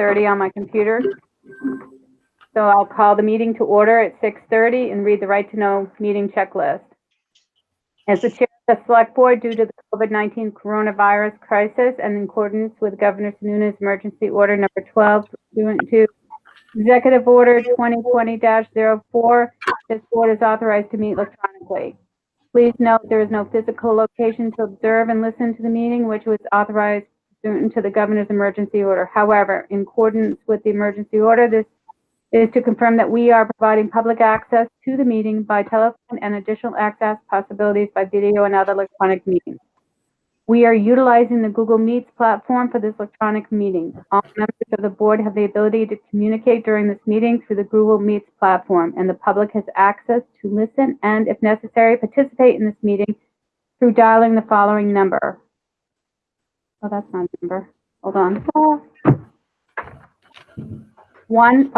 6:30 on my computer. So I'll call the meeting to order at 6:30 and read the right to know meeting checklist. As the chair of the select board, due to the COVID-19 coronavirus crisis and in accordance with Governor Sununa's emergency order number 12, pursuant to Executive Order 2020-04, this board is authorized to meet electronically. Please note there is no physical location to observe and listen to the meeting, which was authorized pursuant to the governor's emergency order. However, in accordance with the emergency order, this is to confirm that we are providing public access to the meeting by telephone and additional access possibilities by video and other electronic means. We are utilizing the Google Meets platform for this electronic meeting. All members of the board have the ability to communicate during this meeting through the Google Meets platform, and the public has access to listen and, if necessary, participate in this meeting through dialing the following number. Oh, that's not a number. Hold on.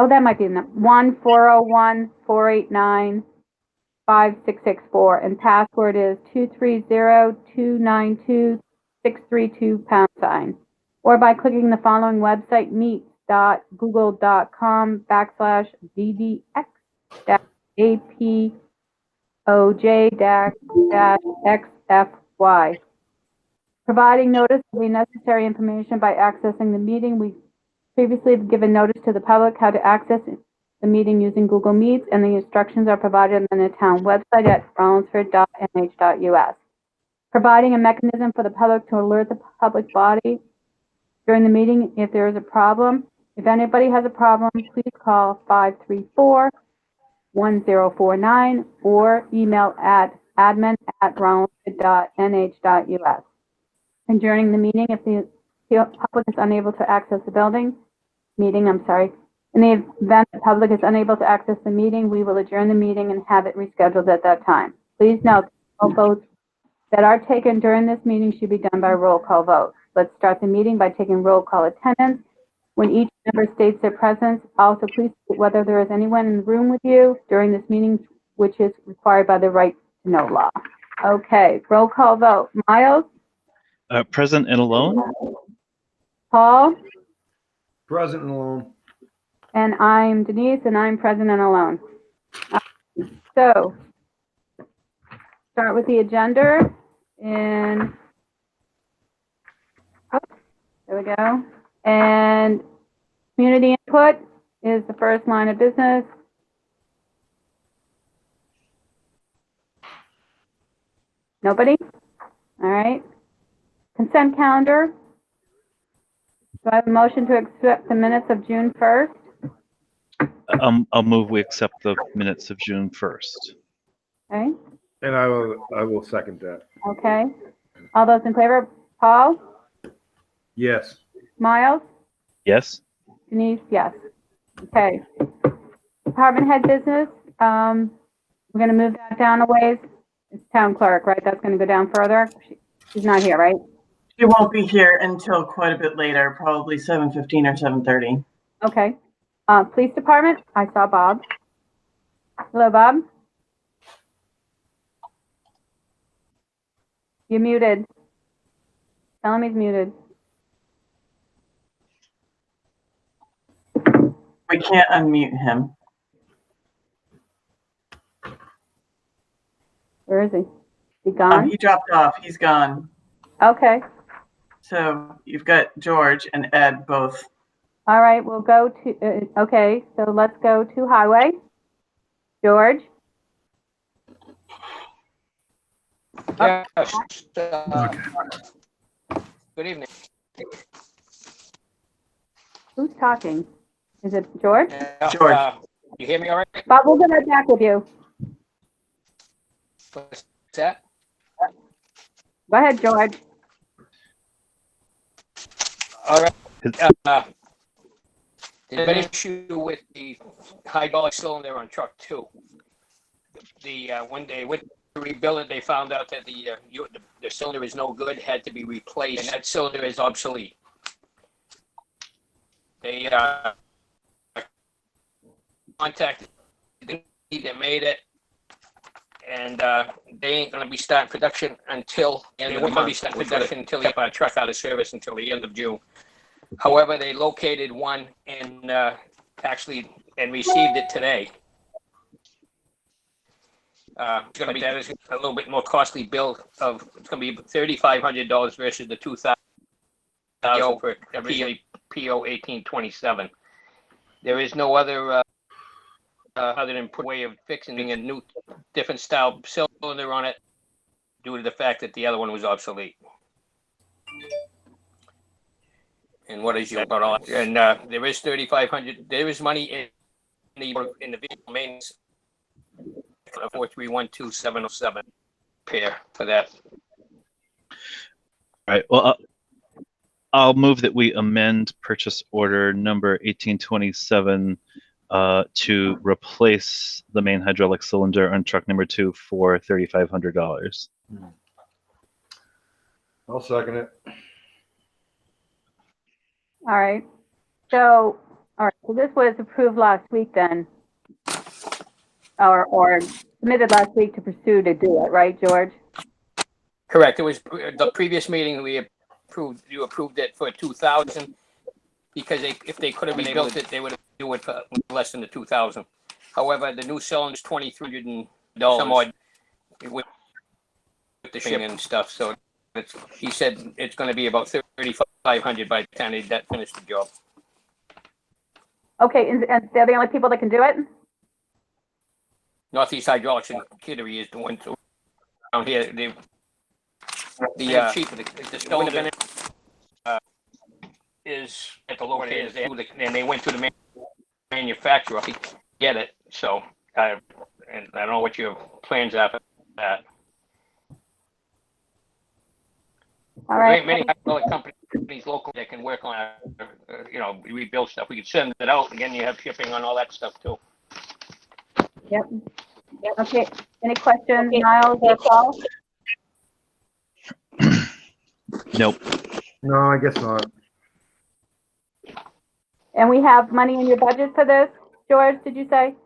That might be the number. 1-401-489-5664, and password is 230-292-632 #, or by clicking the following website, meet.google.com/ddx-apoj-xfy. Providing notice of the necessary information by accessing the meeting. We previously have given notice to the public how to access the meeting using Google Meets, and the instructions are provided on the town website at rollinsford.nh.us. Providing a mechanism for the public to alert the public body during the meeting if there is a problem. If anybody has a problem, please call 534-1049 or email at admin@rollinsford.nh.us. And during the meeting, if the public is unable to access the meeting, in the event the public is unable to access the meeting, we will adjourn the meeting and have it rescheduled at that time. Please note, all votes that are taken during this meeting should be done by roll call vote. Let's start the meeting by taking roll call attendance. When each member states their presence, also please state whether there is anyone in the room with you during this meeting, which is required by the right to know law. Okay, roll call vote. Miles? Present and alone. Paul? Present and alone. And I'm Denise, and I'm present and alone. So, start with the agenda, and there we go. And community input is the first line of business. Nobody? All right. Consent calendar. Do I have a motion to accept the minutes of June 1st? I'll move we accept the minutes of June 1st. Okay. And I will second that. Okay. All those in favor? Paul? Yes. Miles? Yes. Denise? Yes. Okay. Department head business. We're going to move that down a ways. It's town clerk, right? That's going to go down further. She's not here, right? She won't be here until quite a bit later, probably 7:15 or 7:30. Okay. Police department. I saw Bob. Hello, Bob. You're muted. Tell him he's muted. We can't unmute him. Where is he? He gone? He dropped off. He's gone. Okay. So you've got George and Ed both. All right. We'll go to, okay. So let's go to highway. George? Yes. Good evening. Who's talking? Is it George? George. You hear me all right? Bob, we'll get right back with you. What's that? Go ahead, George. All right. There's been an issue with the hydraulic cylinder on truck 2. When they went to rebuild it, they found out that the cylinder is no good, had to be replaced, and that cylinder is obsolete. They contacted the company that made it, and they ain't going to be starting production until they won't be starting production until they have our truck out of service until the end of June. However, they located one and and received it today. It's going to be that is a little bit more costly bill of it's going to be $3,500 versus the $2,000 for originally PO 1827. There is no other other than put way of fixing a new different style cylinder on it due to the fact that the other one was obsolete. And what is your about all? And there is $3,500. There is money in the vehicle maintenance 4312707 pair for that. All right. Well, I'll move that we amend purchase order number 1827 to replace the main hydraulic cylinder on truck number 2 for $3,500. I'll second it. All right. So, all right. So this was approved last week then, or submitted last week to pursue to do it, right, George? Correct. It was the previous meeting we approved. You approved it for 2,000 because if they could have rebuilt it, they would have do it for less than the 2,000. However, the new cylinder is $2,300 and some odd with the shipping and stuff. So he said it's going to be about $3,500 by the time they finish the job. Okay, and they're the only people that can do it? Northeast Hydraulics and Kittery is the one around here. The chief of the cylinder is at the locators there, and they went to the manufacturer to get it. So, and I don't know what your plans are for that. All right. Many hydraulic companies local that can work on, rebuild stuff. We could send it out. Again, you have shipping on all that stuff too. Yep. Okay. Any questions, Miles or Paul? Nope. No, I guess not. And we have money in your budget for this, George, did you say?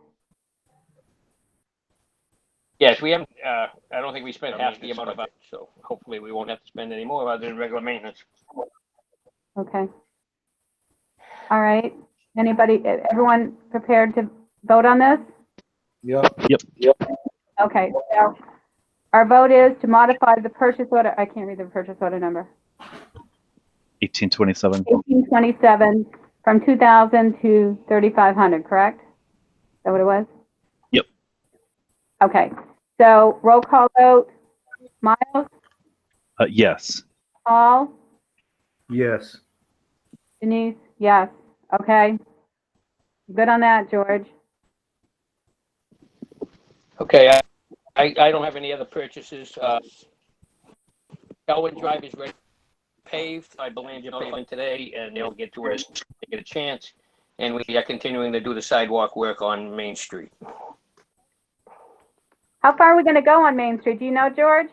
Yes, we haven't. I don't think we spent half the amount of it, so hopefully we won't have to spend any more other than regular maintenance. Okay. All right. Everyone prepared to vote on this? Yep. Okay, so our vote is to modify the purchase order. I can't read the purchase order number. 1827. 1827 from 2,000 to 3,500, correct? Is that what it was? Yep. Okay, so roll call vote. Miles? Yes. Paul? Yes. Denise? Yes. Okay. Good on that, George. Okay, I don't have any other purchases. Elwood Drive is ready, paved. I believe you're paving today, and they'll get to us if they get a chance. And we are continuing to do the sidewalk work on Main Street. How far are we going to go on Main Street? Do you know, George?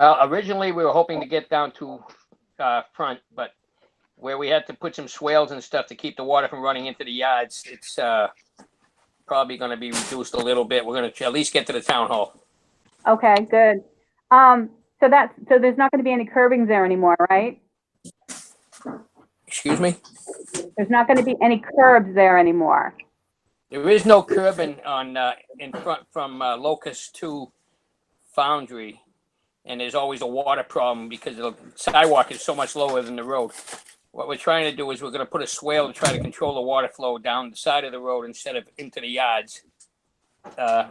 Originally, we were hoping to get down to front, but where we had to put some swales and stuff to keep the water from running into the yards, it's probably going to be reduced a little bit. We're going to at least get to the town hall. Okay, good. So there's not going to be any curbings there anymore, right? Excuse me? There's not going to be any curbs there anymore. There is no curbing on in front from Locust to Foundry, and there's always a water problem because the sidewalk is so much lower than the road. What we're trying to do is we're going to put a swale to try to control the water flow down the side of the road instead of into the yards,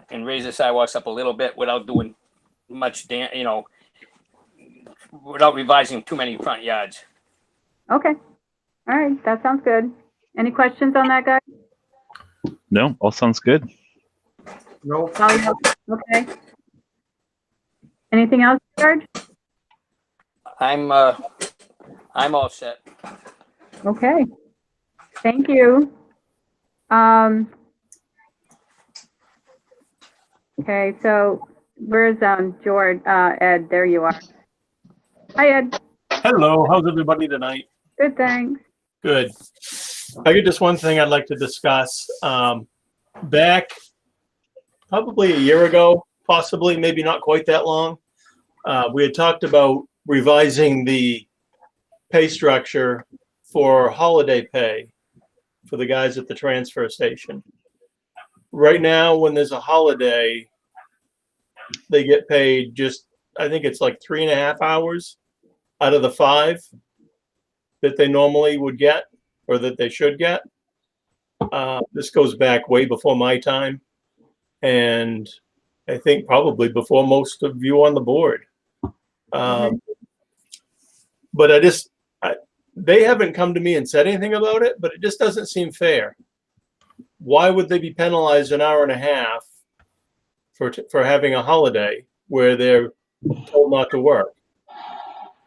and raise the sidewalks up a little bit without doing much, without revising too many front yards. Okay. All right, that sounds good. Any questions on that, guys? No, all sounds good. Nope. Oh, yeah. Okay. Anything else, George? I'm all set. Okay. Thank you. Okay, so where's George? Ed, there you are. Hi, Ed. Hello, how's everybody tonight? Good, thanks. Good. I got just one thing I'd like to discuss. Back probably a year ago, possibly, maybe not quite that long, we had talked about revising the pay structure for holiday pay for the guys at the transfer station. Right now, when there's a holiday, they get paid just, I think it's like 3.5 hours out of the 5 that they normally would get or that they should get. This goes back way before my time, and I think probably before most of you on the board. But they haven't come to me and said anything about it, but it just doesn't seem fair. Why would they be penalized an hour and a half for having a holiday where they're told not to work?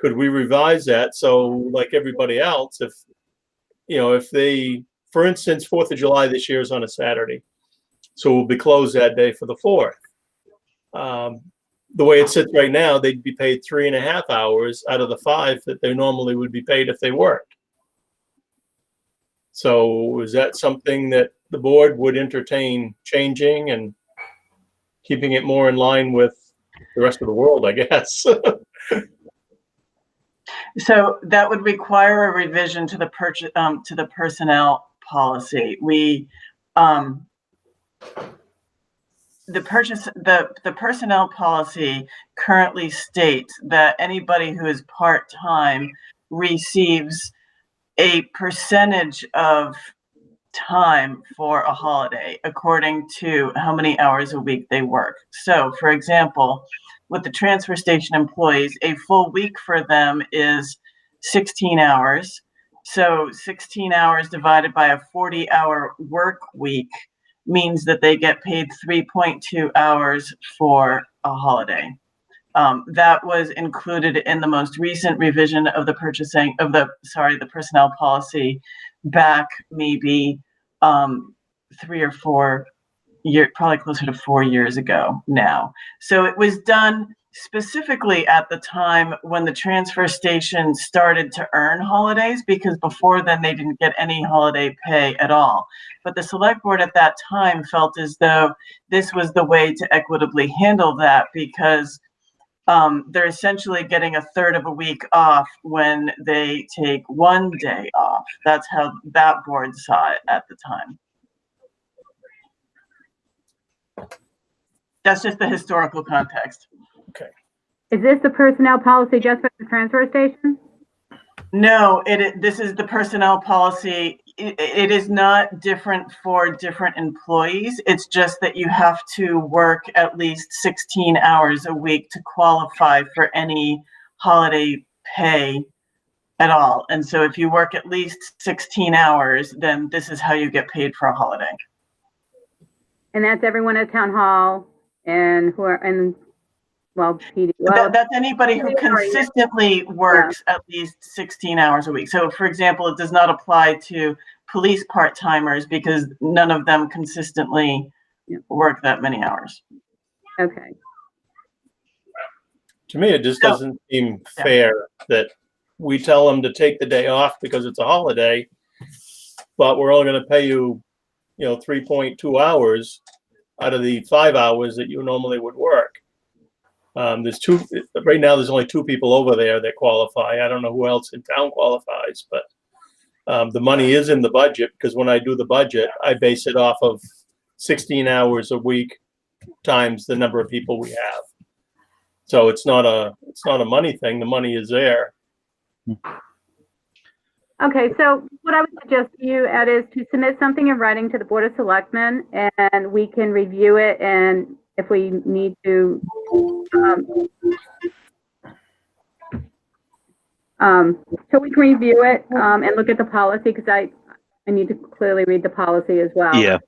Could we revise that so, like everybody else, if they, for instance, 4th of July this year is on a Saturday, so we'll be closed that day for the 4th. The way it sits right now, they'd be paid 3.5 hours out of the 5 that they normally would be paid if they worked. So is that something that the board would entertain changing and keeping it more in line with the rest of the world, I guess? So that would require a revision to the personnel policy. The personnel policy currently states that anybody who is part-time receives a percentage of time for a holiday according to how many hours a week they work. So, for example, with the transfer station employees, a full week for them is 16 hours. So 16 hours divided by a 40-hour work week means that they get paid 3.2 hours for a holiday. That was included in the most recent revision of the personnel policy back maybe 3 or 4 years, probably closer to 4 years ago now. So it was done specifically at the time when the transfer station started to earn holidays, because before then they didn't get any holiday pay at all. But the select board at that time felt as though this was the way to equitably handle that, because they're essentially getting a third of a week off when they take 1 day off. That's how that board saw it at the time. That's just the historical context. Is this the personnel policy just for the transfer station? No, this is the personnel policy. It is not different for different employees. It's just that you have to work at least 16 hours a week to qualify for any holiday pay at all. And so if you work at least 16 hours, then this is how you get paid for a holiday. And that's everyone at town hall and PD. Well, That's anybody who consistently works at least 16 hours a week. So, for example, it does not apply to police part-timers because none of them consistently work that many hours. okay. To me, it just doesn't seem fair that we tell them to take the day off because it's a holiday, but we're only going to pay you, 3.2 hours out of the 5 hours that you normally would work. Right now, there's only 2 people over there that qualify. I don't know who else in town qualifies, but the money is in the budget, because when I do the budget, I base it off of 16 hours a week times the number of people we have. So it's not a money thing. The money is there. Okay, so what I would suggest to you, Ed, is to submit something in writing to the Board of Selectmen, and we can review it, and if we need to, so we can review it and look at the policy, because I need to clearly read the policy as well. Yeah,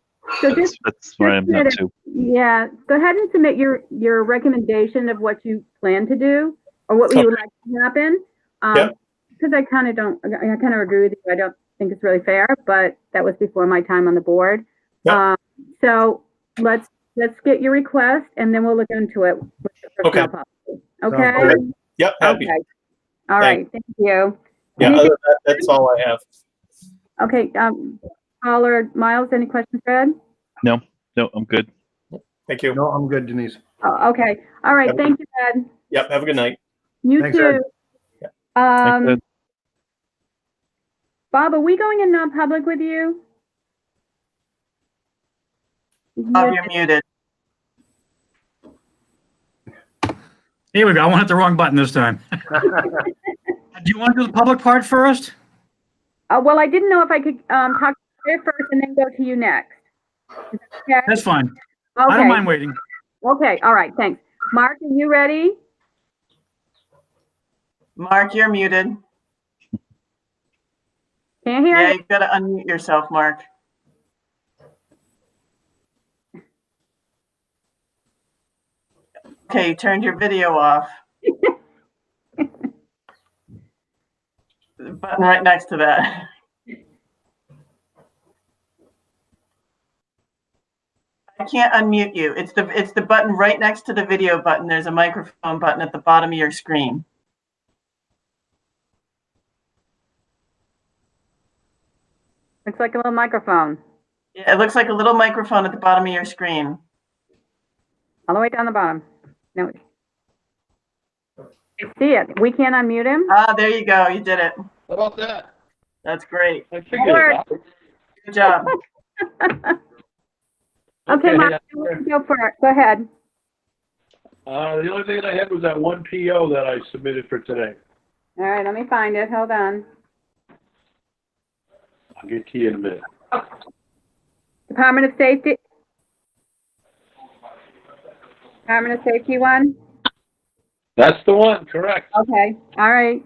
So that's where I'm at too. Yeah, go ahead and submit your recommendation of what you plan to do or what you would like to happen. Because I kind of agree with you. I don't think it's really fair, but that was before my time on the board. Yep. So let's get your request, and then we'll look into it with the personnel policy. Okay? Okay. Yep, happy. Okay. All right. Thank you. Yeah, Anything- other than that, that's all I have. Okay. Paul or Miles, any questions, Fred? No, I'm good. Thank you. No, I'm good, Denise. Oh, okay. All right. Thank you, Ed. Yep, have a good night. You Thanks, too. Ed. Thanks, Ed. Bob, are we going in non-public with you? Bob, you're muted. Here we go. I want to hit the wrong button this time. Do you want to do the public part first? Well, I didn't know if I could talk to you first and then go to you next. Is that okay? That's fine. I don't Okay. mind waiting. Okay, all right, thanks. Mark, are you ready? Mark, you're muted. Can't hear Yeah, you. you've got to unmute yourself, Mark. Okay, you turned your video off. The button right next to that. I can't unmute you. It's the button right next to the video button. There's a microphone button at the bottom of your screen. Looks like a little microphone. Yeah, it looks like a little microphone at the bottom of your screen. All the way down the bottom. No. I see it. We can't unmute him? Ah, there you go. You did it. How about that? That's great. I That figured it worked. out. Good job. Okay, Mark, go for it. Go ahead. The only thing I had was that one PO that I submitted for today. All right, let me find it. Hold on. I'll get to you in a minute. Department of Safety. Department of Safety one? That's the one, correct. Okay, all right.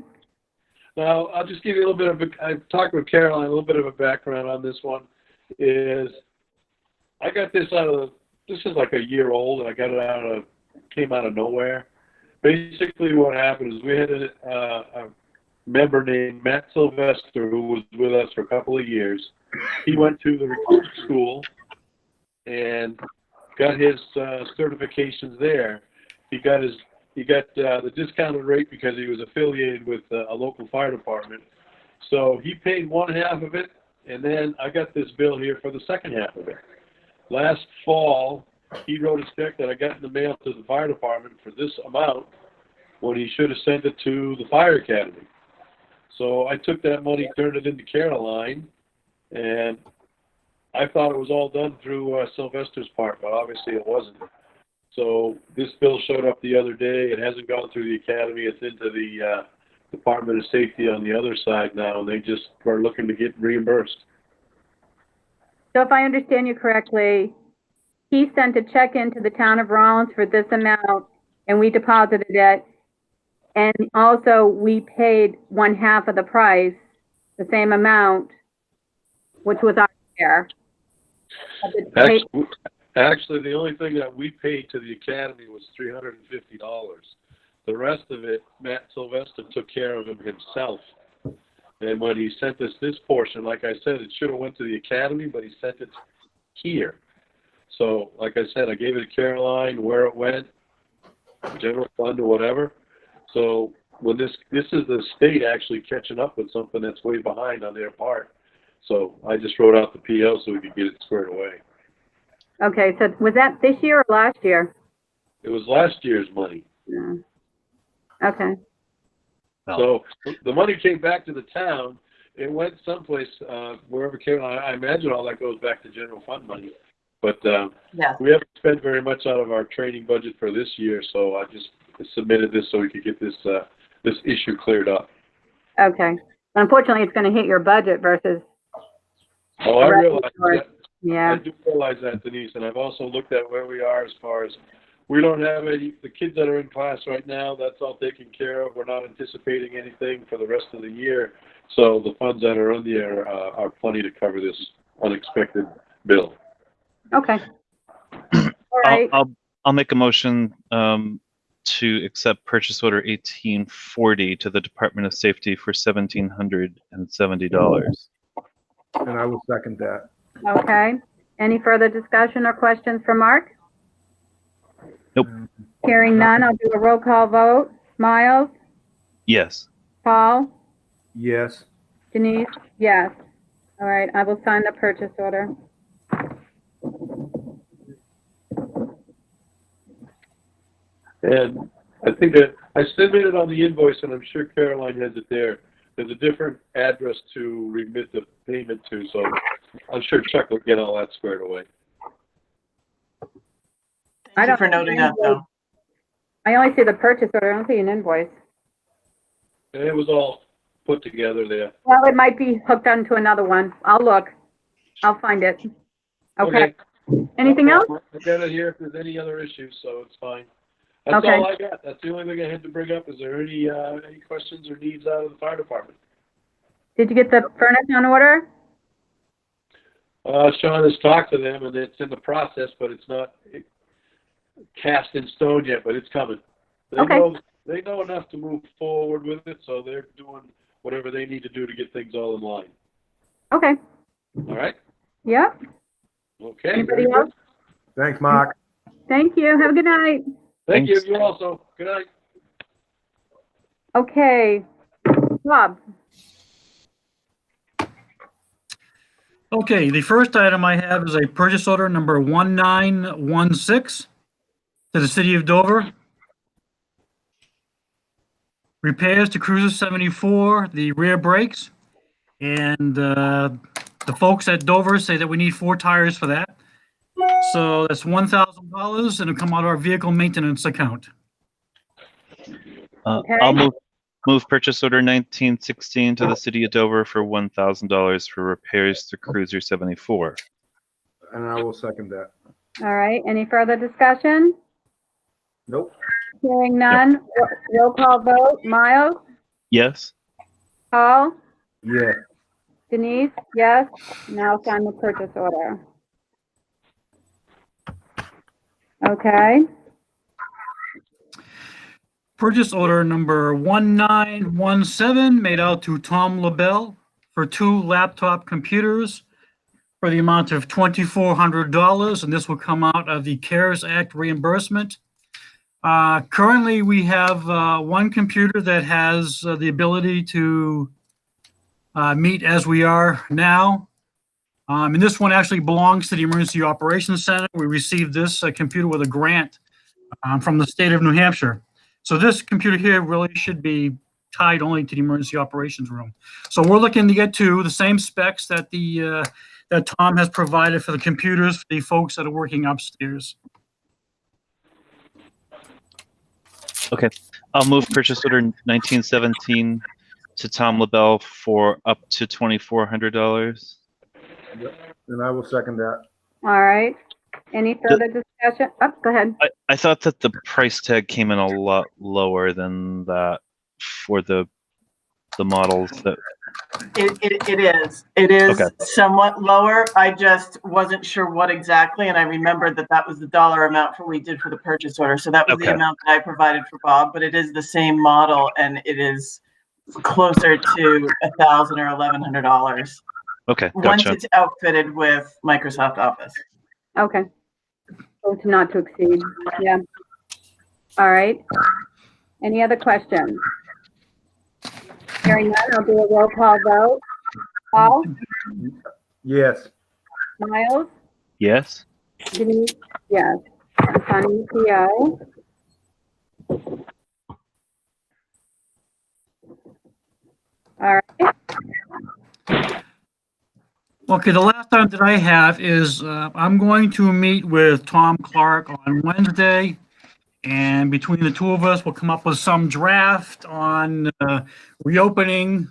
Now, I'll just give you a little bit of I talked with Caroline, a little bit of a background on this one. Is I got this this is like a year old, and I got it came out of nowhere. Basically, what happened is we had a member named Matt Sylvester who was with us for a couple of years. He went to the recruit school and got his certifications there. He got the discounted rate because he was affiliated with a local fire department. So he paid one half of it, and then I got this bill here for the second half of it. Last fall, he wrote a check that I got in the mail to the fire department for this amount when he should have sent it to the fire academy. So I took that money, turned it into Caroline, and I thought it was all done through Sylvester's part, but obviously it wasn't. So this bill showed up the other day. It hasn't gone through the academy. It's into the Department of Safety on the other side now, and they just are looking to get reimbursed. So if I understand you correctly, he sent a check into the town of Rollins for this amount, and we deposited it. And also, we paid one half of the price, the same amount, which was our share. of the- Actually, the only thing that we paid to the academy was $350. The rest of it, Matt Sylvester took care of him himself. And when he sent us this portion, like I said, it should have went to the academy, but he sent it here. So, like I said, I gave it to Caroline, where it went, general fund or whatever. So when this is the state actually catching up with something that's way behind on their part. So I just wrote out the PO so we could get it squared away. Okay, so was that this year or last year? It was last year's money. No. Okay, So the money came back to the town. It went someplace, wherever Caroline, I imagine all that goes back to general fund money. But Yeah. we haven't spent very much out of our training budget for this year, so I just submitted this so we could get this this issue cleared up. okay. Unfortunately, it's gonna hit your budget versus, Oh, I Right. realize that. I yeah, do realize that, Denise, and I've also looked at where we are as far as, we don't have the kids that are in class right now, that's all taken care of. We're not anticipating anything for the rest of the year. So the funds that are in there are plenty to cover this unexpected bill. okay. All right, I'll make a motion to accept purchase order 1840 to the Department of Safety for $1,770. And I will second that. okay. Any further discussion or questions for Mark? Nope. Hearing none, I'll do a roll call vote. Miles? Yes. Paul? Yes. Denise? Yes. All right, I will sign the purchase order. And I think that I submitted on the invoice, and I'm sure Caroline has it there, there's a different address to remit the payment to, so I'm sure Chuck will get all that squared away. Thank you for noting that, though. I only see the purchase order, I don't see an invoice. And it was all put together there. Well, it might be hooked onto another one. I'll look. I'll find it. Okay. Anything else? I got it here if there's any other issues, so it's fine. That's Okay. all I got. That's the only thing I had to bring up. Is there any questions or needs out of the fire department? Did you get the furnace on order? Sean has talked to them, and it's in the process, but it's not cast in stone yet, but it's coming. Okay. They know enough to move forward with it, so they're doing whatever they need to do to get things all in line. Okay. All right? Yeah. Okay. Anybody very else? good. Thanks, Mark. Thank you. Have a good night. Thank you. Thanks. You also. Good night. Okay. Bob. Okay, the first item I have is a purchase order number 1916 to the city of Dover. Repairs to Cruiser 74, the rear brakes. And the folks at Dover say that we need 4 tires for that. So that's $1,000 and it'll come out of our vehicle maintenance account. Okay. I'll move purchase order 1916 to the city of Dover for $1,000 for repairs to Cruiser 74. And I will second that. All right. Any further discussion? Nope. Hearing none. Roll call vote. Miles? Yes? Paul? Yeah. Denise? Yes. Now sign the purchase order. Okay. Purchase order number 1917 made out to Tom LaBelle for 2 laptop computers for the amount of $2,400, and this will come out of the CARES Act reimbursement. Currently, we have 1 computer that has the ability to meet as we are now. And this one actually belongs to the Emergency Operations Center. We received this computer with a grant from the state of New Hampshire. So this computer here really should be tied only to the emergency operations room. So we're looking to get to the same specs that that Tom has provided for the computers for the folks that are working upstairs. Okay. I'll move purchase order 1917 to Tom LaBelle for up to $2,400. And I will second that. All right. Any further discussion? Oh, go ahead. I thought that the price tag came in a lot lower than that for the models that. It is Okay. somewhat lower. I just wasn't sure what exactly, and I remembered that was the dollar amount for what we did for the purchase order. So that was the Okay. amount that I provided for Bob, but it is the same model, and it is closer to $1,000 or $1,100 Okay, once gotcha. it's outfitted with Microsoft Office. Okay. Vote not to exceed. Yeah. All right. Any other questions? Hearing none, I'll do a roll call vote. Paul? Yes. Miles? Yes? Denise? Yes. I'm signing the PO. All right. Okay, the last item that I have is I'm going to meet with Tom Clark on Wednesday. And between the two of us, we'll come up with some draft on reopening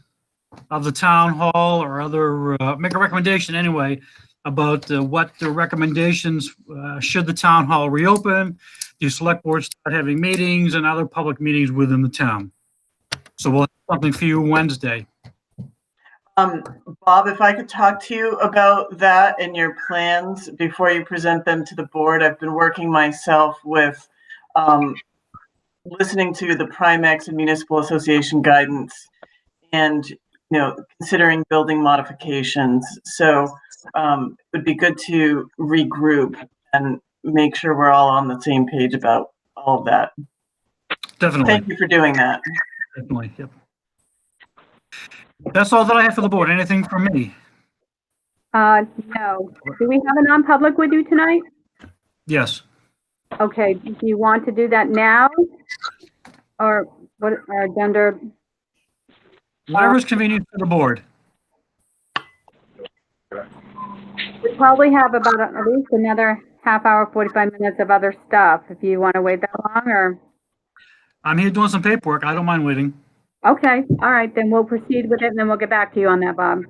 of the town hall or other, make a recommendation anyway about what the recommendations should the town hall reopen, the select board start having meetings and other public meetings within the town. So we'll have something for you Wednesday. Bob, if I could talk to you about that and your plans before you present them to the board. I've been working myself with listening to the Primex and Municipal Association guidance and, considering building modifications. So it would be good to regroup and make sure we're all on the same page about all of that. Definitely. Thank you for doing that. Definitely, yep. That's all that I have for the board. Anything from me? No. Do we have a non-public with you tonight? Yes. Okay. Do you want to do that now? Or what, or under Whatever's convenient for the board. We probably have about at least another half hour, 45 minutes of other stuff, if you want to wait that long, or, I'm here doing some paperwork. I don't mind waiting. okay, all right, then we'll proceed with it, and then we'll get back to you on that, Bob.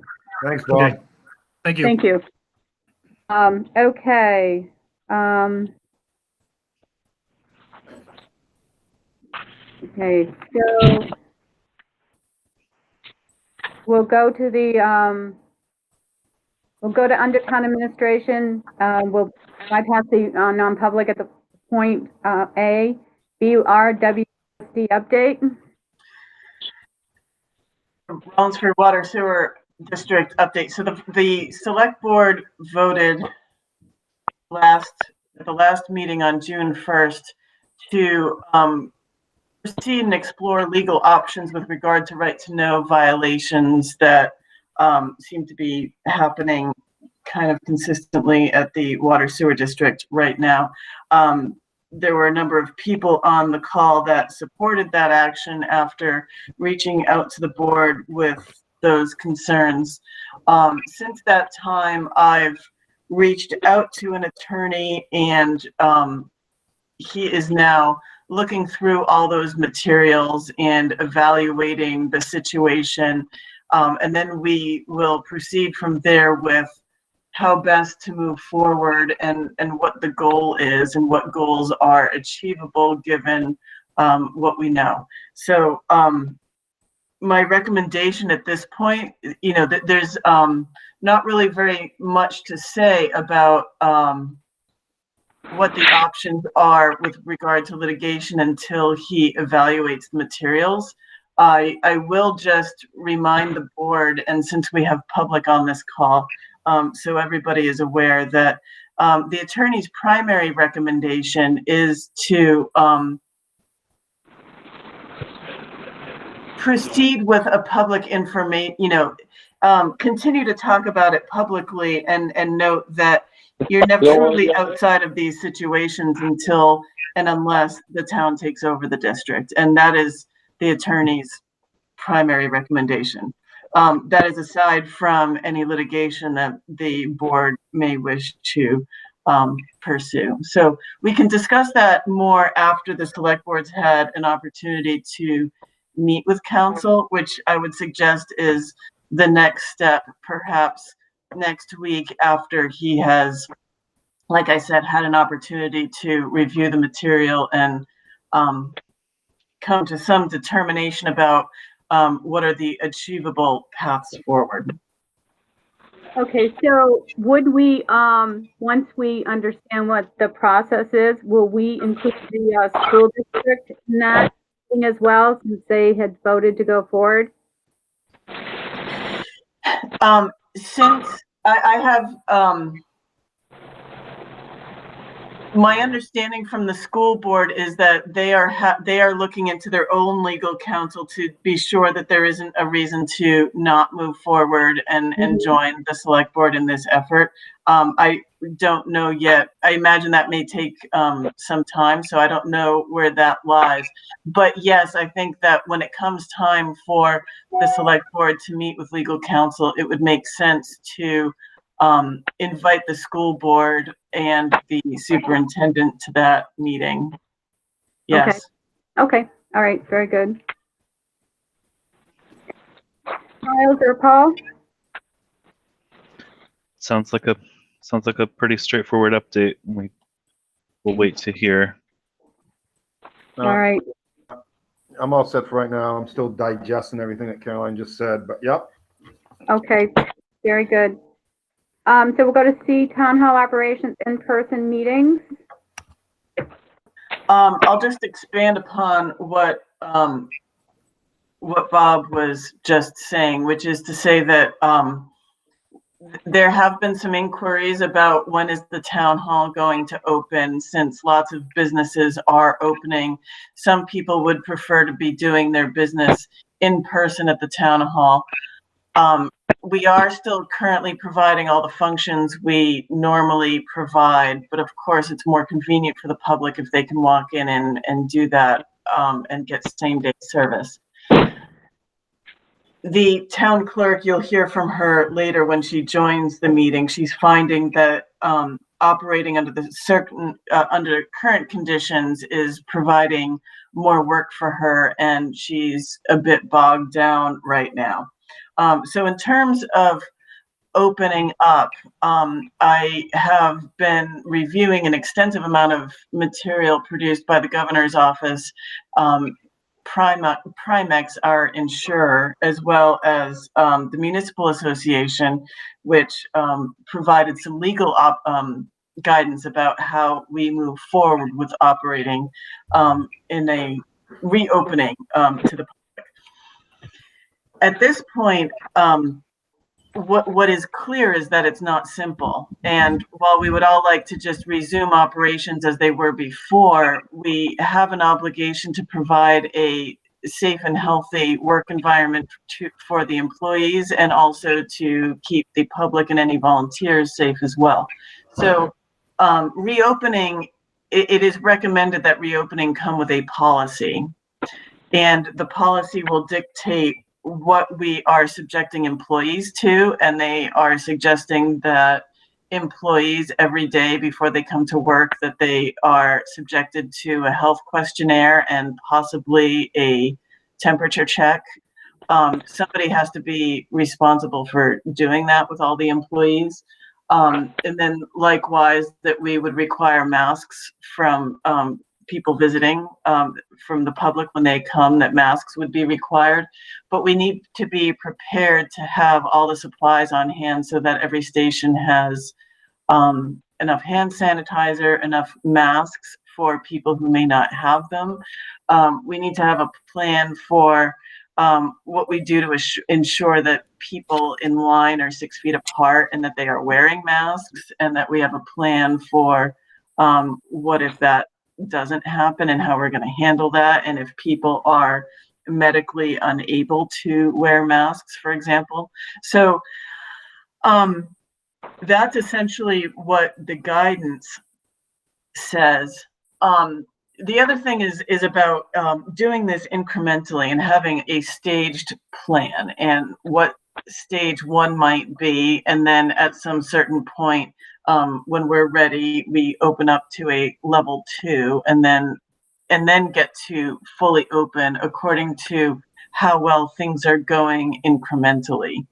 Thanks, Bob. Okay. Thank you. Thank you. Okay. Okay, so we'll go to the, we'll go to under town administration. We'll bypass the non-public at the point A, BRWSD update. Rollinsford Water Sewer District update. So the select board voted at the last meeting on June 1st to proceed and explore legal options with regard to right to know violations that seem to be happening kind of consistently at the water sewer district right now. There were a number of people on the call that supported that action after reaching out to the board with those concerns. Since that time, I've reached out to an attorney, and he is now looking through all those materials and evaluating the situation. And then we will proceed from there with how best to move forward and what the goal is and what goals are achievable given what we know. So my recommendation at this point, you know, there's not really very much to say about what the options are with regard to litigation until he evaluates the materials. I will just remind the board, and since we have public on this call, so everybody is aware that the attorney's primary recommendation is to proceed with a public information, you know, continue to talk about it publicly and note that you're never truly outside of these situations until and unless the town takes over the district. And that is the attorney's primary recommendation. That is aside from any litigation that the board may wish to pursue. So we can discuss that more after the select board's had an opportunity to meet with counsel, which I would suggest is the next step, perhaps next week after he has, like I said, had an opportunity to review the material and come to some determination about what are the achievable paths forward. Okay, so would we, once we understand what the process is, will we include the school district in that thing as well, since they had voted to go forward? Since I have, my understanding from the school board is that they are looking into their own legal counsel to be sure that there isn't a reason to not move forward and join the select board in this effort. I don't know yet. I imagine that may take some time, so I don't know where that lies. But yes, I think that when it comes time for the select board to meet with legal counsel, it would make sense to invite the school board and the superintendent to that meeting. Yes. Okay, all right, very good. Miles or Paul? Sounds like a pretty straightforward update. We'll wait to hear. All right, I'm all set for right now. I'm still digesting everything that Caroline just said, but yep. okay, very good. So we'll go to C, Town Hall Operations in-person meetings. I'll just expand upon what Bob was just saying, which is to say that there have been some inquiries about when is the town hall going to open, since lots of businesses are opening. Some people would prefer to be doing their business in person at the town hall. We are still currently providing all the functions we normally provide, but of course it's more convenient for the public if they can walk in and do that and get same-day service. the town clerk, you'll hear from her later when she joins the meeting. She's finding that operating under the under current conditions is providing more work for her, and she's a bit bogged down right now. So in terms of opening up, I have been reviewing an extensive amount of material produced by the governor's office, Primex, our insurer, as well as the Municipal Association, which provided some legal guidance about how we move forward with operating in a reopening to the public. At this point, what is clear is that it's not simple. And while we would all like to just resume operations as they were before, we have an obligation to provide a safe and healthy work environment for the employees, and also to keep the public and any volunteers safe as well. So reopening, it is recommended that reopening come with a policy, and the policy will dictate what we are subjecting employees to, and they are suggesting that employees every day before they come to work, that they are subjected to a health questionnaire and possibly a temperature check. Somebody has to be responsible for doing that with all the employees. And then likewise, that we would require masks from people visiting, from the public when they come, that masks would be required. But we need to be prepared to have all the supplies on hand so that every station has enough hand sanitizer, enough masks for people who may not have them. We need to have a plan for what we do to ensure that people in line are 6 feet apart and that they are wearing masks, and that we have a plan for what if that doesn't happen and how we're going to handle that, and if people are medically unable to wear masks, for example. So that's essentially what the guidance says. The other thing is about doing this incrementally and having a staged plan, and what stage one might be, and then at some certain point, when we're ready, we open up to a level 2, and then get to fully open according to how well things are going incrementally.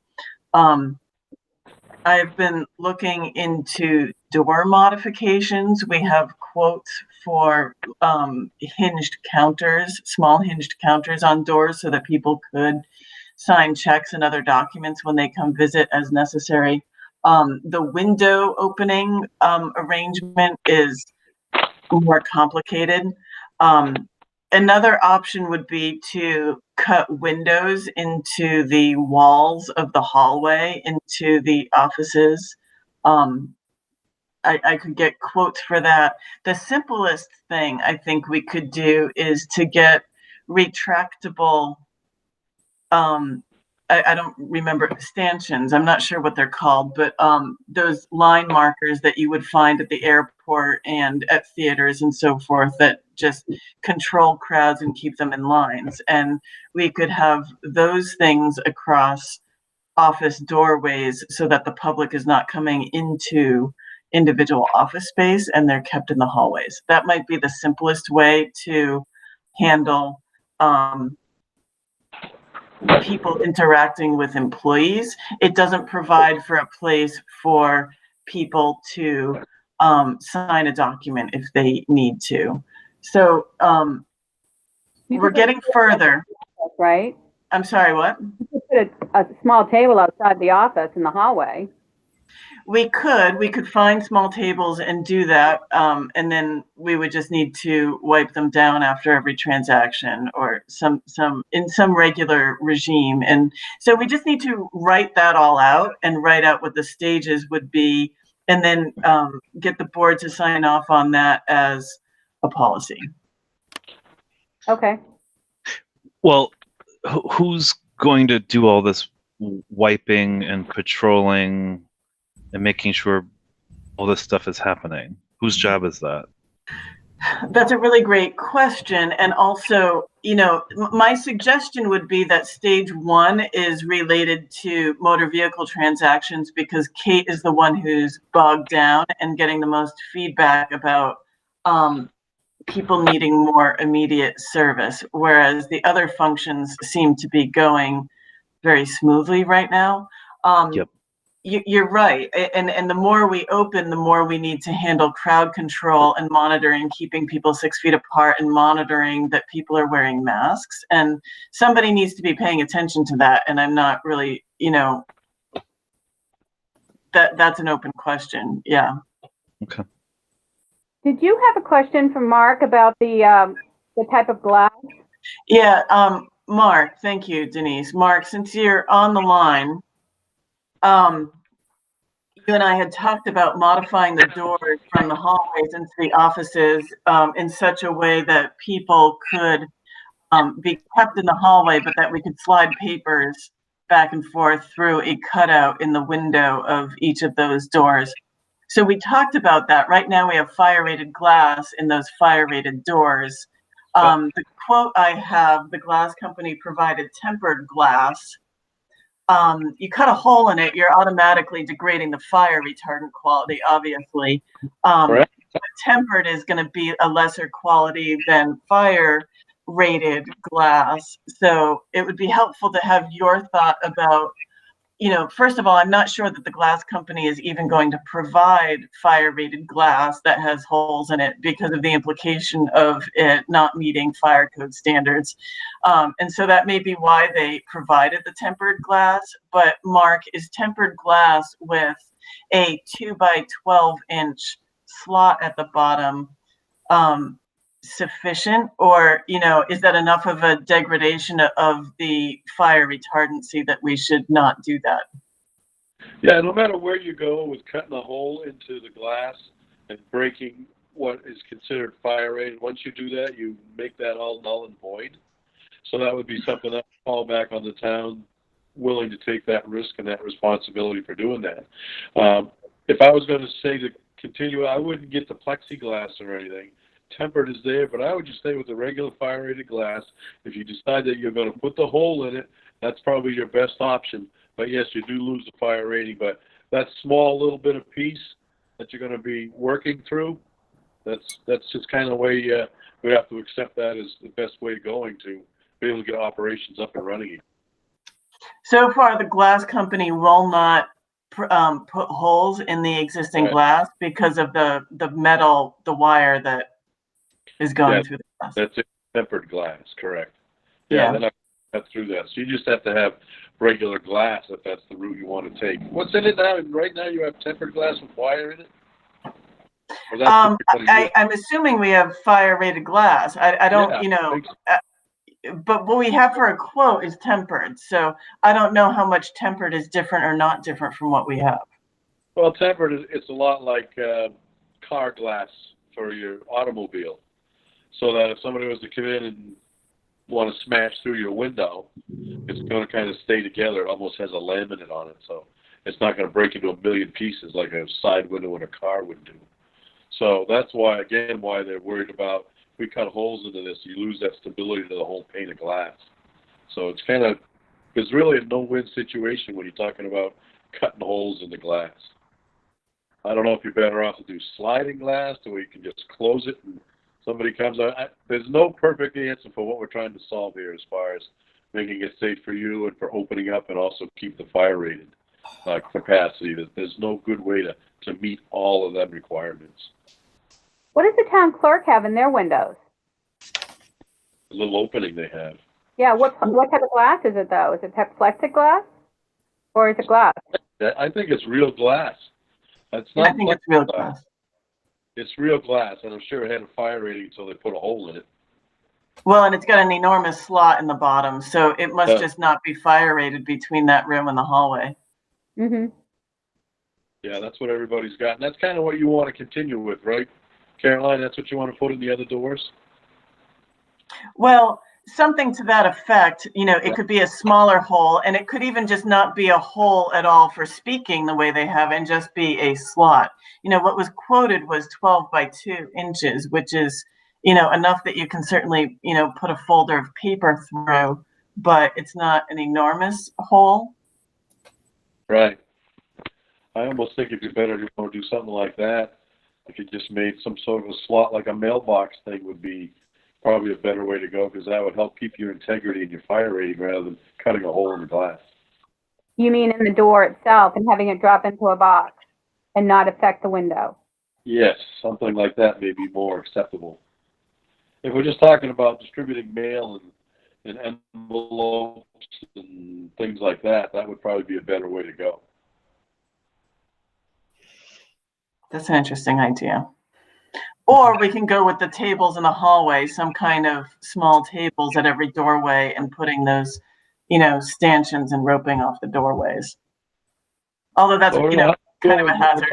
I've been looking into door modifications. We have quotes for hinged counters, small hinged counters on doors, so that people could sign checks and other documents when they come visit as necessary. The window opening arrangement is more complicated. Another option would be to cut windows into the walls of the hallway into the offices. I could get quotes for that. The simplest thing I think we could do is to get retractable, I don't remember, stanchions. I'm not sure what they're called, but those line markers that you would find at the airport and at theaters and so forth, that just control crowds and keep them in lines. And we could have those things across office doorways so that the public is not coming into individual office space and they're kept in the hallways. That might be the simplest way to handle people interacting with employees. It doesn't provide for a place for people to sign a document if they need to. So we're getting further. Right? I'm sorry, what? You could put a small table outside the office in the hallway. We could find small tables and do that, and then we would just need to wipe them down after every transaction, or in some regular regime. And so we just need to write that all out and write out what the stages would be, and then get the board to sign off on that as a policy. Okay. Well, who's going to do all this wiping and patrolling and making sure all this stuff is happening? Whose job is that? That's a really great question. And also, my suggestion would be that stage one is related to motor vehicle transactions because Kate is the one who's bogged down and getting the most feedback about people needing more immediate service, whereas the other functions seem to be going very smoothly right now. Yep. You're right. And the more we open, the more we need to handle crowd control and monitoring, keeping people 6 feet apart and monitoring that people are wearing masks. And somebody needs to be paying attention to that. And I'm not really, that's an open question. Yeah. Okay. Did you have a question from Mark about the type of glass? Yeah. Mark, thank you, Denise. Mark, since you're on the line, you and I had talked about modifying the doors from the hallways into the offices in such a way that people could be kept in the hallway, but that we could slide papers back and forth through a cutout in the window of each of those doors. So we talked about that. Right now we have fire-rated glass in those fire-rated doors. The quote I have, the glass company provided tempered glass. You cut a hole in it, you're automatically degrading the fire retardant quality, obviously. But tempered is going to be a lesser quality than fire rated glass. So it would be helpful to have your thought about, first of all, I'm not sure that the glass company is even going to provide fire rated glass that has holes in it because of the implication of it not meeting fire code standards. And so that may be why they provided the tempered glass. But Mark, is tempered glass with a 2 by 12 inch slot at the bottom sufficient, or is that enough of a degradation of the fire retardancy that we should not do that? Yeah, no matter where you go with cutting a hole into the glass and breaking what is considered fire rated, once you do that, you make that all null and void. So that would be something that would fall back on the town willing to take that risk and that responsibility for doing that. If I was going to say to continue, I wouldn't get the plexiglass or anything. Tempered is there, but I would just stay with the regular fire rated glass. If you decide that you're going to put the hole in it, that's probably your best option. But yes, you do lose the fire rating, but that small little bit of piece that you're going to be working through, that's just kind of the way we have to accept that as the best way going to be able to get operations up and running again. So far, the glass company will not put holes in the existing glass because of the metal, the wire that is going through the glass. That's it, tempered glass, correct. Yeah, then I cut through that. So you just have to have regular glass if that's the route you want to take. What's in it now? Right now you have tempered glass with wire in it? I'm assuming we have fire rated glass. I don't, but what we have for a quote is tempered. So I don't know how much tempered is different or not different from what we have. Well, tempered, it's a lot like car glass for your automobile. So that if somebody was to come in and want to smash through your window, it's going to kind of stay together. It almost has a laminate on it. So it's not going to break into a million pieces like a side window in a car would do. So that's why, again, why they're worried about, we cut holes into this, you lose that stability to the whole pane of glass. So it's kind of, it's really a no-win situation when you're talking about cutting holes in the glass. I don't know if you're better off to do sliding glass to where you can just close it and somebody comes out. There's no perfect answer for what we're trying to solve here as far as making it safe for you and for opening up and also keep the fire rated capacity. There's no good way to meet all of them requirements. What does the town clerk have in their windows? The little opening they have. Yeah, what type of glass is it though? Is it plexiglass or is it glass? I think it's real glass. That's not. I think it's real glass. It's real glass, and I'm sure it had a fire rating until they put a hole in it. Well, and it's got an enormous slot in the bottom, so it must just not be fire rated between that room and the hallway. Mm-hmm. Yeah, that's what everybody's got, and that's kind of what you want to continue with, right, Caroline? That's what you want to put in the other doors? Well, something to that effect. It could be a smaller hole, and it could even just not be a hole at all for speaking the way they have, and just be a slot. What was quoted was 12 by 2 inches, which is enough that you can certainly, put a folder of paper through, but it's not an enormous hole. Right. I almost think if you better do something like that, if you just made some sort of a slot, like a mailbox thing, would be probably a better way to go, because that would help keep your integrity and your fire rating rather than cutting a hole in the glass. You mean in the door itself and having it drop into a box and not affect the window? Yes, something like that may be more acceptable. If we're just talking about distributing mail and envelopes and things like that, that would probably be a better way to go. That's an interesting idea. Or we can go with the tables in the hallway, some kind of small tables at every doorway, and putting those, stanchions and roping off the doorways. Although that's, kind of a hazard.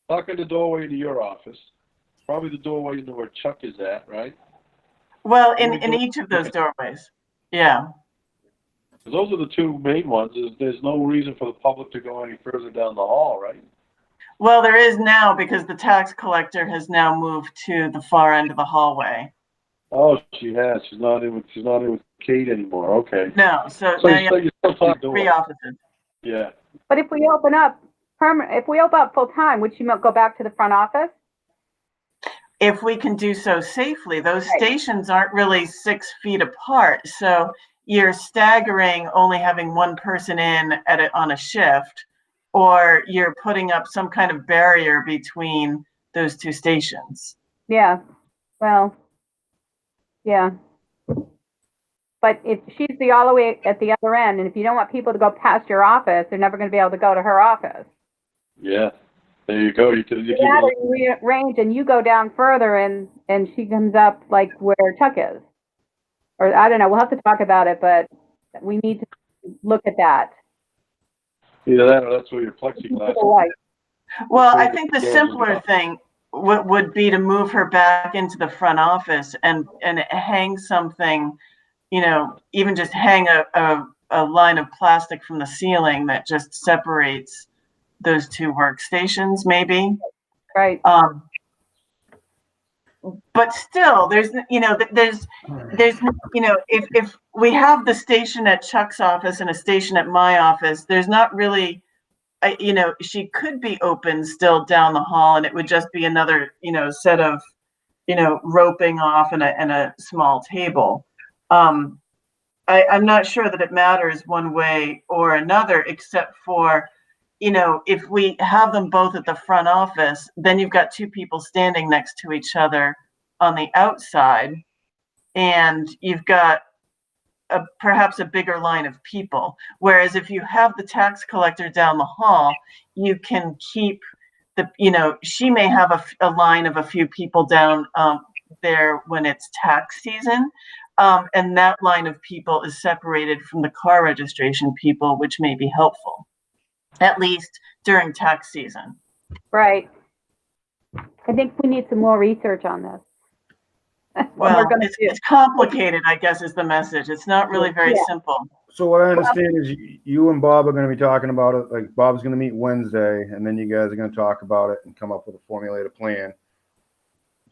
Talking the doorway into your office, probably the doorway into where Chuck is at, right? Well, in each of those doorways, yeah. Those are the two main ones. There's no reason for the public to go any further down the hall, right? Well, there is now, because the tax collector has now moved to the far end of the hallway. Oh, she has. She's not in with Kate anymore. Okay. No, so So now you still talk to three her. offices. Yeah. But if we open up full time, would she go back to the front office? If we can do so safely, those stations aren't really 6 feet apart. So you're staggering, only having one person in on a shift, or you're putting up some kind of barrier between those two stations. Yeah, well, yeah. But if she's all the way at the other end, and if you don't want people to go past your office, they're never going to be able to go to her office. Yeah. There you go. You rearrange, and you go down further, and she comes up like where Chuck is. Or I don't know. We'll have to talk about it, but we need to look at that. Either that or that's where your plexiglass. Well, I think the simpler thing would be to move her back into the front office and hang something, even just hang a line of plastic from the ceiling that just separates those two workstations, maybe. Right. But still, there's if we have the station at Chuck's office and a station at my office, there's not really, she could be open still down the hall, and it would just be another, set of, roping off and a small table. I'm not sure that it matters one way or another, except for, if we have them both at the front office, then you've got two people standing next to each other on the outside, and you've got perhaps a bigger line of people. Whereas if you have the tax collector down the hall, you can keep she may have a line of a few people down there when it's tax season. And that line of people is separated from the car registration people, which may be helpful, at least during tax season. Right. I think we need some more research on this. Well, it's complicated, I guess, is the message. It's not really very simple. So what I understand is you and Bob are going to be talking about it. Like, Bob's going to meet Wednesday, and then you guys are going to talk about it and come up with a formulated plan.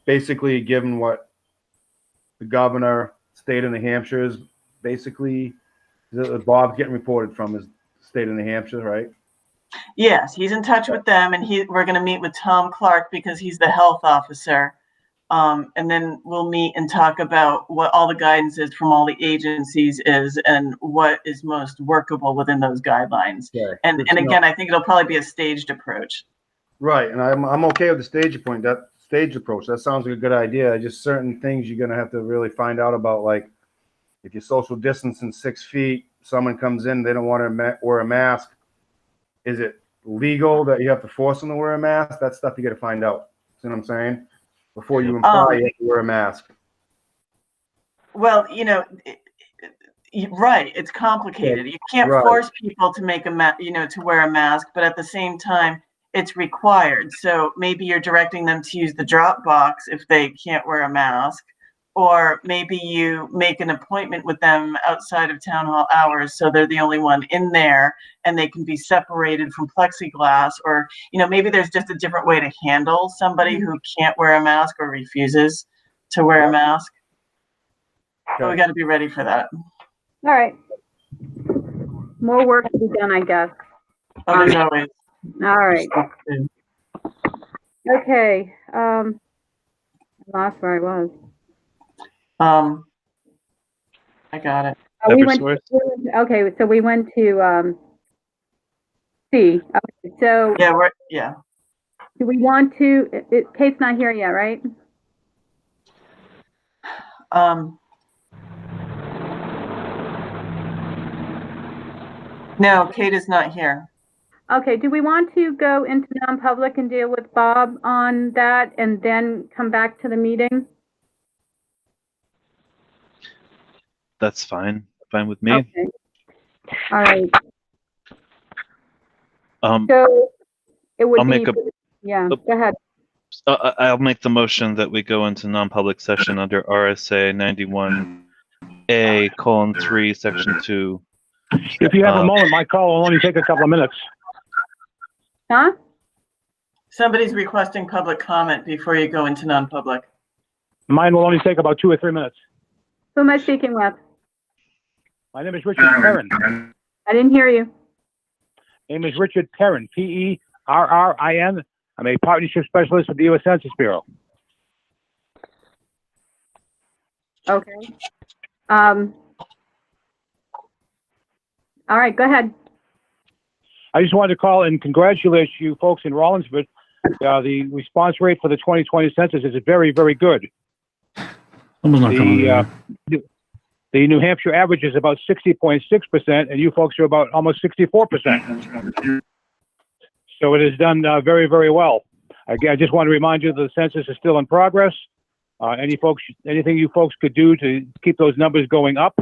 Basically, given what the governor, state of New Hampshire is basically, Bob's getting reported from his state of New Hampshire, right? Yes, he's in touch with them, and we're going to meet with Tom Clark because he's the health officer. And then we'll meet and talk about what all the guidance is from all the agencies is and what is most workable within those guidelines. Okay. And again, I think it'll probably be a staged approach. Right, and I'm okay with the stage approach. That sounds like a good idea. Just certain things you're gonna have to really find out about, like if you're social distancing 6 feet, someone comes in, they don't want to wear a mask. Is it legal that you have to force them to wear a mask? That's stuff you got to find out. See what I'm saying? Before you imply you have to wear a mask. Well, right. It's complicated. You can't force people to make to wear a mask, but at the same time, it's required. So maybe you're directing them to use the drop box if they can't wear a mask, or maybe you make an appointment with them outside of town hall hours so they're the only one in there and they can be separated from plexiglass, or maybe there's just a different way to handle somebody who can't wear a mask or refuses. to wear a Yeah. mask. But we Okay. got to be ready for that. All right. More work to be done, I guess. Oh, there's always. All right. Okay. I lost where I was. I got it. We went, Eversource? okay, so we went to C. Okay, so Yeah. do we want to, Kate's not here yet, right? No, Kate is not here. Okay, do we want to go into non-public and deal with Bob on that and then come back to the meeting? That's fine. Fine with me. Okay. All right, Um, so it would I'll be, make a- yeah, go ahead. I'll make the motion that we go into non-public session under RSA 91A:3, Section 2. If you have a moment, my call will only take a couple of minutes. Huh? Somebody's requesting public comment before you go into non-public. Mine will only take about 2 or 3 minutes. Who am I speaking with? My name is Richard Perrin. I didn't hear you. Name is Richard Perrin, Perrin. I'm a partnership specialist with the U.S. Census Bureau. Okay. All right, go ahead. I just wanted to call and congratulate you folks in Rollinsford. The response rate for the 2020 census is very, very good. Someone's not coming in. The New Hampshire average is about 60.6%, and you folks are about almost 64%. So it is done very, very well. Again, I just want to remind you that the census is still in progress. Anything you folks could do to keep those numbers going up.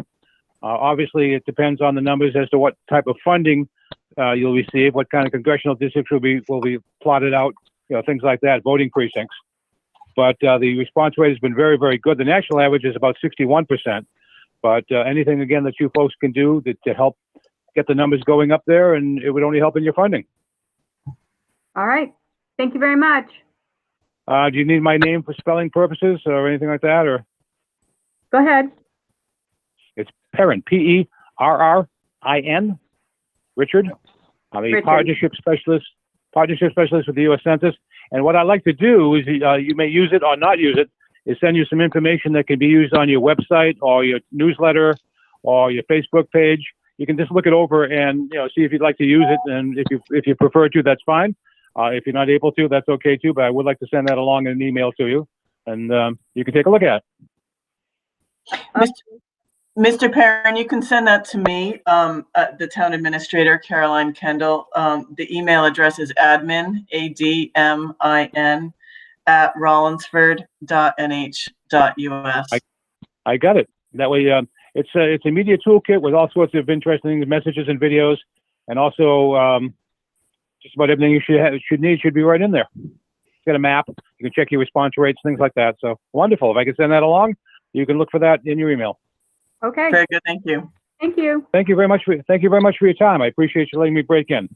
Obviously, it depends on the numbers as to what type of funding you'll receive, what kind of congressional districts will be plotted out, things like that, voting precincts. But the response rate has been very, very good. The national average is about 61%. But anything, again, that you folks can do to help get the numbers going up there, and it would only help in your funding. All right, thank you very much. Do you need my name for spelling purposes or anything like that? Or Go ahead. it's Perrin, Perrin, Richard. I'm a Richard. partnership specialist with the U.S. Census. And what I like to do is, you may use it or not use it, is send you some information that can be used on your website or your newsletter or your Facebook page. You can just look it over and see if you'd like to use it. And if you prefer to, that's fine. If you're not able to, that's okay too. But I would like to send that along in an email to you, and you can take a look at it. Mr. Perrin, you can send that to me, the town administrator, Caroline Kendall. The email address is admin, ADMIN, @rollinsford.nh.us. I got it. That way, it's a media toolkit with all sorts of interesting messages and videos, and also just about everything you should need should be right in there. It's got a map. You can check your response rates, things like that. So wonderful. If I can send that along, you can look for that in your email. Okay, Very good, thank you. thank you. Thank you very much for your time. I appreciate you letting me break in.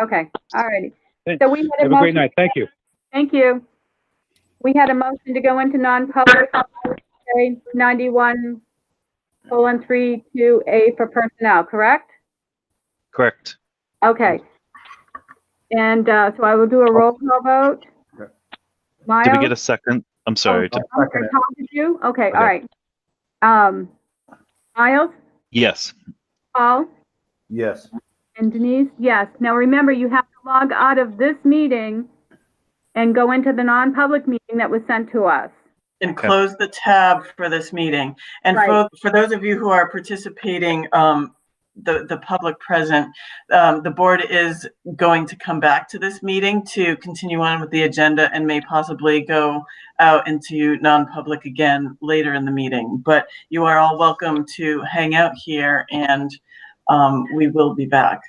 Okay, all righty. So we had a Have a great motion. night. Thank you. Thank you. We had a motion to go into non-public, 91:3(2)A for personnel, correct? Correct. Okay. And so I will do a roll call vote. Okay. Miles? Did we get a second? I'm sorry. Oh, I'm sorry, Tom, did you? Okay, all Okay. right. Miles, Yes. Paul, Yes. and Denise, yes. Now remember, you have to log out of this meeting and go into the non-public meeting that was sent to us. And Okay. close the tab for this meeting. And Right. for those of you who are participating, the public present, the board is going to come back to this meeting to continue on with the agenda and may possibly go out into non-public again later in the meeting. But you are all welcome to hang out here, and we will be back.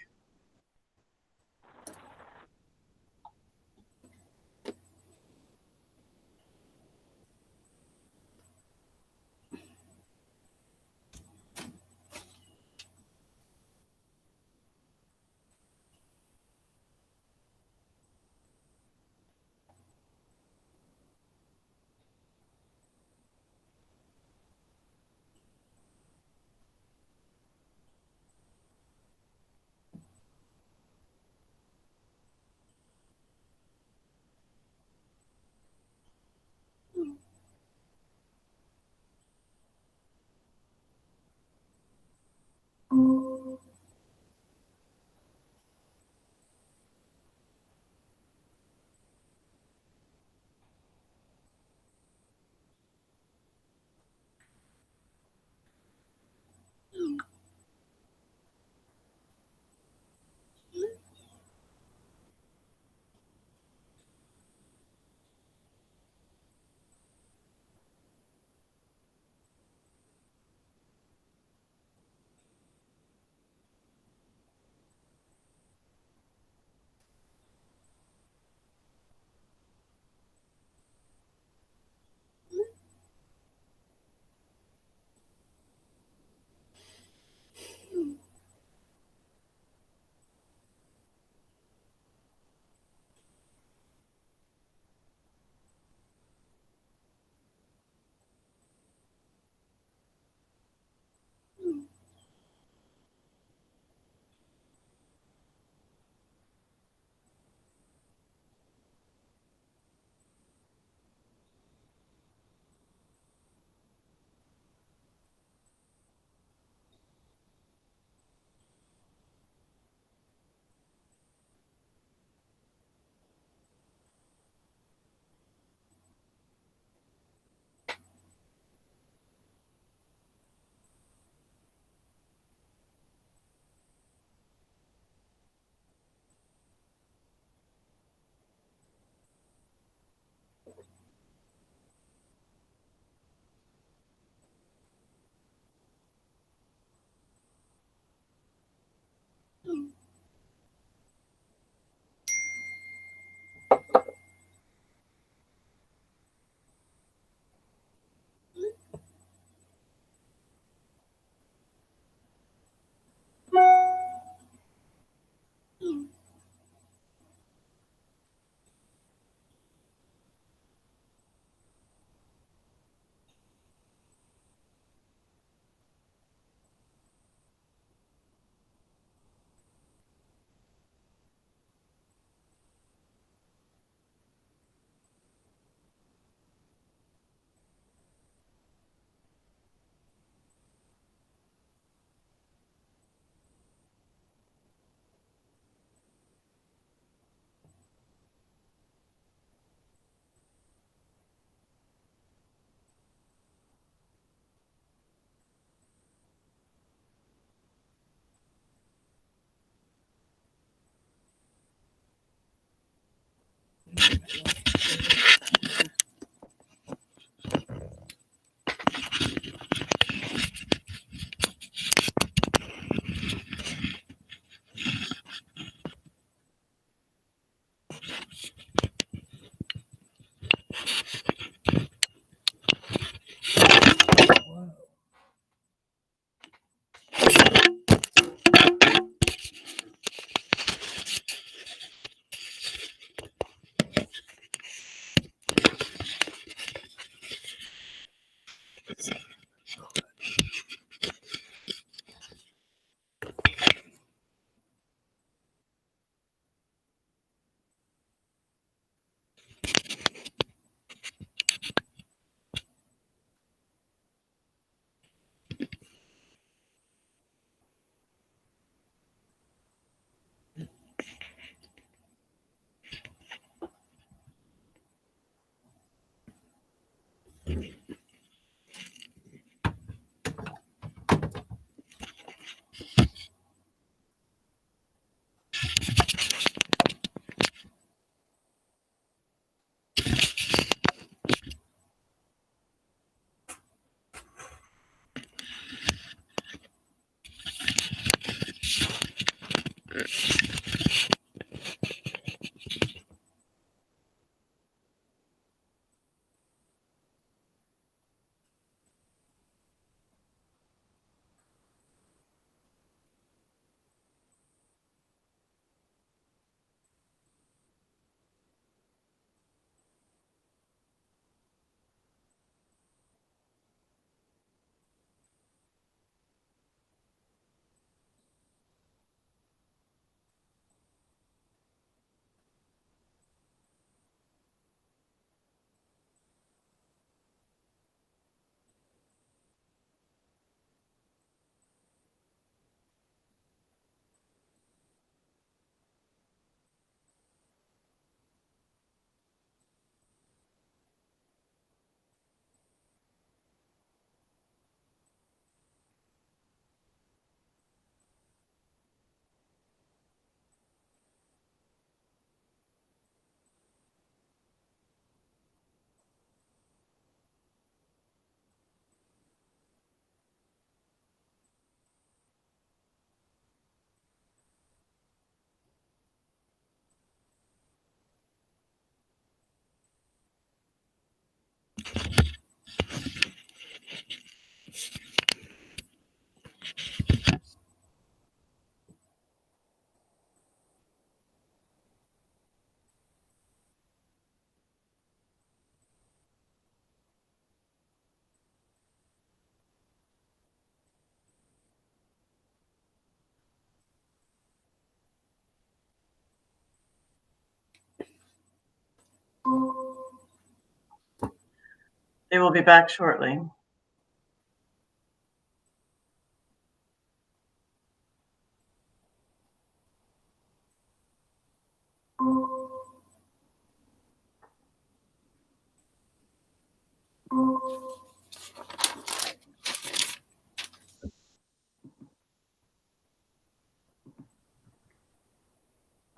They will be back shortly.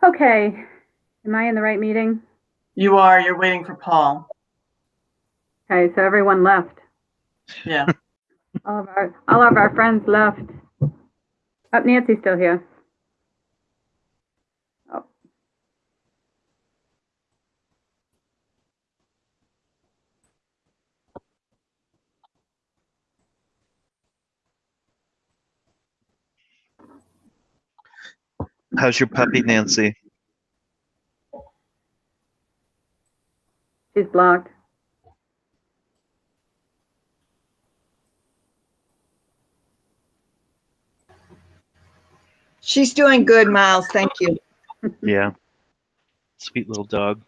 Okay, am I in the right meeting? You are, you're waiting for Paul. Okay, so everyone left. Yeah. All of our friends left. Oh, Nancy's still here. Oh. How's your puppy, Nancy? She's blocked. She's doing good, Miles. Thank you. Yeah. Sweet little dog.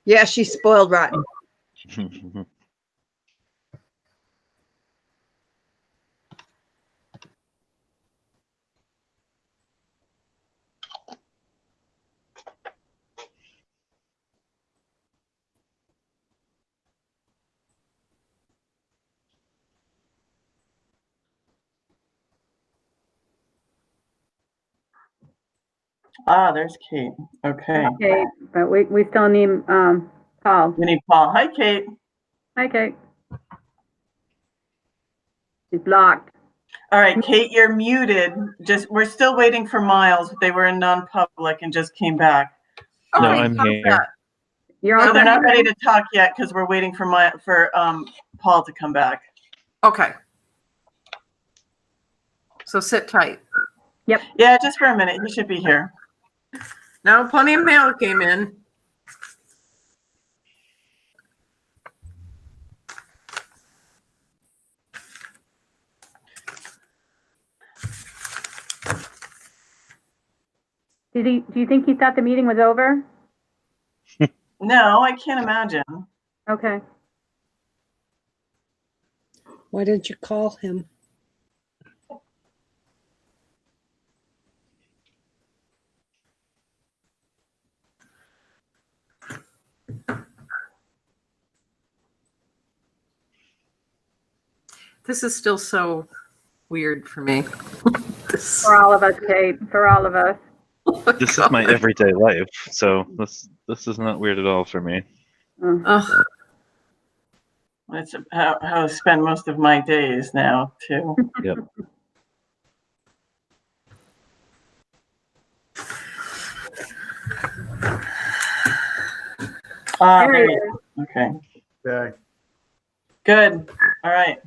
Yeah, she's spoiled rotten. Ah, there's Kate. Okay. Okay, but we still need, Paul. We need Paul. Hi, Kate. Hi, Kate. She's blocked. All right, Kate, you're muted. We're still waiting for Miles. They were in non-public and just came back. No, Okay, I'm how's here. that? You're No, on. they're not ready to talk yet because we're waiting for Paul to come back. Okay. So sit tight. Yeah, just for a minute. He should be here. Now, plenty of mail came in. Do you think he thought the meeting was over? No, I can't imagine. Okay. Why didn't you call him? This is still so weird for me. For all of us, Kate, for all of us. This is my everyday life, so this is not weird at all for me. Ugh. That's how I spend most of my days now, too. Yep. There There you he is. go. Okay. Okay. Good. All right.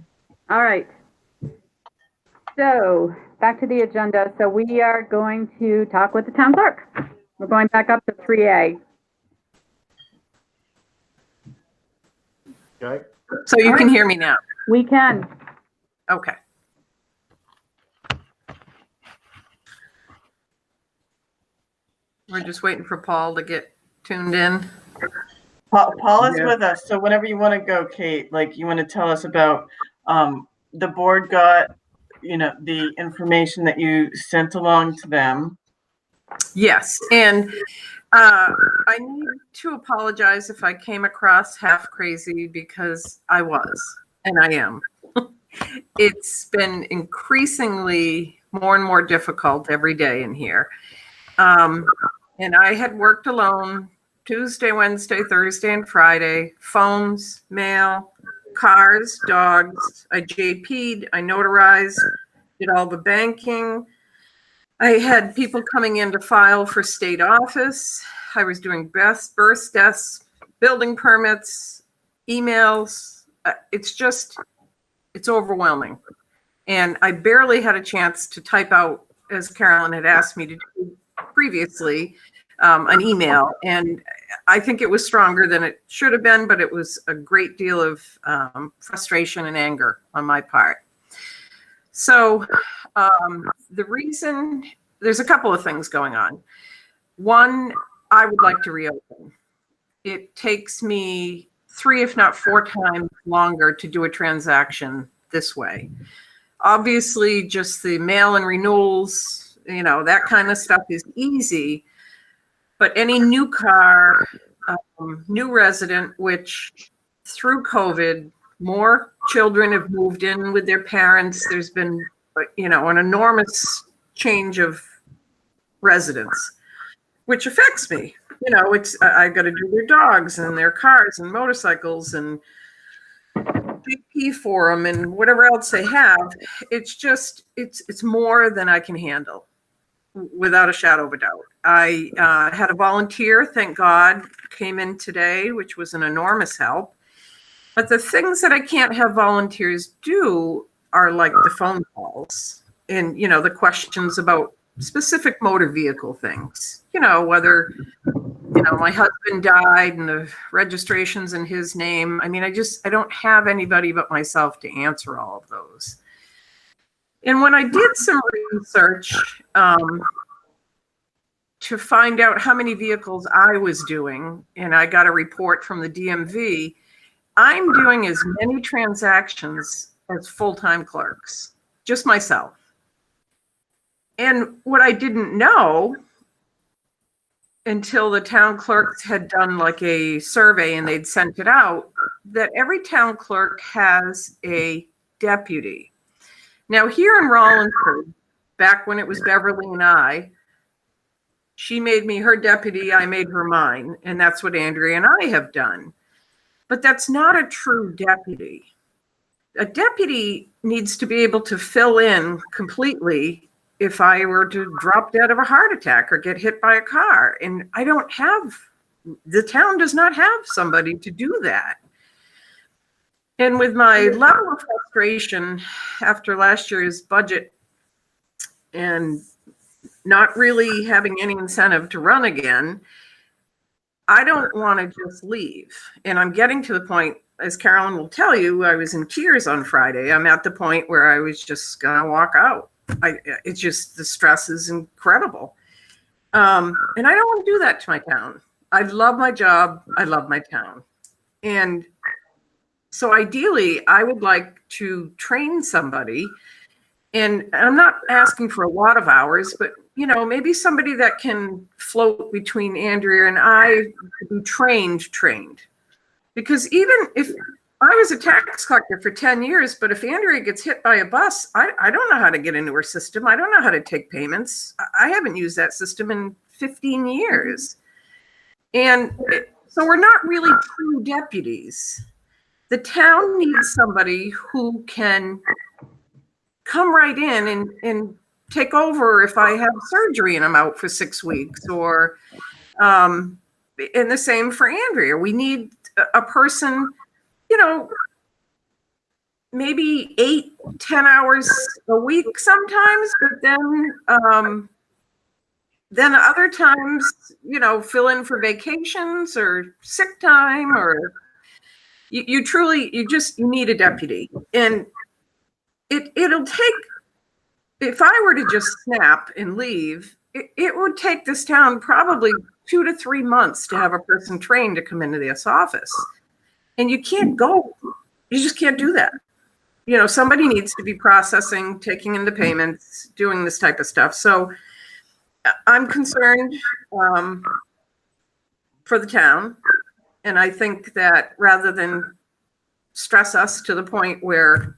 All right. So back to the agenda. So we are going to talk with the town clerk. We're going back up to 3A. Okay. So you can hear me now. We can. Okay. We're just waiting for Paul to get tuned in. Paul is Yeah. with us. So whenever you want to go, Kate, like you want to tell us about the board got, the information that you sent along to them. Yes, and I need to apologize if I came across half crazy because I was, and I am. It's been increasingly more and more difficult every day in here. And I had worked alone Tuesday, Wednesday, Thursday, and Friday. Phones, mail, cars, dogs. I JP'd, I notarized, did all the banking. I had people coming in to file for state office. I was doing birth deaths, building permits, emails. It's overwhelming. And I barely had a chance to type out, as Carolyn had asked me to do previously, an email. And I think it was stronger than it should have been, but it was a great deal of frustration and anger on my part. So the reason, there's a couple of things going on. One, I would like to reopen. It takes me 3, if not 4 times longer to do a transaction this way. Obviously, just the mail and renewals, that kind of stuff is easy. But any new car, new resident, which through COVID, more children have moved in with their parents. There's been, an enormous change of residents, which affects me. I got to do their dogs and their cars and motorcycles and GP for them and whatever else they have. It's just, it's more than I can handle, without a shadow of a doubt. I had a volunteer, thank God, came in today, which was an enormous help. But the things that I can't have volunteers do are like the phone calls and, the questions about specific motor vehicle things, whether, my husband died and the registration's in his name. I mean, I don't have anybody but myself to answer all of those. And when I did some research to find out how many vehicles I was doing, and I got a report from the DMV, I'm doing as many transactions as full-time clerks, just myself. And what I didn't know until the town clerks had done like a survey and they'd sent it out, that every town clerk has a deputy. Now here in Rollinsford, back when it was Beverly and I, She made me her deputy, I made her mine, and that's what Andrea and I have done. But that's not a true deputy. A deputy needs to be able to fill in completely if I were to drop dead of a heart attack or get hit by a car. And I don't have, the town does not have somebody to do that. And with my level of frustration after last year's budget and not really having any incentive to run again, I don't want to just leave. And I'm getting to the point, as Carolyn will tell you, I was in tears on Friday. I'm at the point where I was just going to walk out. It's just, the stress is incredible. And I don't want to do that to my town. I love my job. I love my town. And so ideally, I would like to train somebody. And I'm not asking for a lot of hours, but maybe somebody that can float between Andrea and I to be trained. Because even if I was a tax collector for 10 years, but if Andrea gets hit by a bus, I don't know how to get into her system. I don't know how to take payments. I haven't used that system in 15 years. And so we're not really true deputies. The town needs somebody who can come right in and take over if I have surgery and I'm out for 6 weeks, or and the same for Andrea. We need a person, maybe 8-10 hours a week sometimes, but then other times, fill in for vacations or sick time, or you need a deputy. And it'll take, if I were to just snap and leave, it would take this town probably 2 to 3 months to have a person trained to come into this office. And you just can't do that. Somebody needs to be processing, taking in the payments, doing this type of stuff. So I'm concerned for the town. And I think that rather than stress us to the point where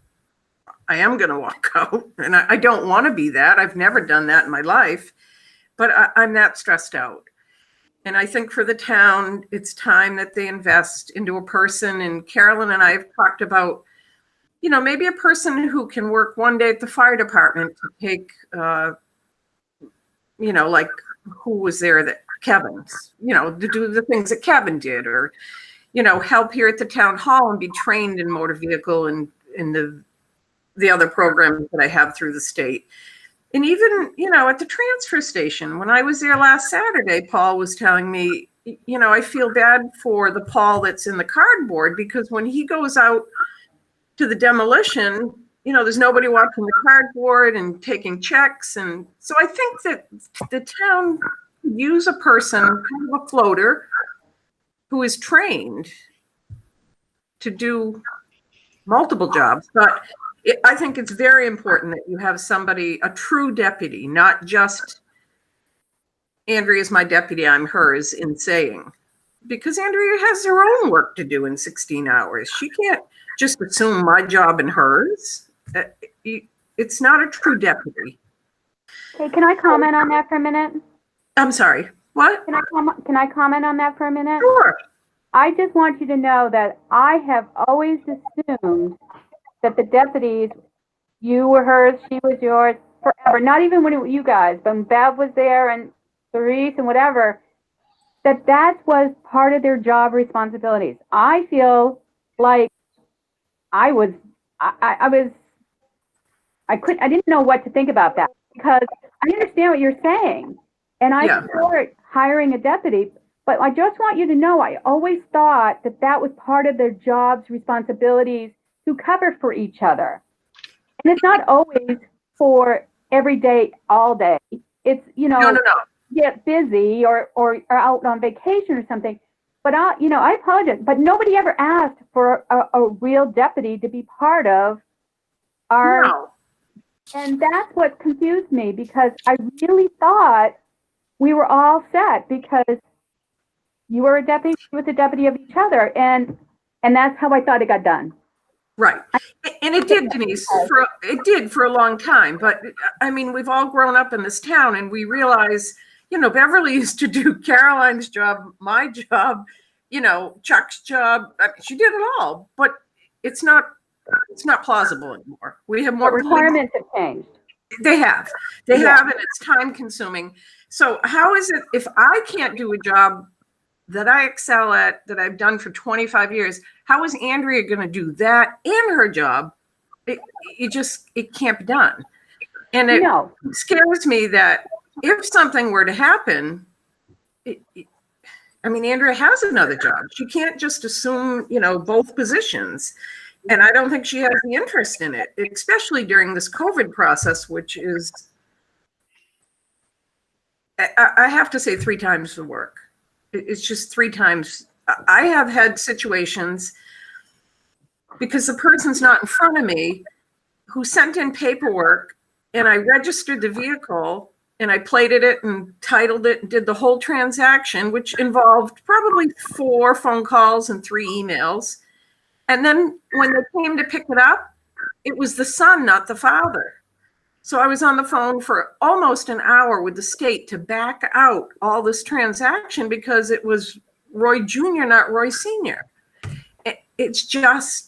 I am going to walk out, and I don't want to be that. I've never done that in my life, but I'm that stressed out. And I think for the town, it's time that they invest into a person. And Carolyn and I have talked about, maybe a person who can work one day at the fire department to take, like who was there, that Kevin's, to do the things that Kevin did, or, help here at the town hall and be trained in motor vehicle and in the other programs that I have through the state. And even, at the transfer station, when I was there last Saturday, Paul was telling me, I feel bad for the Paul that's in the cardboard, because when he goes out to the demolition, there's nobody watching the cardboard and taking checks. And so I think that the town could use a person, kind of a floater, who is trained to do multiple jobs. But I think it's very important that you have somebody, a true deputy, not just Andrea's my deputy, I'm hers, in saying, because Andrea has her own work to do in 16 hours. She can't just assume my job and hers. It's not a true deputy. Okay, can I comment on that for a minute? I'm sorry, what? Can I comment on that for a minute? Sure. I just want you to know that I have always assumed that the deputies, you were hers, she was yours, forever. Not even when it was you guys, but when Bev was there and Therese and whatever, that was part of their job responsibilities. I feel like I didn't know what to think about that, because I understand what you're saying, and I support hiring a deputy, but I just want you to know, I always thought that was part of their job's responsibilities, to cover for each other. And it's not always for every day, all day. It's, No. get busy or out on vacation or something. But I apologize, but nobody ever asked for a real deputy to be part of our, No. and that's what confused me, because I really thought we were all set, because you were a deputy, she was a deputy of each other, and that's how I thought it got done. Right. And it did, Denise, it did for a long time. But I mean, we've all grown up in this town, and we realize, Beverly used to do Caroline's job, my job, Chuck's job. I mean, she did it all, but it's not plausible anymore. We have But more requirements have changed. They have, Yeah. and it's time consuming. So how is it if I can't do a job that I excel at, that I've done for 25 years, how is Andrea going to do that in her job? It can't be done. And it No. scares me that if something were to happen, Andrea has another job. She can't just assume, both positions. And I don't think she has the interest in it, especially during this COVID process, which is, I have to say, 3 times the work. It's just 3 times. I have had situations because the person's not in front of me who sent in paperwork, and I registered the vehicle and I plated it and titled it and did the whole transaction, which involved probably 4 phone calls and 3 emails. And then when they came to pick it up, it was the son, not the father. So I was on the phone for almost an hour with the state to back out all this transaction because it was Roy Jr., not Roy Sr. It's just,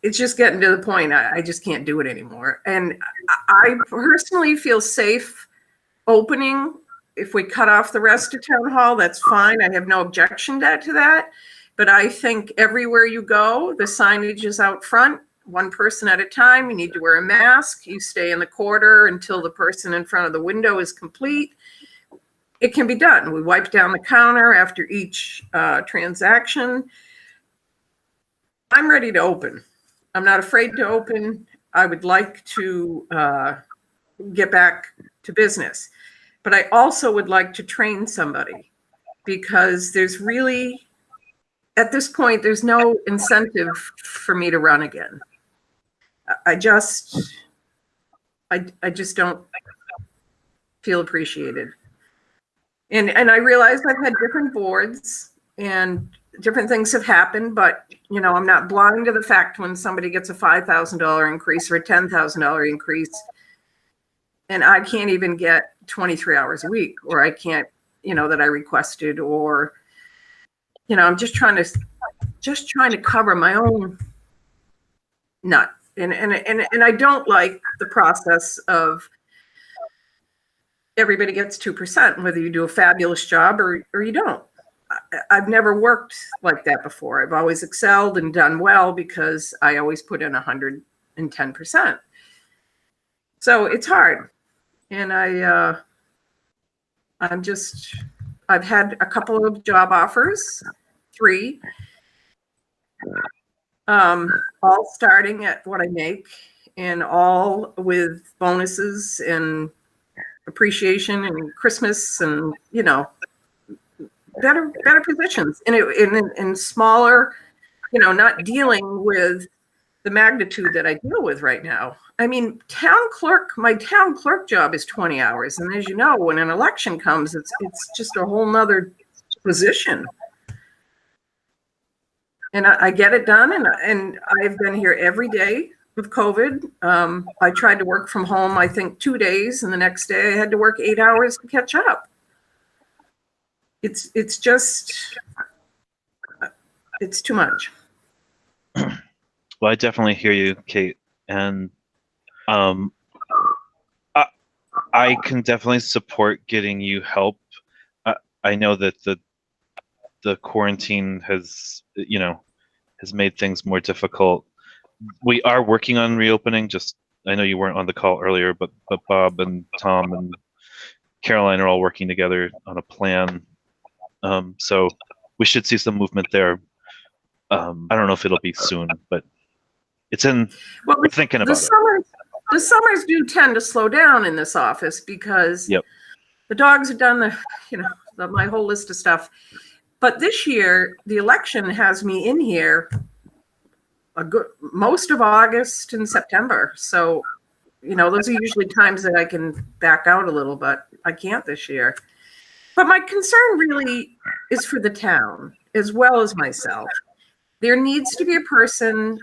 it's just getting to the point. I just can't do it anymore. And I personally feel safe opening. If we cut off the rest of town hall, that's fine. I have no objection to that. But I think everywhere you go, the signage is out front, 1 person at a time. You need to wear a mask. You stay in the corridor until the person in front of the window is complete. It can be done. We wipe down the counter after each transaction. I'm ready to open. I'm not afraid to open. I would like to get back to business. But I also would like to train somebody because there's really, at this point, there's no incentive for me to run again. I just don't feel appreciated. And I realize I've had different boards and different things have happened, but I'm not blind to the fact when somebody gets a $5,000 increase or a $10,000 increase, and I can't even get 23 hours a week, or I can't, that I requested, or, I'm just trying to cover my own nut. And I don't like the process of everybody gets 2%, whether you do a fabulous job or you don't. I've never worked like that before. I've always excelled and done well because I always put in 110%. So it's hard. And I've had a couple of job offers, 3, all starting at what I make and all with bonuses and appreciation and Christmas and, better positions in smaller, not dealing with the magnitude that I deal with right now. I mean, my town clerk job is 20 hours. And as you know, when an election comes, it's just a whole nother position. And I get it done. And I've been here every day with COVID. I tried to work from home, I think 2 days. And the next day I had to work 8 hours to catch up. It's too much. Well, I definitely hear you, Kate, and I can definitely support getting you help. I know that the quarantine has made things more difficult. We are working on reopening. I know you weren't on the call earlier, but Bob and Tom and Caroline are all working together on a plan. So we should see some movement there. I don't know if it'll be soon, but we're thinking about it. The summers do tend to slow down in this office because the dogs have done my whole list of stuff. But this year, the election has me in here most of August and September. So, those are usually times that I can back out a little, but I can't this year. But my concern really is for the town as well as myself. There needs to be a person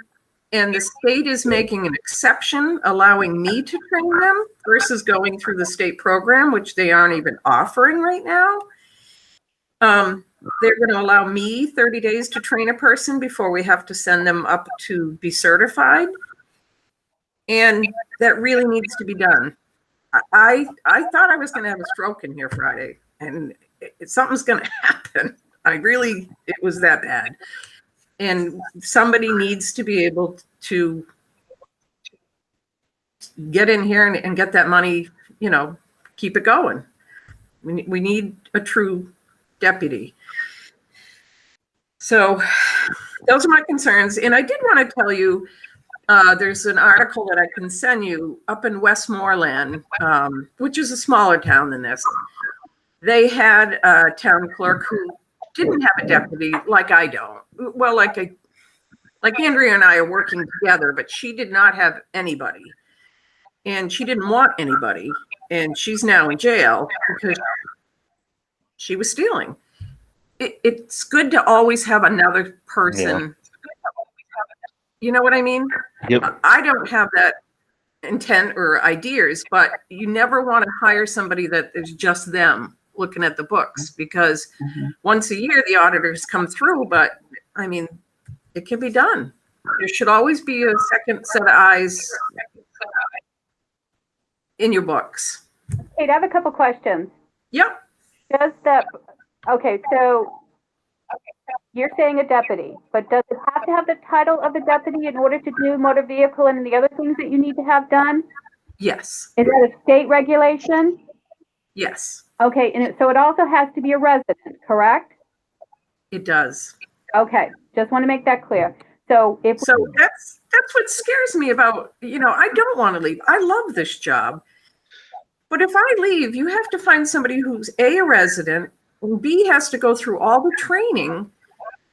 And the state is making an exception, allowing me to train them versus going through the state program, which they aren't even offering right now. They're going to allow me 30 days to train a person before we have to send them up to be certified. And that really needs to be done. I thought I was going to have a stroke in here Friday, and something's going to happen. It was that bad. And somebody needs to be able to get in here and get that money, keep it going. We need a true deputy. So those are my concerns. And I did want to tell you, there's an article that I can send you up in Westmoreland, which is a smaller town than this. They had a town clerk who didn't have a deputy, like I don't. Well, like Andrea and I are working together, but she did not have anybody. And she didn't want anybody. And she's now in jail because she was stealing. It's good to always have another person. Yeah. You know what I mean? Yep. I don't have that intent or ideas, but you never want to hire somebody that is just them looking at the books, because once a year the auditors come through, but I mean, it can be done. There should always be a second set of eyes in your books. Kate, I have a couple questions. Yep. Okay, so you're saying a deputy, but does it have to have the title of the deputy in order to do motor vehicle and the other things that you need to have done? Yes. Is that a state regulation? Yes. Okay, and so it also has to be a resident, correct? It does. Okay, just want to make that clear. So that's what scares me about, I don't want to leave. I love this job. But if I leave, you have to find somebody who's A resident, and B has to go through all the training,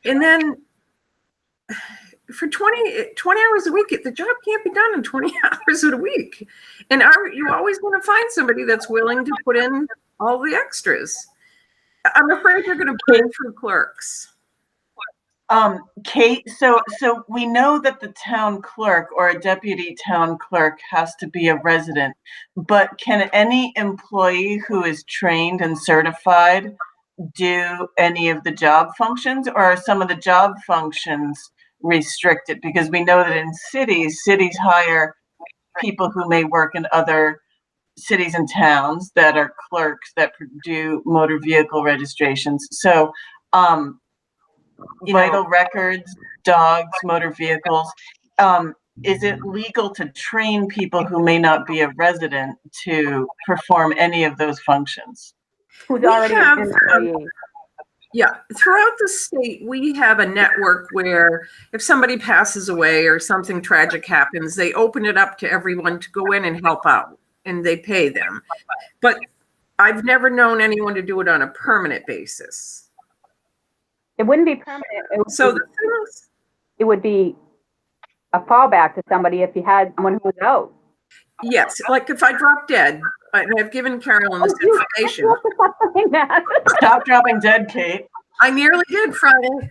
and then for 20 hours a week, the job can't be done in 20 hours a week. And you always want to find somebody that's willing to put in all the extras. I'm afraid you're going to pay through clerks. Kate, so we know that the town clerk or a deputy town clerk has to be a resident, but can any employee who is trained and certified do any of the job functions, or are some of the job functions restricted? Because we know that in cities hire people who may work in other cities and towns that are clerks that do motor vehicle registrations. So, vital records, dogs, motor vehicles. Is it legal to train people who may not be a resident to perform any of those functions? Who's already an employee? Yeah, throughout the state, we have a network where if somebody passes away or something tragic happens, they open it up to everyone to go in and help out, and they pay them. But I've never known anyone to do it on a permanent basis. It wouldn't be permanent. It would be a fallback to somebody if you had someone who was out. Yes, like if I drop dead, and I've given Carolyn this information. Stop dropping dead, Kate. I nearly did Friday.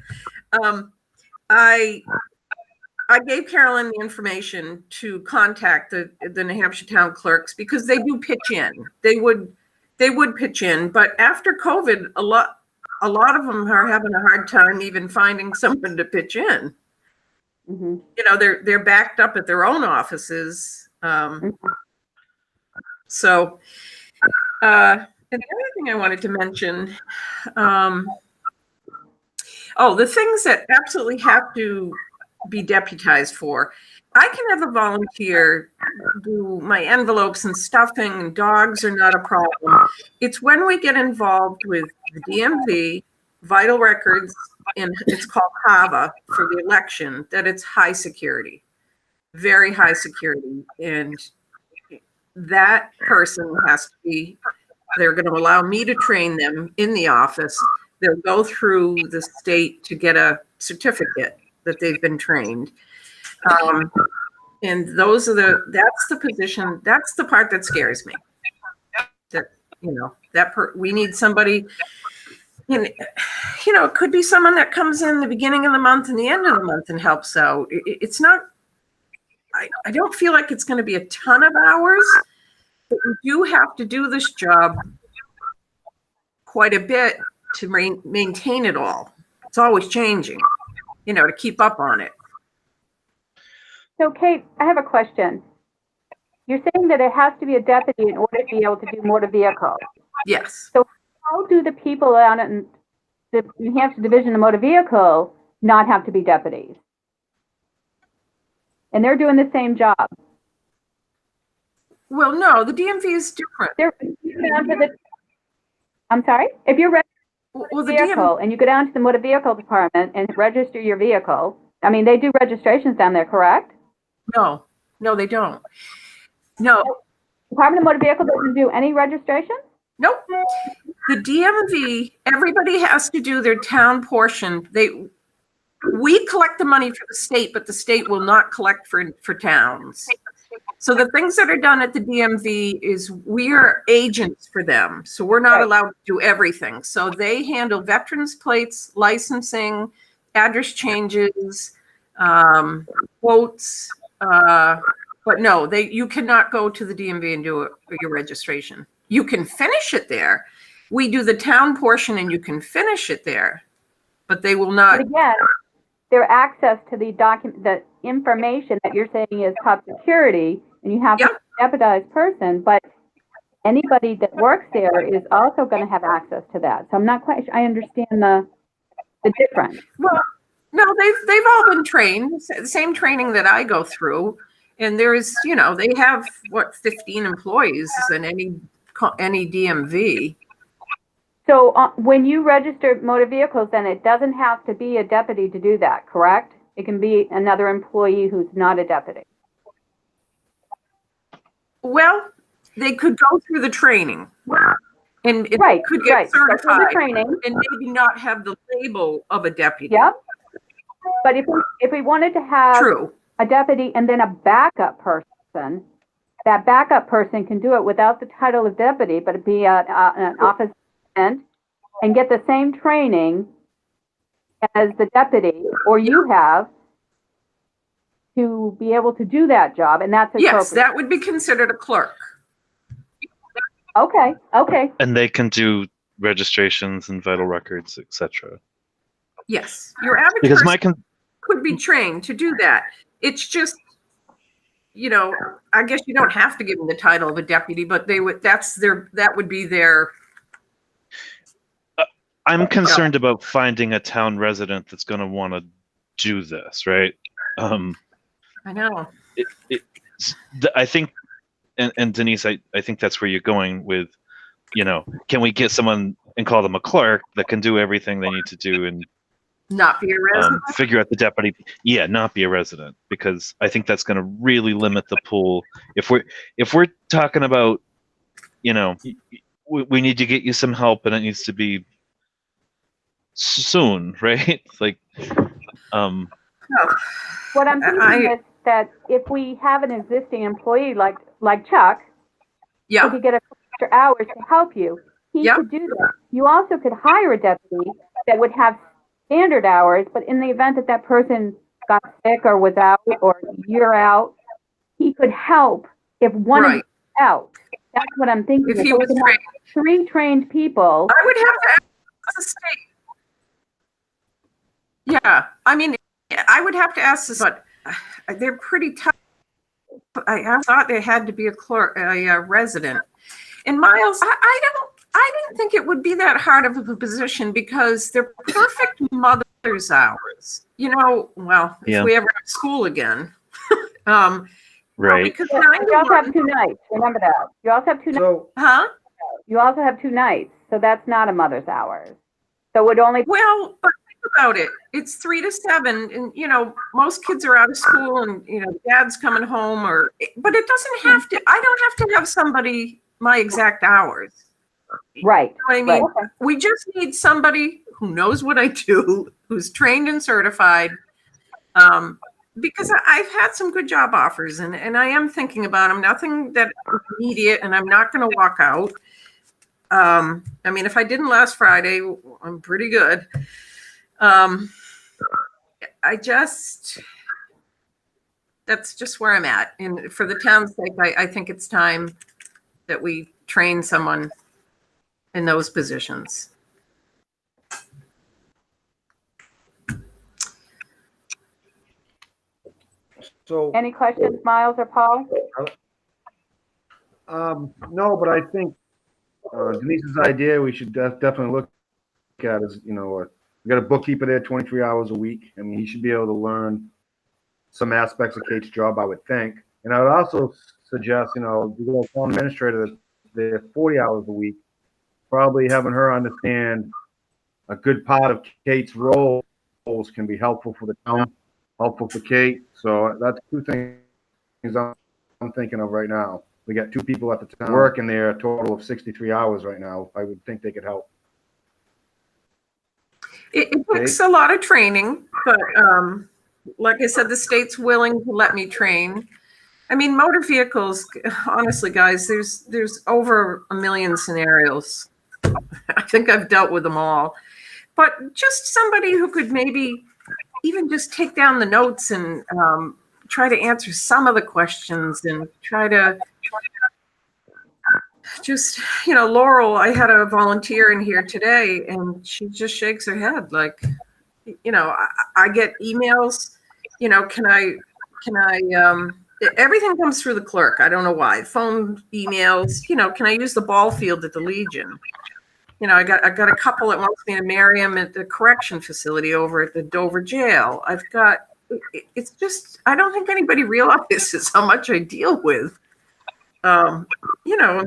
I gave Carolyn the information to contact the New Hampshire town clerks because they do pitch in. They would pitch in, but after COVID, a lot of them are having a hard time even finding someone to pitch in. Mm-hmm. They're backed up at their own offices. So, and the other thing I wanted to mention, the things that absolutely have to be deputized for. I can have a volunteer do my envelopes and stuffing, and dogs are not a problem. It's when we get involved with the DMV, vital records, and it's called HAVA for the election, that it's high security, very high security. And that person has to be, they're going to allow me to train them in the office. They'll go through the state to get a certificate that they've been trained. And that's the position, that's the part that scares me. That, we need somebody, and, it could be someone that comes in the beginning of the month and the end of the month and helps out. It's not I don't feel like it's going to be a ton of hours, but we do have to do this job quite a bit to maintain it all. It's always changing, to keep up on it. So Kate, I have a question. You're saying that it has to be a deputy in order to be able to do motor vehicle. Yes. So how do the people out in the New Hampshire Division of Motor Vehicle not have to be deputies? And they're doing the same job. Well, no, the DMV is different. I'm sorry? If you're Well, the vehicle and you go down to the motor vehicle department and register your vehicle, I mean, they do registrations down there, correct? No, they don't. No. Department of Motor Vehicle doesn't do any registration? Nope. The DMV, everybody has to do their town portion. We collect the money for the state, but the state will not collect for towns. So the things that are done at the DMV is we're agents for them. So we're not allowed to do everything. So they handle veterans plates, licensing, address changes, quotes, but no, you cannot go to the DMV and do your registration. You can finish it there. We do the town portion and you can finish it there, but they will not. But again, their access to the information that you're saying is top security, and you have to be a deputized person, but anybody that works there is also going to have access to that. So I'm not quite sure I understand the difference. Well, no, they've all been trained, the same training that I go through. And there's, they have 15 employees in any DMV. So when you register motor vehicles, then it doesn't have to be a deputy to do that, correct? It can be another employee who's not a deputy. Well, they could go through the training. And it could get certified the training. And maybe not have the label of a deputy. Yep. But if we wanted to have a deputy and then a backup person, that backup person can do it without the title of deputy, but it'd be an office assistant and get the same training as the deputy or you have to be able to do that job, and that's appropriate. Yes, that would be considered a clerk. Okay. And they can do registrations and vital records, etc. Yes, your average person could be trained to do that. It's just, I guess you don't have to give them the title of a deputy, but that would be their. I'm concerned about finding a town resident that's going to want to do this, right? I know. I think, and Denise, I think that's where you're going with, can we get someone and call them a clerk that can do everything they need to do and not be a resident? Figure out the deputy. Yeah, not be a resident, because I think that's going to really limit the pool. If we're talking about, we need to get you some help and it needs to be soon, right? Like, what I'm thinking is that if we have an existing employee like Chuck, he could get extra hours to help you. He could do that. You also could hire a deputy that would have standard hours, but in the event that that person got sick or was out or you're out, he could help if one of you is out. That's what I'm thinking. If he was trained. 3 trained people. I would have to ask the state. Yeah, I mean, I would have to ask this, but they're pretty tough. I thought they had to be a resident. And Miles, I didn't think it would be that hard of a position because they're perfect mother's hours. Well, if we ever have school again. Right. Because you also have 2 nights. Remember that. You also have 2 nights. You also have 2 nights, so that's not a mother's hours. So it would only. Well, but think about it. It's 3 to 7, and most kids are out of school, and dad's coming home, but it doesn't have to. I don't have to have somebody my exact hours. Right. I mean, we just need somebody who knows what I do, who's trained and certified. Because I've had some good job offers and I am thinking about them. Nothing that is immediate, and I'm not going to walk out. I mean, if I didn't last Friday, I'm pretty good. that's just where I'm at. And for the town's sake, I think it's time that we train someone in those positions. So, Any questions, Miles or Paul? no, but I think Denise's idea we should definitely look at is, we got a bookkeeper there 23 hours a week. I mean, he should be able to learn some aspects of Kate's job, I would think. And I would also suggest, you got a phone administrator that's there 40 hours a week, probably having her understand a good part of Kate's roles can be helpful for the town, helpful for Kate. So that's two things I'm thinking of right now. We got two people at the town working there, a total of 63 hours right now. I would think they could help. It takes a lot of training, but like I said, the state's willing to let me train. I mean, motor vehicles, honestly, guys, there's over 1 million scenarios. I think I've dealt with them all. But just somebody who could maybe even just take down the notes and try to answer some of the questions and try to just, Laurel, I had a volunteer in here today and she just shakes her head like, I get emails, can I, everything comes through the clerk. I don't know why. Phone, emails, can I use the ball field at the Legion? I got a couple that wants me to marry him at the correction facility over at the Dover jail. It's just, I don't think anybody realizes how much I deal with. I'm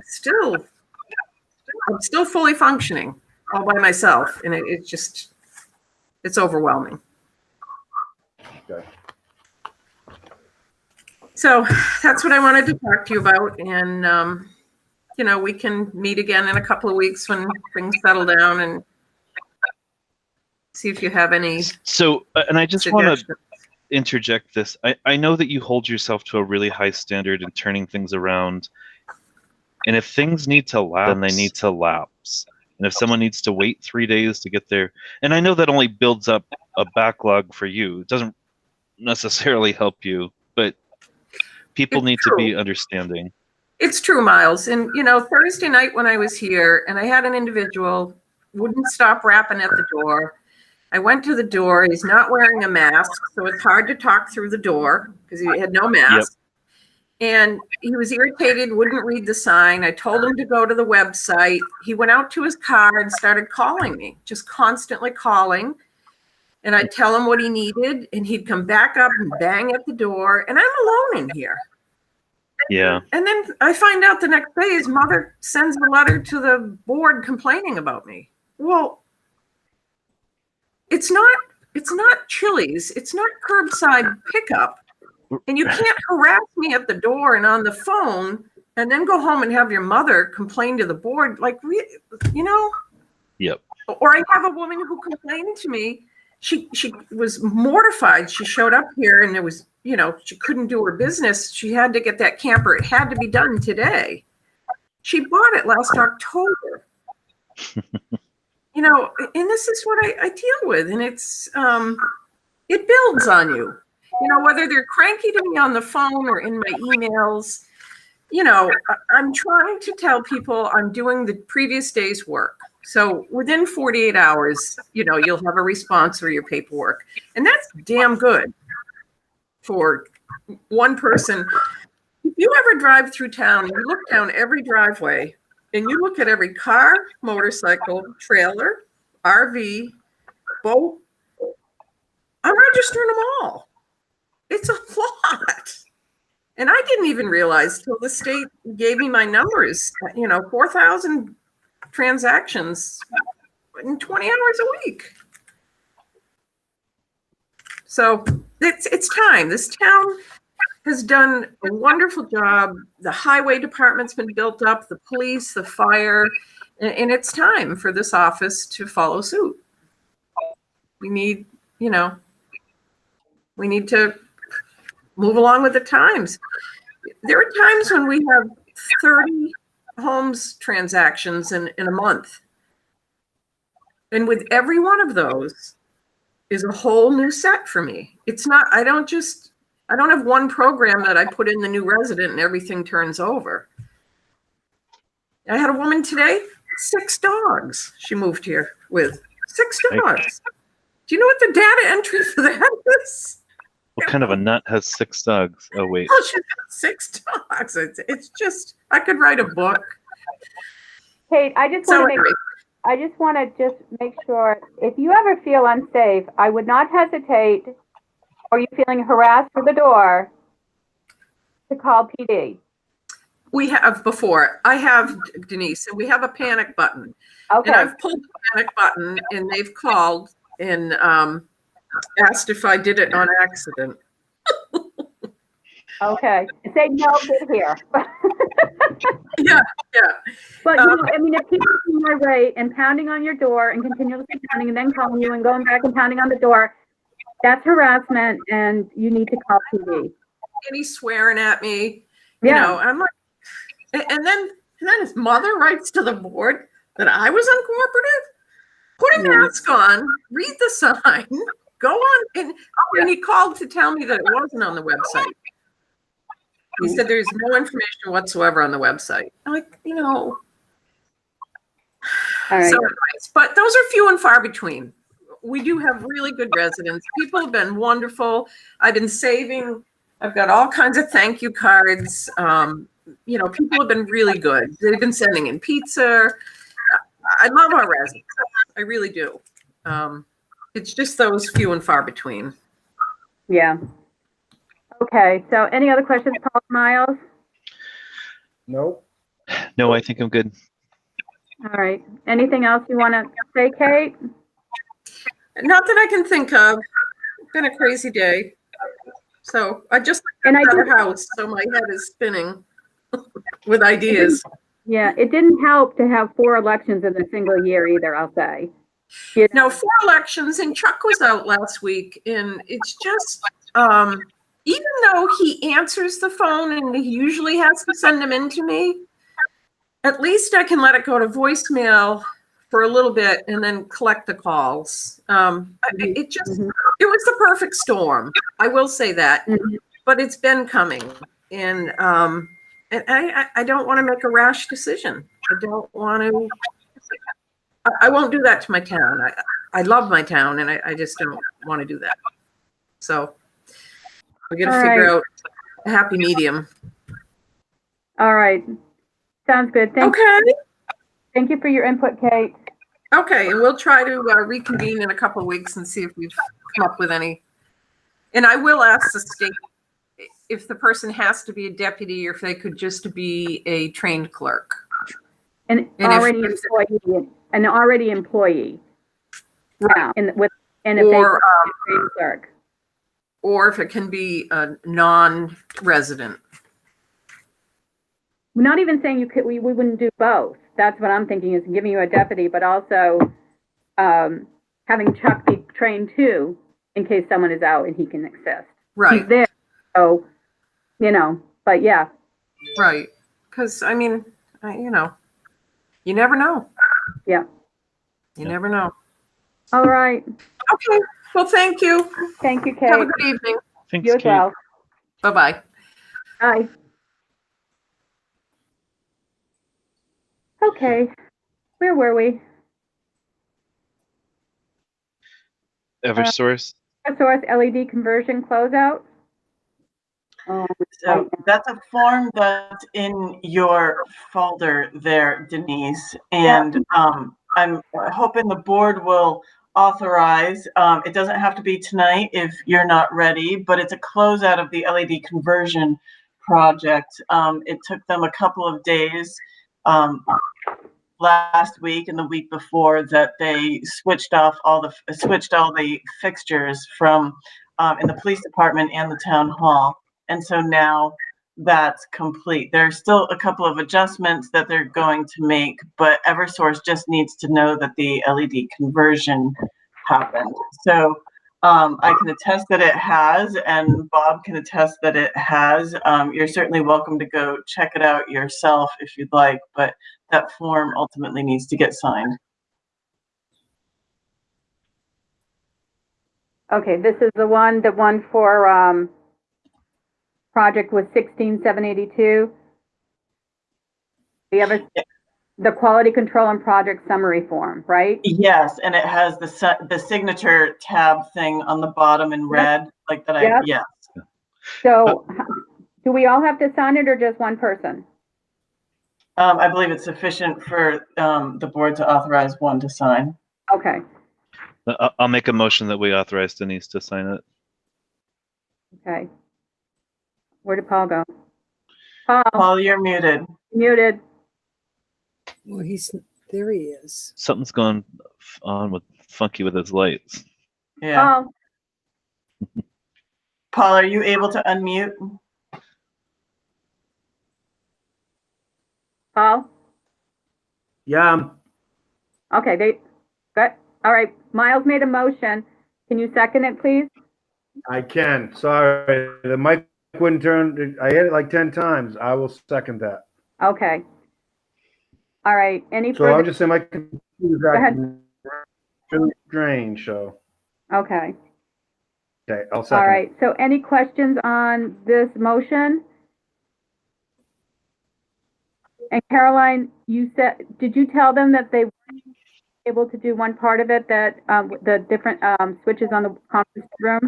still fully functioning all by myself. And it's overwhelming. Okay. So that's what I wanted to talk to you about. And, we can meet again in a couple of weeks when things settle down and see if you have any. So, and I just want to interject this. I know that you hold yourself to a really high standard in turning things around. And if things need to lapse, then they need to lapse. And if someone needs to wait 3 days to get there, and I know that only builds up a backlog for you. It doesn't necessarily help you, but people need to be understanding. It's true, Miles. And, Thursday night when I was here and I had an individual wouldn't stop rapping at the door. I went to the door. He's not wearing a mask, so it's hard to talk through the door because he had no mask. Yep. And he was irritated, wouldn't read the sign. I told him to go to the website. He went out to his car and started calling me, just constantly calling. And I'd tell him what he needed, and he'd come back up and bang at the door. And I'm alone in here. Yeah. And then I find out the next day his mother sends a letter to the board complaining about me. Well, it's not Chili's. It's not curbside pickup. And you can't harass me at the door and on the phone and then go home and have your mother complain to the board. Like, Yep. Or I have a woman who complained to me. She was mortified. She showed up here and there was, she couldn't do her business. She had to get that camper. It had to be done today. She bought it last October. And this is what I deal with. And it's, it builds on you, whether they're cranky to me on the phone or in my emails. I'm trying to tell people I'm doing the previous day's work. So within 48 hours, you'll have a response for your paperwork. And that's damn good for one person. If you ever drive through town and you look down every driveway and you look at every car, motorcycle, trailer, RV, boat, I'm registering them all. It's a lot. And I didn't even realize till the state gave me my numbers, 4,000 transactions in 20 hours a week. So it's time. This town has done a wonderful job. The highway department's been built up, the police, the fire, and it's time for this office to follow suit. We need, we need to move along with the times. There are times when we have 30 homes transactions in a month. And with every one of those is a whole new set for me. It's not, I don't just I don't have one program that I put in the new resident and everything turns over. I had a woman today, 6 dogs she moved here with. 6 dogs. Do you know what the data entry for that is? What kind of a nut has 6 dogs? Oh, wait. Oh, she's got 6 dogs. It's just, I could write a book. Kate, I just So want to anyway, make sure, if you ever feel unsafe, I would not hesitate, or you're feeling harassed through the door, to call PD. we have before. I have, Denise, and we have a panic button. Okay. And I've pulled the panic button and they've called and asked if I did it on accident. Okay. Say no, good here. Yeah. But, I mean, if people come my way and pounding on your door and continuously pounding and then calling you and going back and pounding on the door, that's harassment and you need to call PD. And he's swearing at me. You Yeah. know, I'm like, and then his mother writes to the board that I was uncooperative. Put a mask on, read the sign, go on, and he called to tell me that it wasn't on the website. He said there's no information whatsoever on the website. I'm like, All right. so anyways, but those are few and far between. We do have really good residents. People have been wonderful. I've been saving. I've got all kinds of thank you cards. People have been really good. They've been sending in pizza. I love our residents. I really do. It's just those few and far between. Yeah. Okay. So any other questions, Paul, Miles? Nope. No, I think I'm good. All right. Anything else you want to say, Kate? Not that I can think of. It's been a crazy day. So I just And I got did- a house, so my head is spinning with ideas. Yeah, it didn't help to have 4 elections in a single year either, I'll say. No, 4 elections, and Chuck was out last week, and it's just, even though he answers the phone and he usually has to send them in to me, at least I can let it go to voicemail for a little bit and then collect the calls. It was the perfect storm. I will say that, but it's been coming, and I don't want to make a rash decision. I don't want to. I won't do that to my town. I love my town, and I just don't want to do that. So we got to figure out a happy medium. All right. Sounds good. Thank you for your input, Kate. Okay, and we'll try to reconvene in a couple of weeks and see if we've come up with any. And I will ask the state if the person has to be a deputy or if they could just be a trained clerk. An already employee. Right. And if Or, they trained clerk. or if it can be a non-resident. We're not even saying you could. We wouldn't do both. That's what I'm thinking, is giving you a deputy, but also having Chuck be trained too, in case someone is out and he can assist. Right. He's there, so but yeah. Right. Because I mean, you never know. Yeah. You never know. All right. Okay. Well, thank you. Thank you, Kate. Have a good evening. Thanks, You as Kate. well. Bye-bye. Bye. Okay. Where were we? Eversource. Source LED conversion closeout. So that's a form that's in your folder there, Denise. And I'm hoping the board will authorize, it doesn't have to be tonight if you're not ready, but it's a closeout of the LED conversion project. It took them a couple of days last week and the week before that they switched all the fixtures from in the police department and the town hall. And so now that's complete. There's still a couple of adjustments that they're going to make, but Eversource just needs to know that the LED conversion happened. So I can attest that it has, and Bob can attest that it has. You're certainly welcome to go check it out yourself if you'd like, but that form ultimately needs to get signed. Okay, this is the one for project was 16,782. We have the quality control and project summary form, right? Yes, and it has the signature tab thing on the bottom in red, like that. Yep. Yeah. So do we all have to sign it or just one person? I believe it's sufficient for the board to authorize one to sign. Okay, I'll make a motion that we authorize Denise to sign it. okay. Where did Paul go? Paul, Paul, you're muted. muted. Well, there he is. Something's going on with funky with his lights. Yeah. Paul, Paul, are you able to unmute? Paul? Yeah, Okay, good. All right, Miles made a motion. Can you second it, please? I can. Sorry, the mic wouldn't turn. I hit it like 10 times. I will second that. Okay. All right, any So I'll further? just say my computer's ahead. acting really strange, so, Okay, okay, I'll second all it. right. So any questions on this motion? And Caroline, did you tell them that they weren't able to do one part of it, that the different switches on the conference room?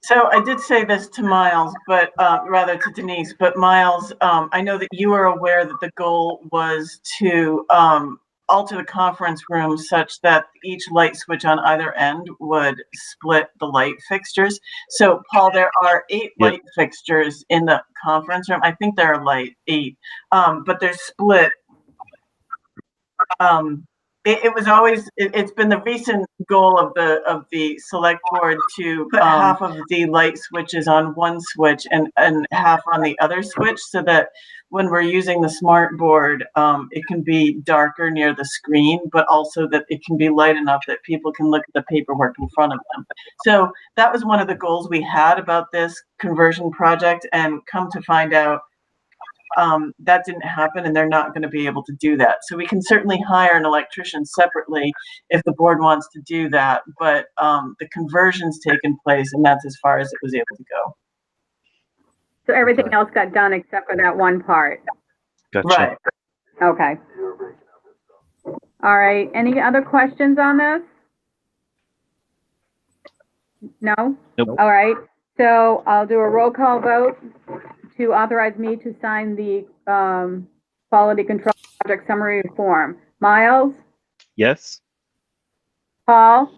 So I did say this to Miles, but rather to Denise, but Miles, I know that you are aware that the goal was to alter the conference room such that each light switch on either end would split the light fixtures. So Paul, there are 8 light fixtures in the conference room. I think there are like 8, but they're split. It was always, it's been the recent goal of the select board to put half of the light switches on one switch and half on the other switch, so that when we're using the smart board, it can be darker near the screen, but also that it can be light enough that people can look at the paperwork in front of them. So that was one of the goals we had about this conversion project, and come to find out, that didn't happen, and they're not going to be able to do that. So we can certainly hire an electrician separately if the board wants to do that, but the conversion's taken place, and that's as far as it was able to go. So everything else got done except for that one part? Gotcha. Right. Okay. All right, any other questions on this? No? Nope. All right, so I'll do a roll call vote to authorize me to sign the quality control project summary form. Miles? Yes. Paul?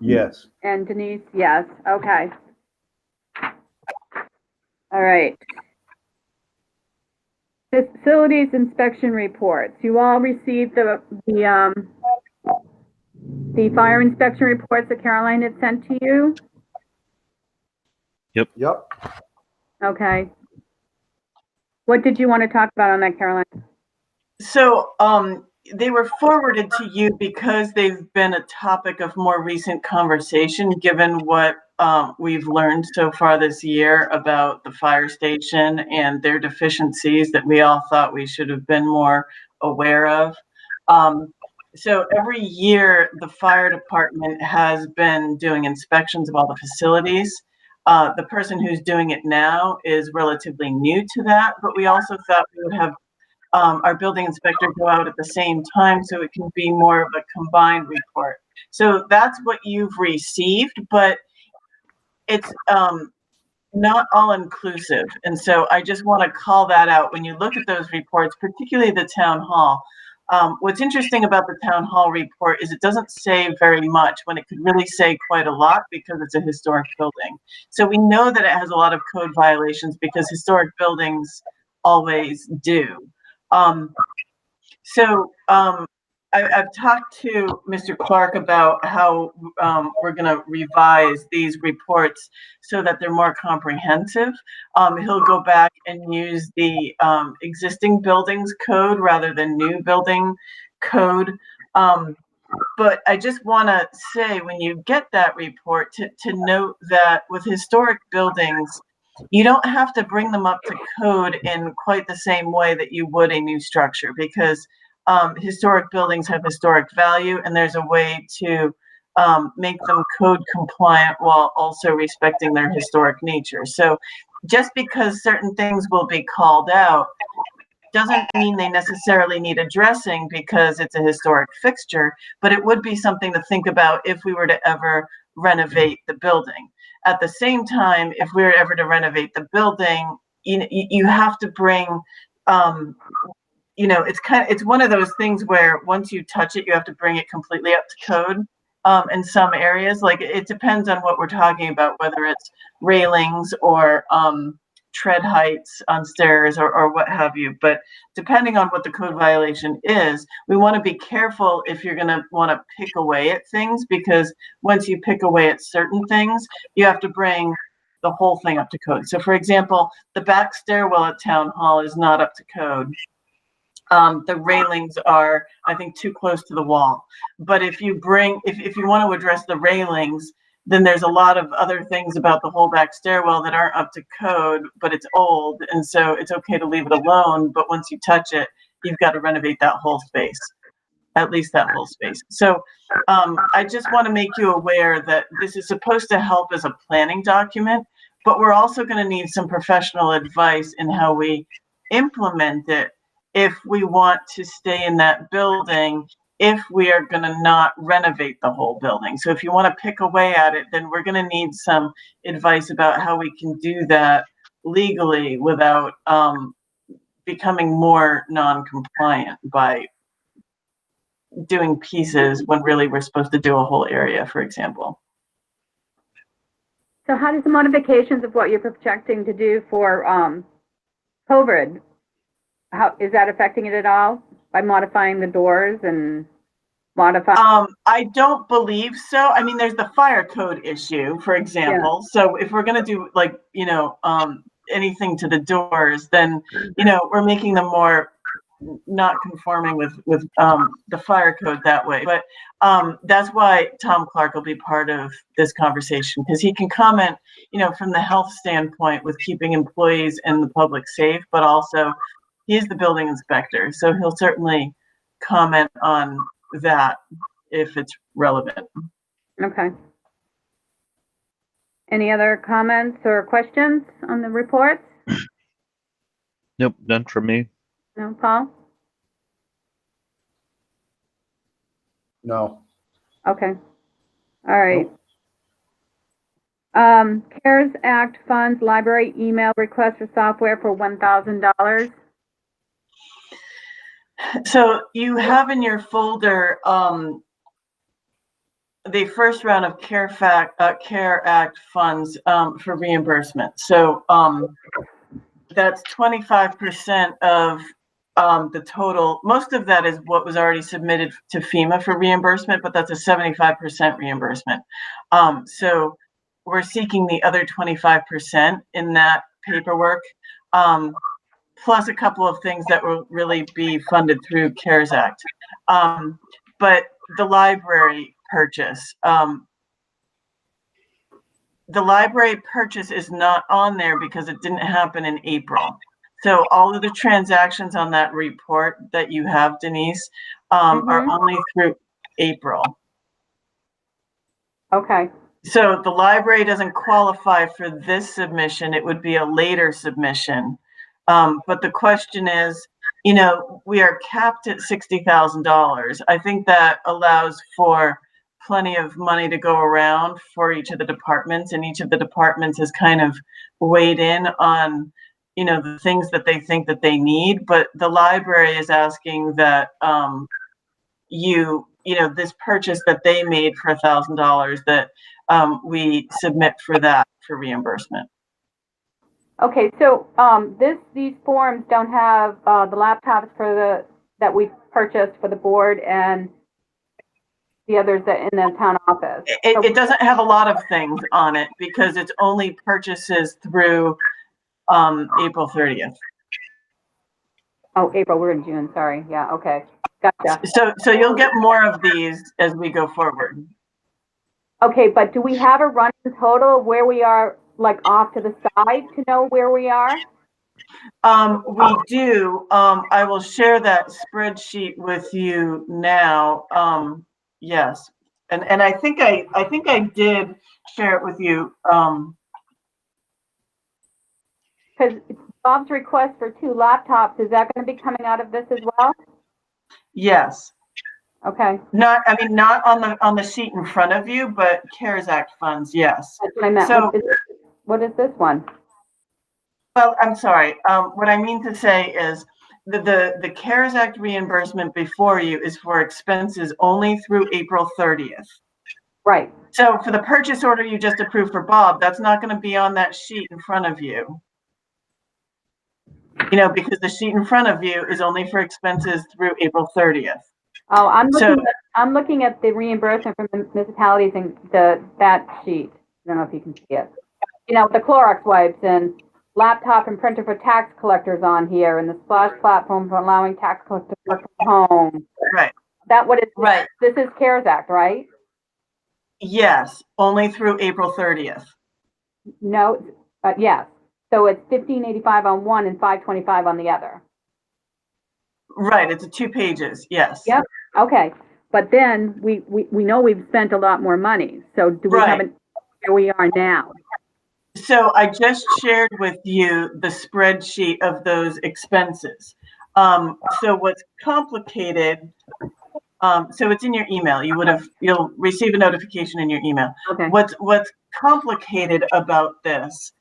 Yes. And Denise, yes. Okay. All right. Facilities inspection reports. You all received the fire inspection reports that Caroline had sent to you? Yep. Okay. What did you want to talk about on that, Caroline? So they were forwarded to you because they've been a topic of more recent conversation, given what we've learned so far this year about the fire station and their deficiencies that we all thought we should have been more aware of. So every year, the fire department has been doing inspections of all the facilities. The person who's doing it now is relatively new to that, but we also thought we would have our building inspector go out at the same time so it can be more of a combined report. So that's what you've received, but it's not all inclusive. And so I just want to call that out when you look at those reports, particularly the town hall. What's interesting about the town hall report is it doesn't say very much when it could really say quite a lot because it's a historic building. So we know that it has a lot of code violations because historic buildings always do. I've talked to Mr. Clark about how we're going to revise these reports so that they're more comprehensive. He'll go back and use the existing buildings code rather than new building code. But I just want to say, when you get that report, to note that with historic buildings, you don't have to bring them up to code in quite the same way that you would a new structure, because historic buildings have historic value, and there's a way to make them code compliant while also respecting their historic nature. So just because certain things will be called out doesn't mean they necessarily need addressing because it's a historic fixture, but it would be something to think about if we were to ever renovate the building. At the same time, if we were ever to renovate the building, you have to bring, it's one of those things where once you touch it, you have to bring it completely up to code. In some areas, like it depends on what we're talking about, whether it's railings or tread heights on stairs or what have you. But depending on what the code violation is, we want to be careful if you're going to want to pick away at things, because once you pick away at certain things, you have to bring the whole thing up to code. So for example, the back stairwell at Town Hall is not up to code. The railings are, I think, too close to the wall. But if you want to address the railings, then there's a lot of other things about the whole back stairwell that aren't up to code, but it's old. And so it's okay to leave it alone. But once you touch it, you've got to renovate that whole space, at least that whole space. So I just want to make you aware that this is supposed to help as a planning document, but we're also going to need some professional advice in how we implement it if we want to stay in that building, if we are going to not renovate the whole building. So if you want to pick away at it, then we're going to need some advice about how we can do that legally without becoming more non-compliant by doing pieces when really we're supposed to do a whole area, for example. So how does the modifications of what you're projecting to do for COVID, how is that affecting it at all by modifying the doors and modifying? I don't believe so. I mean, there's the fire code issue, for example. Yeah. So if we're going to do like, anything to the doors, then, we're making them more not conforming with the fire code that way. But that's why Tom Clark will be part of this conversation, because he can comment, from the health standpoint with keeping employees and the public safe, but also he's the building inspector. So he'll certainly comment on that if it's relevant. Okay. Any other comments or questions on the reports? Nope, none from me. No, Paul? No. Okay. All right. CARES Act funds, library email request for software for $1,000. So you have in your folder the first round of CARE Act funds for reimbursement. So that's 25% of the total. Most of that is what was already submitted to FEMA for reimbursement, but that's a 75% reimbursement. So we're seeking the other 25% in that paperwork, plus a couple of things that will really be funded through CARES Act. But the library purchase, is not on there because it didn't happen in April. So all of the transactions on that report that you have, Denise, are only through April. Okay. So the library doesn't qualify for this submission. It would be a later submission. But the question is, we are capped at $60,000. I think that allows for plenty of money to go around for each of the departments, and each of the departments has kind of weighed in on, the things that they think that they need. But the library is asking that this purchase that they made for $1,000, that we submit for that for reimbursement. Okay, so these forms don't have the laptops that we purchased for the board and the others that in the town office. It doesn't have a lot of things on it because it's only purchases through April 30th. Oh, April, we're in June, sorry. Yeah, okay, gotcha. So you'll get more of these as we go forward. Okay, but do we have a running total where we are, like off to the side, to know where we are? We do. I will share that spreadsheet with you now. Yes. And I think I did share it with you. Because Bob's request for 2 laptops, is that going to be coming out of this as well? Yes. Okay, Not on the sheet in front of you, but CARES Act funds, yes. that's what I meant. So, What is this one? well, I'm sorry. What I mean to say is the CARES Act reimbursement before you is for expenses only through April 30th. Right. So for the purchase order you just approved for Bob, that's not going to be on that sheet in front of you. You know, because the sheet in front of you is only for expenses through April 30th. Oh, So- I'm looking at the reimbursement from the municipalities and that sheet. I don't know if you can see it. You know, the Clorox wipes and laptop and printer for tax collectors on here, and the Splash platform for allowing tax collectors to work from home. Right. That what it is? Right. This is CARES Act, right? Yes, only through April 30th. No, yes. So it's 1585 on one and 525 on the other. Right, it's 2 pages, yes. Yep. Okay, but then we know we've spent a lot more money. So do we have Right. here we are now? So I just shared with you the spreadsheet of those expenses. So what's complicated, so it's in your email. You'll receive a notification in your email. Okay. What's complicated about this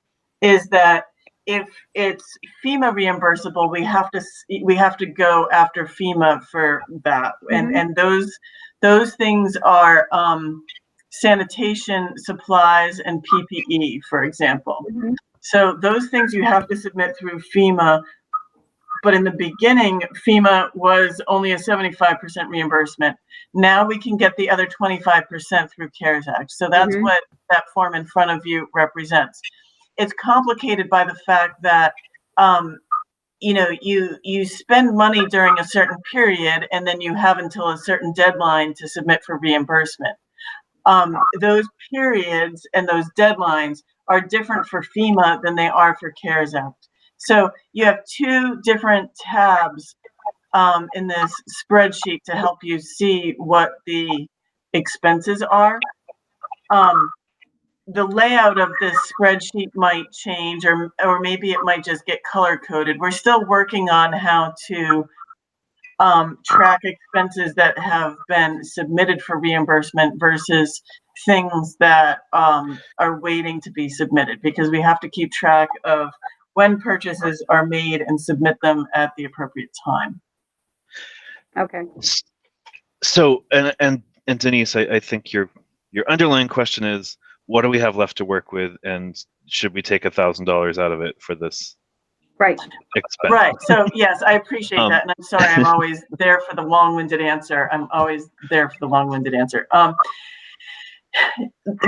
is that if it's FEMA reimbursable, we have to go after FEMA for that. And those things are sanitation supplies and PPE, for example. So those things you have to submit through FEMA. But in the beginning, FEMA was only a 75% reimbursement. Now we can get the other 25% through CARES Act. So that's what that form in front of you represents. It's complicated by the fact that, you know, you spend money during a certain period and then you have until a certain deadline to submit for reimbursement. Those periods and those deadlines are different for FEMA than they are for CARES Act. So you have 2 different tabs in this spreadsheet to help you see what the expenses are. The layout of this spreadsheet might change, or maybe it might just get color coded. We're still working on how to track expenses that have been submitted for reimbursement versus things that are waiting to be submitted, because we have to keep track of when purchases are made and submit them at the appropriate time. Okay. So, and Denise, I think your underlying question is, what do we have left to work with, and should we take $1,000 out of it for this Right. expense? Right. So yes, I appreciate that, and I'm sorry, I'm always there for the long-winded answer.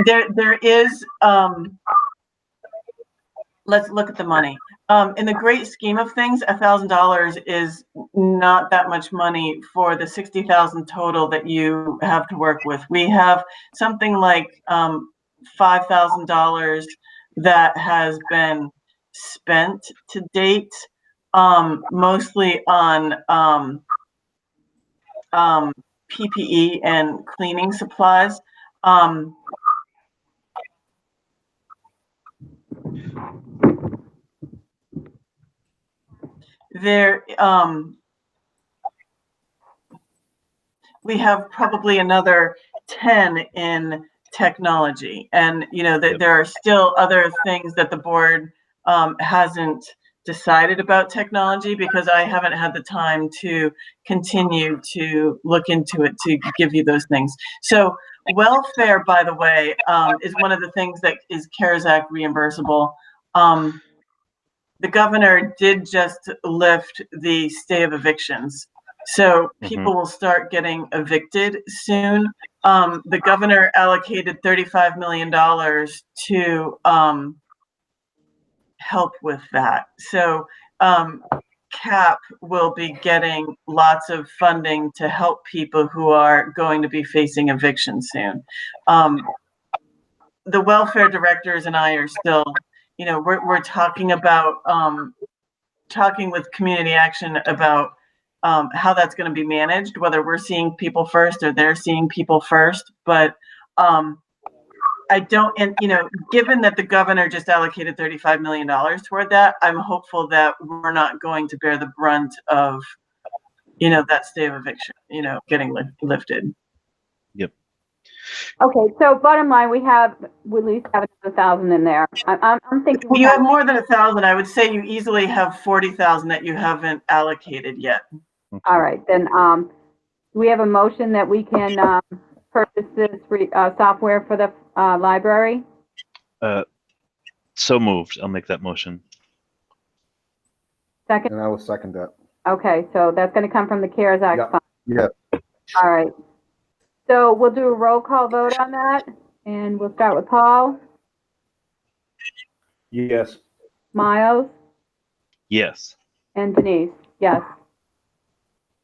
There is. Let's look at the money. In the great scheme of things, $1,000 is not that much money for the 60,000 total that you have to work with. We have something like $5,000 that has been spent to date, mostly on PPE and cleaning supplies. We have probably another 10 in technology, and you know that there are still other things that the board hasn't decided about technology, because I haven't had the time to continue to look into it to give you those things. So welfare, by the way, is one of the things that is CARES Act reimbursable. The governor did just lift the stay of evictions, so people will start getting evicted soon. The governor allocated $35 million to help with that. So CAP will be getting lots of funding to help people who are going to be facing eviction soon. The welfare directors and I are still, you know, we're talking about talking with Community Action about how that's going to be managed, whether we're seeing people first or they're seeing people first. But I don't, and given that the governor just allocated $35 million toward that, I'm hopeful that we're not going to bear the brunt of, that stay of eviction, getting lifted. Yep. Okay, so bottom line, we at least have 1,000 in there. I'm thinking. You have more than 1,000. I would say you easily have 40,000 that you haven't allocated yet. All right, then, we have a motion that we can, purchase this software for the library. So moved. I'll make that motion. Second. And I will second that. Okay, so that's going to come from the CARES Act Yeah. fund. Yeah. All right. So we'll do a roll call vote on that, and we'll start with Paul, Yes. Miles, Yes. and Denise. Yes.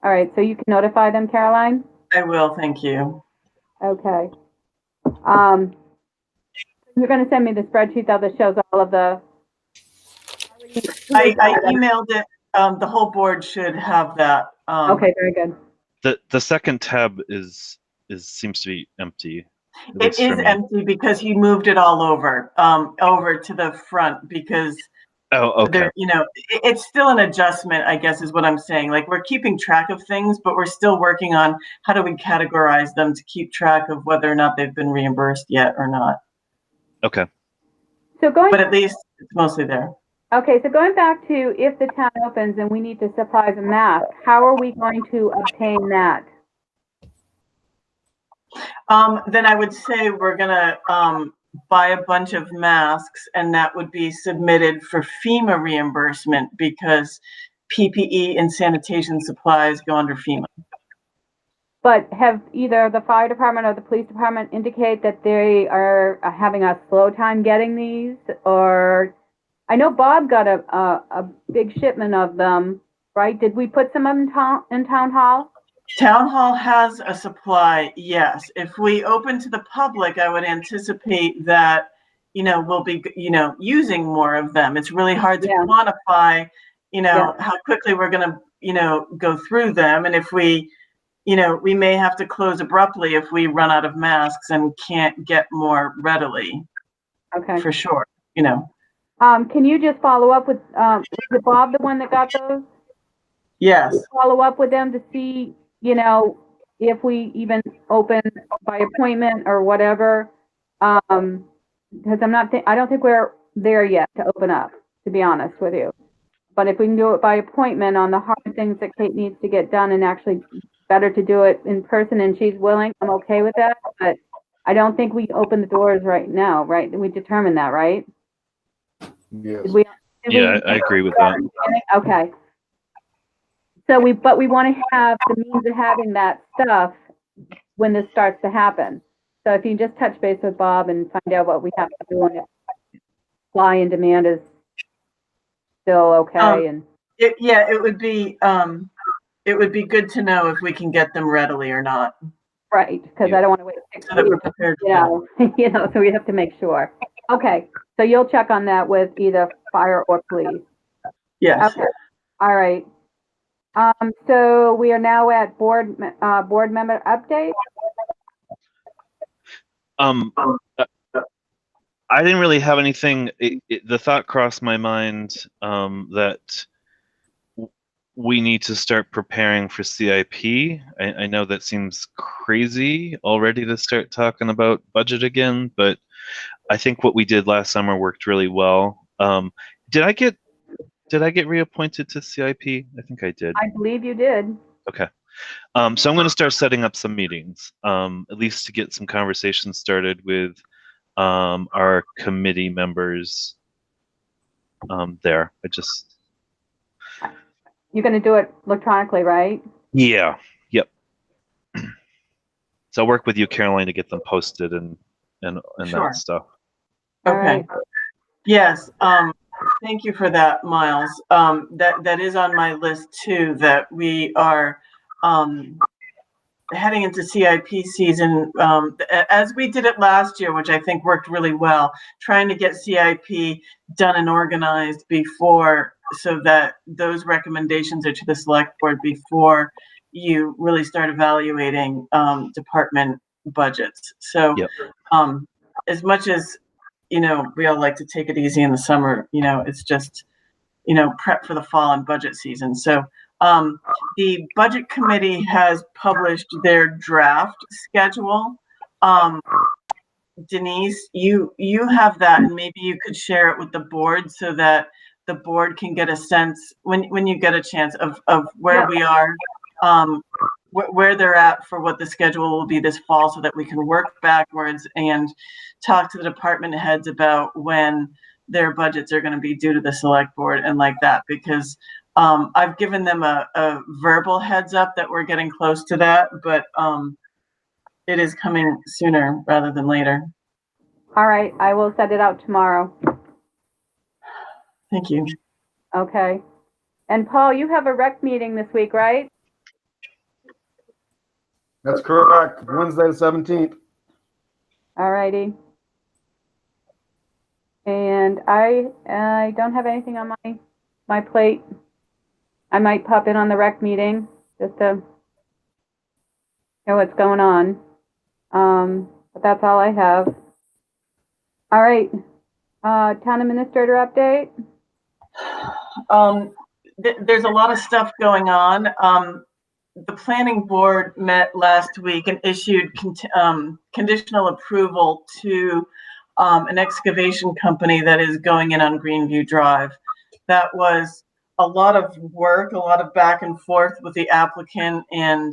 All right, so you can notify them, Caroline? I will, thank you. Okay. You're going to send me the spreadsheet that shows all of the. I emailed it. The whole board should have that. Okay, very good. The second tab seems to be empty. It is empty because he moved it all over to the front because okay. It's still an adjustment, I guess is what I'm saying. Like, we're keeping track of things, but we're still working on how do we categorize them to keep track of whether or not they've been reimbursed yet or not. Okay. So but at least it's mostly there. Okay, so going back to if the town opens and we need to supply the mask, how are we going to obtain that? Then I would say we're gonna buy a bunch of masks, and that would be submitted for FEMA reimbursement because PPE and sanitation supplies go under FEMA. But have either the fire department or the police department indicate that they are having a slow time getting these? Or I know Bob got a big shipment of them, right? Did we put some in town hall? Town hall has a supply, yes. If we open to the public, I would anticipate that, we'll be, using more of them. It's really hard to quantify, how quickly we're going to, go through them. And if we, we may have to close abruptly if we run out of masks and can't get more readily. Okay. For sure, Can you just follow up with, was it Bob the one that got those? Yes. Follow up with them to see, if we even open by appointment or whatever. Because I don't think we're there yet to open up, to be honest with you. But if we can do it by appointment on the hard things that Kate needs to get done, and actually better to do it in person, and she's willing, I'm okay with that. But I don't think we open the doors right now, right? We determined that, right? Yes. I agree with that. Okay. So we want to have the means of having that stuff when this starts to happen. So if you can just touch base with Bob and find out what we have to do when supply and demand is still okay. It would be good to know if we can get them readily or not. Right, because I don't want to wait 6 So that we're weeks, prepared. so we have to make sure. Okay, so you'll check on that with either fire or police. Yes. Okay. All right. So we are now at board member update. I didn't really have anything. The thought crossed my mind that we need to start preparing for CIP. I know that seems crazy already to start talking about budget again, but I think what we did last summer worked really well. Did I get reappointed to CIP? I think I did. I believe you did. Okay. So I'm going to start setting up some meetings, at least to get some conversations started with our committee members there. You're going to do it electronically, right? Yeah. Yep. So I'll work with you, Caroline, to get them posted and Sure. that stuff. All Okay. right. Yes. Thank you for that, Miles. That is on my list too, that we are heading into CIP season, as we did it last year, which I think worked really well, trying to get CIP done and organized before so that those recommendations are to the select board before you really start evaluating department budgets. So Yep. as much as, we all like to take it easy in the summer, it's just, prep for the fall and budget season. So the budget committee has published their draft schedule. Denise, you have that, and maybe you could share it with the board so that the board can get a sense when you get a chance of where we are, where they're at for what the schedule will be this fall, so that we can work backwards and talk to the department heads about when their budgets are going to be due to the select board and like that, because I've given them a verbal heads up that we're getting close to that, but it is coming sooner rather than later. All right, I will send it out tomorrow. Thank you. Okay. And Paul, you have a rec meeting this week, right? That's correct. Wednesday the 17th. All righty. And I don't have anything on my plate. I might pop in on the rec meeting just to hear what's going on. But that's all I have. All right. Town administrator update. There's a lot of stuff going on. The planning board met last week and issued conditional approval to an excavation company that is going in on Greenview Drive. That was a lot of work, a lot of back and forth with the applicant and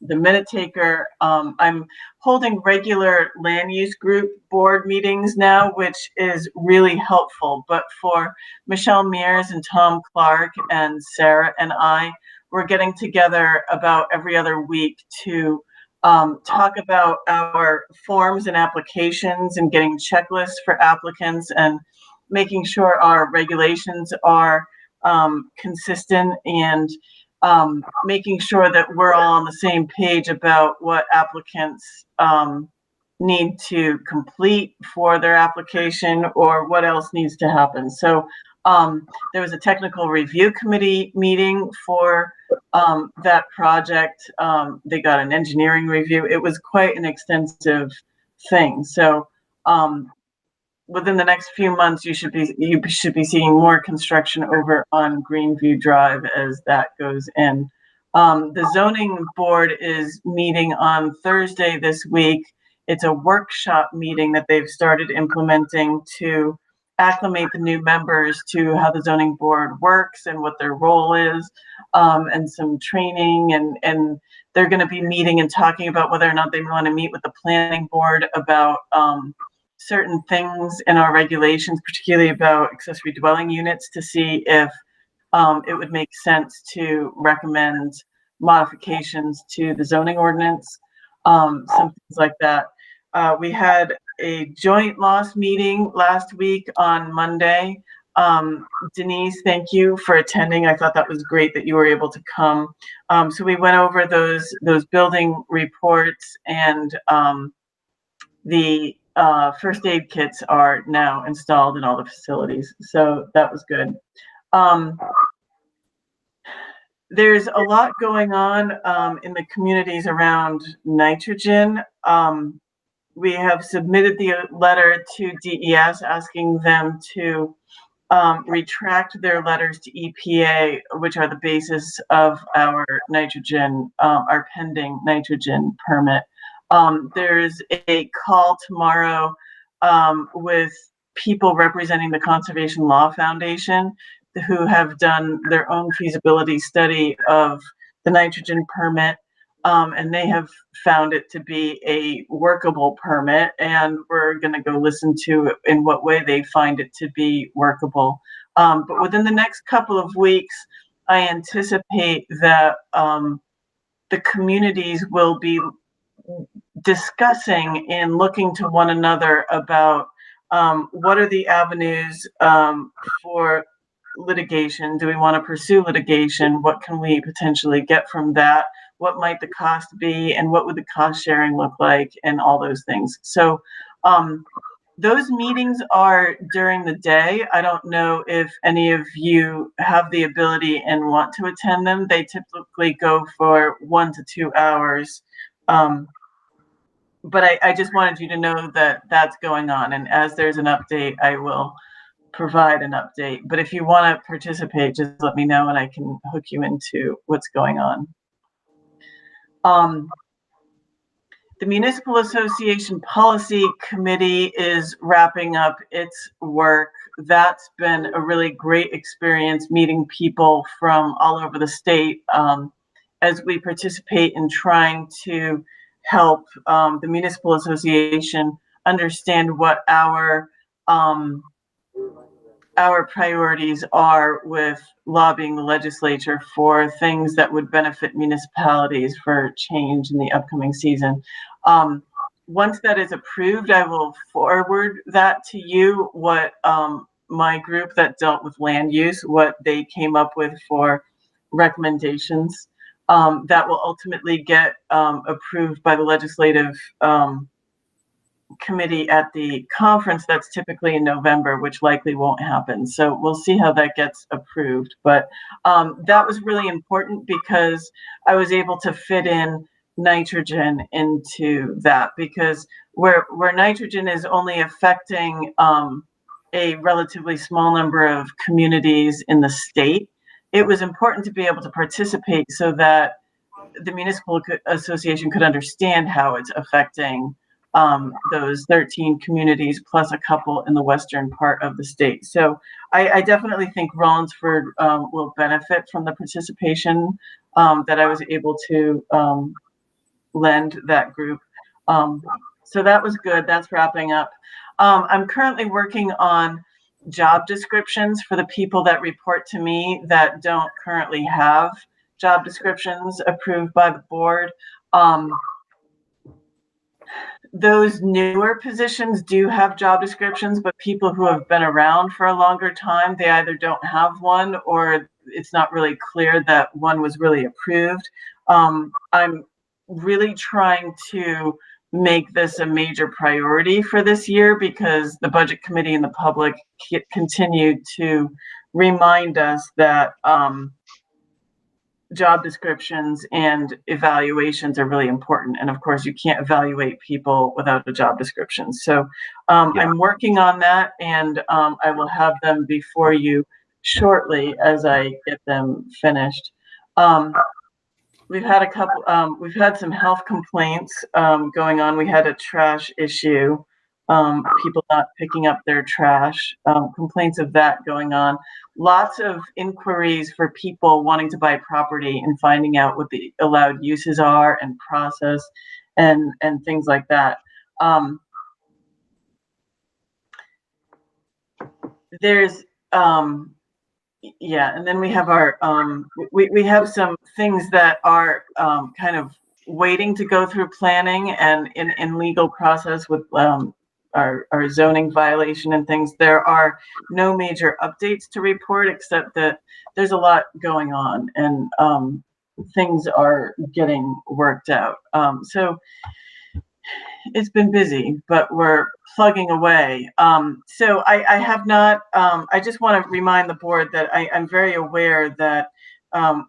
the minute taker. I'm holding regular land use group board meetings now, which is really helpful. But for Michelle Mears and Tom Clark and Sarah and I, we're getting together about every other week to talk about our forms and applications and getting checklists for applicants and making sure our regulations are consistent and making sure that we're all on the same page about what applicants need to complete for their application or what else needs to happen. So there was a technical review committee meeting for that project. They got an engineering review. It was quite an extensive thing. So within the next few months, you should be seeing more construction over on Greenview Drive as that goes in. The zoning board is meeting on Thursday this week. It's a workshop meeting that they've started implementing to acclimate the new members to how the zoning board works and what their role is, and some training, and they're going to be meeting and talking about whether or not they want to meet with the planning board about certain things in our regulations, particularly about accessory dwelling units, to see if it would make sense to recommend modifications to the zoning ordinance, some things like that. We had a joint loss meeting last week on Monday. Denise, thank you for attending. I thought that was great that you were able to come. So we went over those building reports, and the first aid kits are now installed in all the facilities. So that was good. There's a lot going on in the communities around nitrogen. We have submitted the letter to DES asking them to retract their letters to EPA, which are the basis of our nitrogen, our pending nitrogen permit. There's a call tomorrow with people representing the Conservation Law Foundation who have done their own feasibility study of the nitrogen permit. And they have found it to be a workable permit, and we're going to go listen to in what way they find it to be workable. But within the next couple of weeks, I anticipate that the communities will be discussing and looking to one another about what are the avenues for litigation. Do we want to pursue litigation? What can we potentially get from that? What might the cost be, and what would the cost sharing look like, and all those things. So Those meetings are during the day. I don't know if any of you have the ability and want to attend them. They typically go for 1 to 2 hours. But I just wanted you to know that that's going on. And as there's an update, I will provide an update. But if you want to participate, just let me know and I can hook you into what's going on. The Municipal Association Policy Committee is wrapping up its work. That's been a really great experience meeting people from all over the state as we participate in trying to help the Municipal Association understand what our priorities are with lobbying the legislature for things that would benefit municipalities for change in the upcoming season. Once that is approved, I will forward that to you, what my group that dealt with land use, what they came up with for recommendations that will ultimately get approved by the legislative committee at the conference that's typically in November, which likely won't happen. So we'll see how that gets approved. But that was really important because I was able to fit in nitrogen into that, because where nitrogen is only affecting a relatively small number of communities in the state, it was important to be able to participate so that the Municipal Association could understand how it's affecting those 13 communities plus a couple in the western part of the state. So I definitely think Rollinsford will benefit from the participation that I was able to lend that group. So that was good. That's wrapping up. I'm currently working on job descriptions for the people that report to me that don't currently have job descriptions approved by the board. Those newer positions do have job descriptions, but people who have been around for a longer time, they either don't have one or it's not really clear that one was really approved. I'm really trying to make this a major priority for this year because the Budget Committee and the public continue to remind us that job descriptions and evaluations are really important. And of course, you can't evaluate people without a job description. So I'm working on that, and I will have them before you shortly as I get them finished. We've had we've had some health complaints going on. We had a trash issue, people not picking up their trash, complaints of that going on. Lots of inquiries for people wanting to buy property and finding out what the allowed uses are and process and things like that. There's yeah, and then we have our we have some things that are kind of waiting to go through planning and in legal process with our zoning violation and things. There are no major updates to report except that there's a lot going on and things are getting worked out. So it's been busy, but we're plugging away. So I have not, I just want to remind the board that I'm very aware that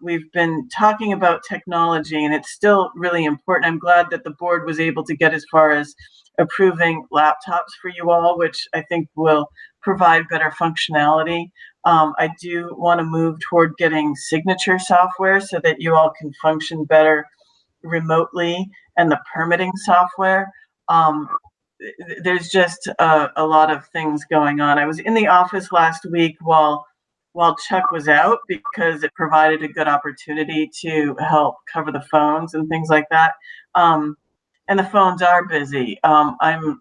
we've been talking about technology and it's still really important. I'm glad that the board was able to get as far as approving laptops for you all, which I think will provide better functionality. I do want to move toward getting signature software so that you all can function better remotely, and the permitting software. There's just a lot of things going on. I was in the office last week while Chuck was out because it provided a good opportunity to help cover the phones and things like that. And the phones are busy. I'm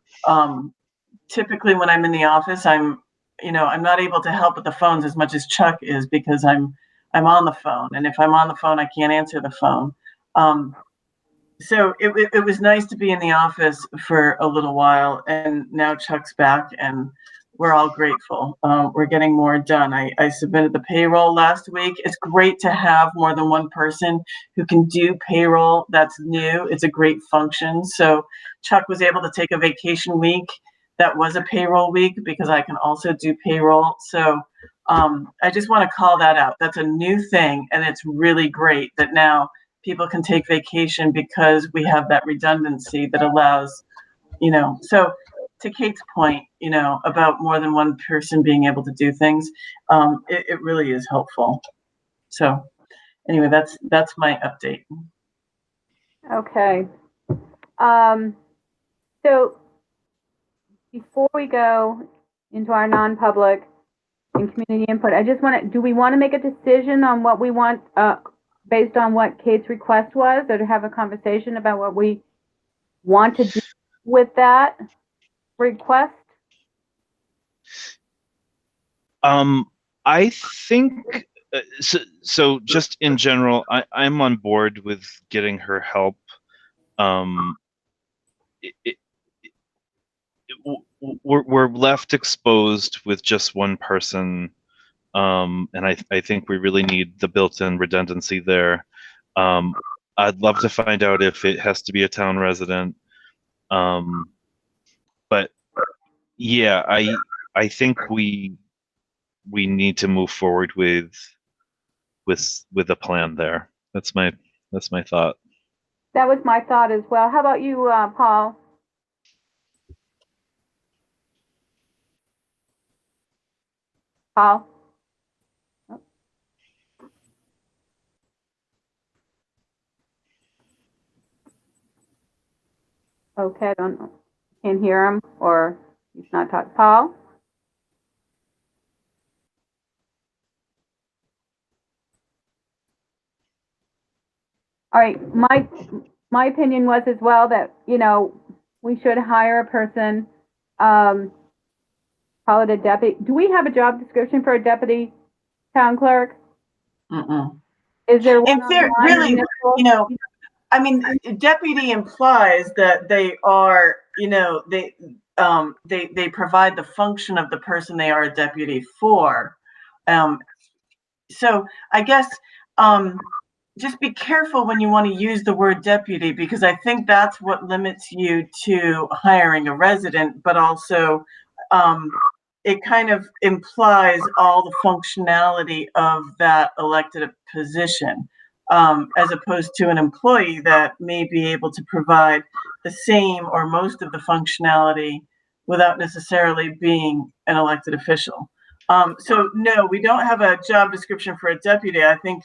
typically when I'm in the office, I'm not able to help with the phones as much as Chuck is because I'm on the phone. And if I'm on the phone, I can't answer the phone. So it was nice to be in the office for a little while, and now Chuck's back and we're all grateful. We're getting more done. I submitted the payroll last week. It's great to have more than one person who can do payroll. That's new. It's a great function. So Chuck was able to take a vacation week that was a payroll week because I can also do payroll. So I just want to call that out. That's a new thing, and it's really great that now people can take vacation because we have that redundancy that allows, so to Kate's point, about more than one person being able to do things, it really is helpful. So anyway, that's my update. Okay. So before we go into our non-public and community input, I just do we want to make a decision on what we want, based on what Kate's request was, or to have a conversation about what we want to do with that request? I think so. Just in general, I'm on board with getting her help. We're left exposed with just one person, and I think we really need the built-in redundancy there. I'd love to find out if it has to be a town resident, but yeah, I think we need to move forward with a plan there. That's my thought. That was my thought as well. How about you, Paul? Paul? Okay, can't hear him, or he's not talking. Paul? All right, my opinion was as well that, we should hire a person, call it a deputy. Do we have a job description for a deputy town clerk? Is there one? If they're really, I mean, deputy implies that they are, they provide the function of the person they are a deputy for. So I guess just be careful when you want to use the word deputy, because I think that's what limits you to hiring a resident, but also it kind of implies all the functionality of that elected position, as opposed to an employee that may be able to provide the same or most of the functionality without necessarily being an elected official. So no, we don't have a job description for a deputy. I think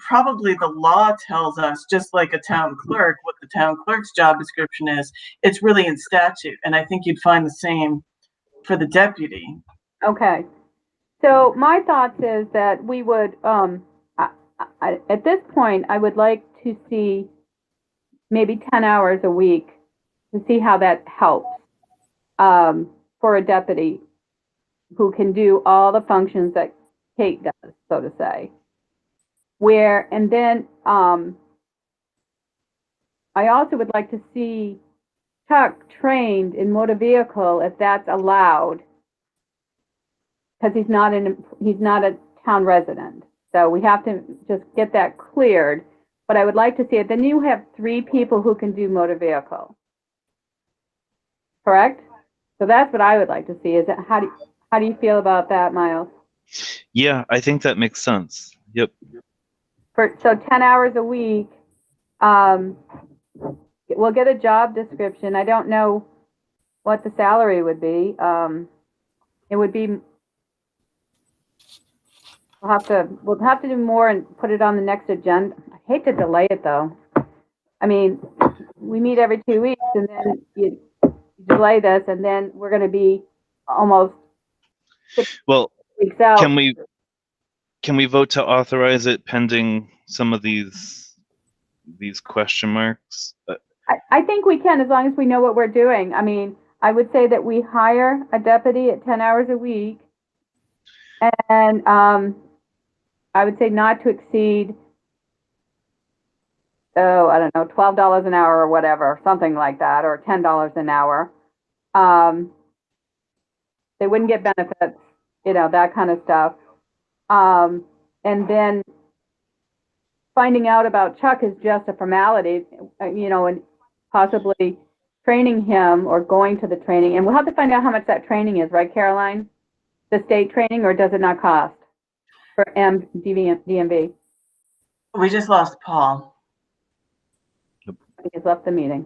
probably the law tells us, just like a town clerk, what the town clerk's job description is. It's really in statute, and I think you'd find the same for the deputy. Okay. So my thoughts is that we would, at this point, I would like to see maybe 10 hours a week to see how that helps for a deputy who can do all the functions that Kate does, so to say. And then I also would like to see Chuck trained in motor vehicle if that's allowed, because he's not a town resident. So we have to just get that cleared. But I would like to see it. Then you have 3 people who can do motor vehicle. Correct? So that's what I would like to see. Is that how do you feel about that, Miles? Yeah, I think that makes sense. Yep. So 10 hours a week. We'll get a job description. I don't know what the salary would be. It would be. We'll have to do more and put it on the next agenda. I hate to delay it though. I mean, we meet every 2 weeks, and then you delay this, and then we're going to be almost 6 weeks out. Can we vote to authorize it pending some of these question marks? I think we can, as long as we know what we're doing. I mean, I would say that we hire a deputy at 10 hours a week, and I would say not to exceed, I don't know, $12 an hour or whatever, something like that, or $10 an hour. They wouldn't get benefits, that kind of stuff. And then finding out about Chuck is just a formality, and possibly training him or going to the training, and we'll have to find out how much that training is, right, Caroline? The state training, or does it not cost for DMV? We just lost Paul. I think he's left the meeting.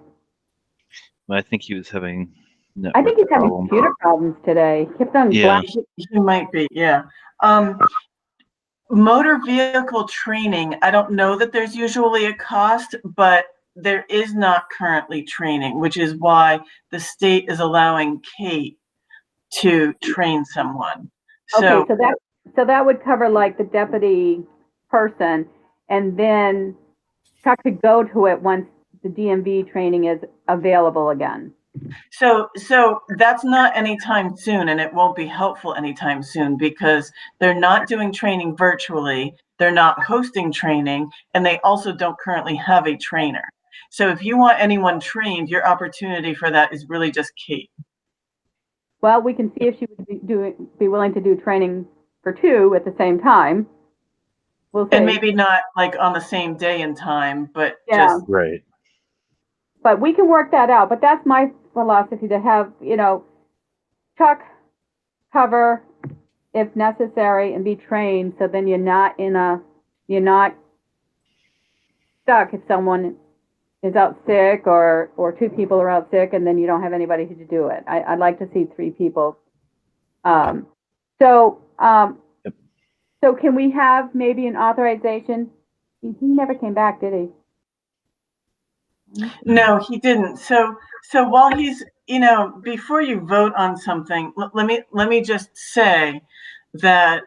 I think he was having network I think he's having problems. computer problems today. He kept on Yeah. He might be, yeah. Motor vehicle training, I don't know that there's usually a cost, but there is not currently training, which is why the state is allowing Kate to train someone. So, Okay, so that would cover like the deputy person, and then Chuck could go to it once the DMV training is available again. so that's not anytime soon, and it won't be helpful anytime soon because they're not doing training virtually, they're not hosting training, and they also don't currently have a trainer. So if you want anyone trained, your opportunity for that is really just Kate. Well, we can see if she would be willing to do training for two at the same time. We'll see. And maybe not like on the same day and time, but Yeah. just, Right. But we can work that out. But that's my philosophy, to have, Chuck cover if necessary and be trained, so then you're not stuck if someone is out sick or two people are out sick and then you don't have anybody to do it. I'd like to see three people. So can we have maybe an authorization? He never came back, did he? no, he didn't. So while he's, before you vote on something, let me just say that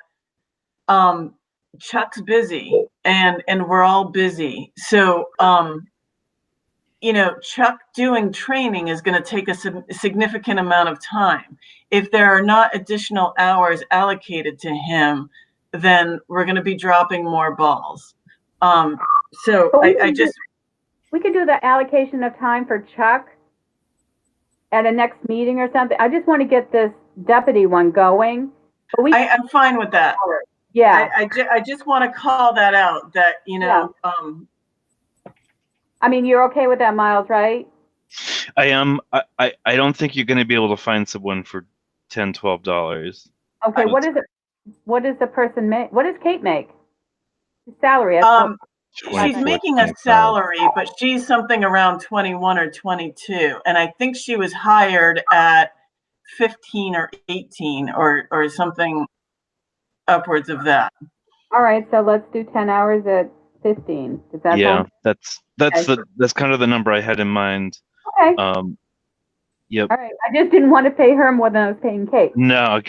Chuck's busy and we're all busy. So Chuck doing training is going to take a significant amount of time. If there are not additional hours allocated to him, then we're going to be dropping more balls. So We could do the allocation of time for Chuck at a next meeting or something. I just want to get this deputy one going. But I'm fine with that. Yeah. I just want to call that out that, I mean, you're okay with that, Miles, right? I am. I don't think you're going to be able to find someone for $10, $12. Okay, what is it? What does the person make? What does Kate make? Salary. She's making a salary, but she's something around 21 or 22. And I think she was hired at 15 or 18 or something upwards of that. All right, so let's do 10 hours at 15. Does that sound- that's kind of the number I had in mind. Okay. Yep. All right. I just didn't want to pay her more than I was paying Kate. No.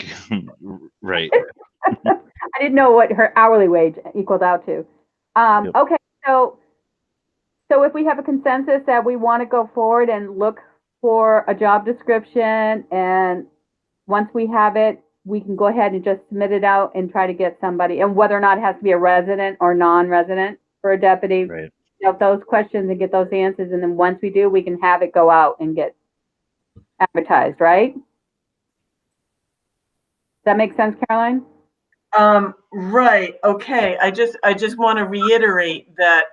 Right. I didn't know what her hourly wage equaled out to. Yep. Okay, so if we have a consensus that we want to go forward and look for a job description, and once we have it, we can go ahead and just submit it out and try to get somebody, and whether or not it has to be a resident or non-resident for a deputy. Right. Those questions and get those answers, and then once we do, we can have it go out and get advertised, right? Does that make sense, Caroline? Right. Okay. I just want to reiterate that,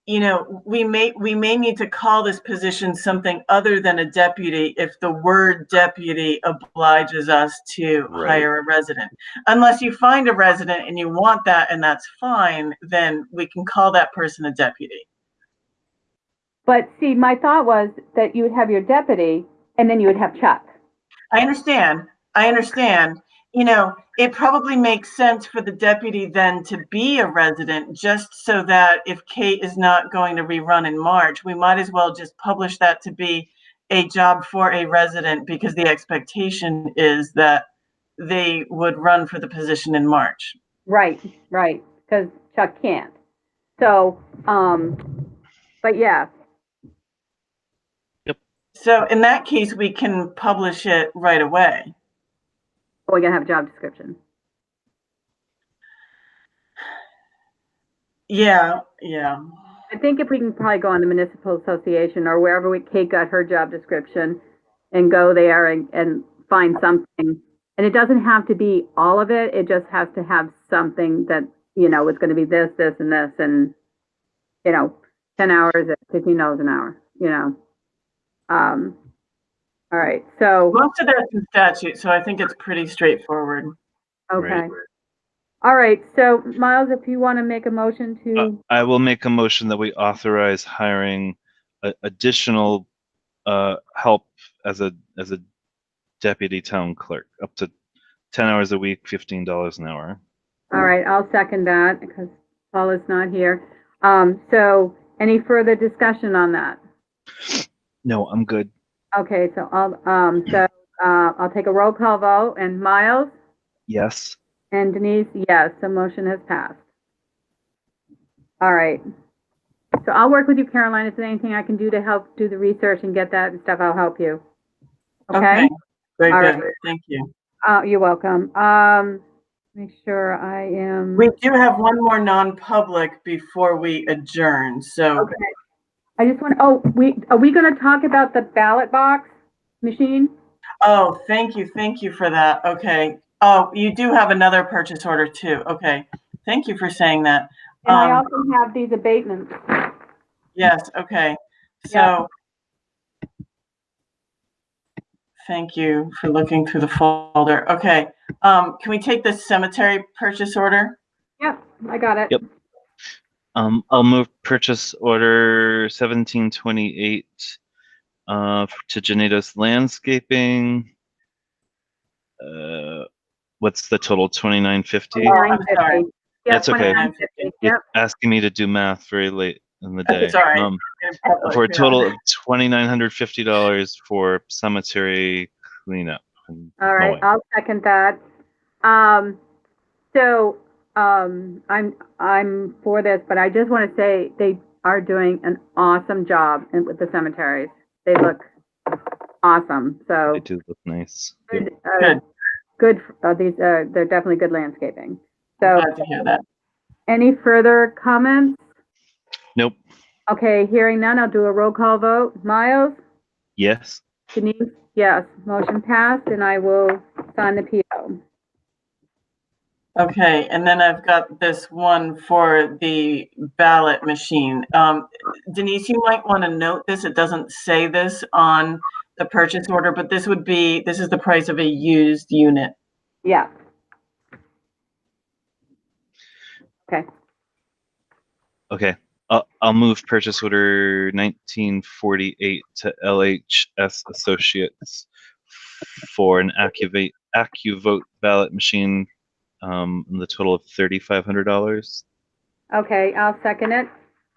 we may need to call this position something other than a deputy if the word deputy obliges us to hire a resident. Unless you find a resident and you want that and that's fine, then we can call that person a deputy. But see, my thought was that you would have your deputy and then you would have Chuck. I understand. It probably makes sense for the deputy then to be a resident, just so that if Kate is not going to rerun in March, we might as well just publish that to be a job for a resident, because the expectation is that they would run for the position in March. Right, because Chuck can't. So, but yeah. Yep. So in that case, we can publish it right away. We're going to have a job description. Yeah. I think if we can probably go on the municipal association or wherever Kate got her job description and go there and find something. And it doesn't have to be all of it. It just has to have something that, is going to be this, and this, and, 10 hours at $15 an hour, All right, so, Most of that's in statute, so I think it's pretty straightforward. okay. Right. All right, so Miles, if you want to make a motion to, I will make a motion that we authorize hiring additional help as a deputy town clerk, up to 10 hours a week, $15 an hour. all right, I'll second that because Paul is not here. So any further discussion on that? No, I'm good. Okay, so I'll take a roll call vote, and Miles Yes. and Denise, yes, the motion has passed. All right. So I'll work with you, Caroline. If there's anything I can do to help do the research and get that stuff, I'll help you. Okay? Very All good. right. Thank you. You're welcome. Make sure I am. We do have one more non-public before we adjourn, so. Okay. I just want, are we going to talk about the ballot box machine? Oh, thank you for that. Okay. Oh, you do have another purchase order too. Okay. Thank you for saying that. And I also have these abatements. Yes, okay. Yeah. So, thank you for looking through the folder. Okay. Can we take the cemetery purchase order? Yep, I got it. Yep. I'll move purchase order 1728 to Janitas Landscaping. What's the total? 2950. I'm sorry. That's okay. $29.50. You're Yep. asking me to do math very late in the day. Sorry. For a total of $2,950 for cemetery cleanup. And All right, mowing. I'll second that. I'm for this, but I just want to say they are doing an awesome job with the cemeteries. They look awesome. So They do look nice. good. Good. Good. They're definitely good landscaping. So, Glad to hear that. any further comments? Nope. Okay, hearing none, I'll do a roll call vote. Miles, Yes. Denise, yes, motion passed, and I will sign the PO. Okay, and then I've got this one for the ballot machine. Denise, you might want to note this. It doesn't say this on the purchase order, but this is the price of a used unit. Yeah. Okay. Okay. I'll move purchase order 1948 to LHS Associates for an AccuVote ballot machine, the total of $3,500. Okay, I'll second it.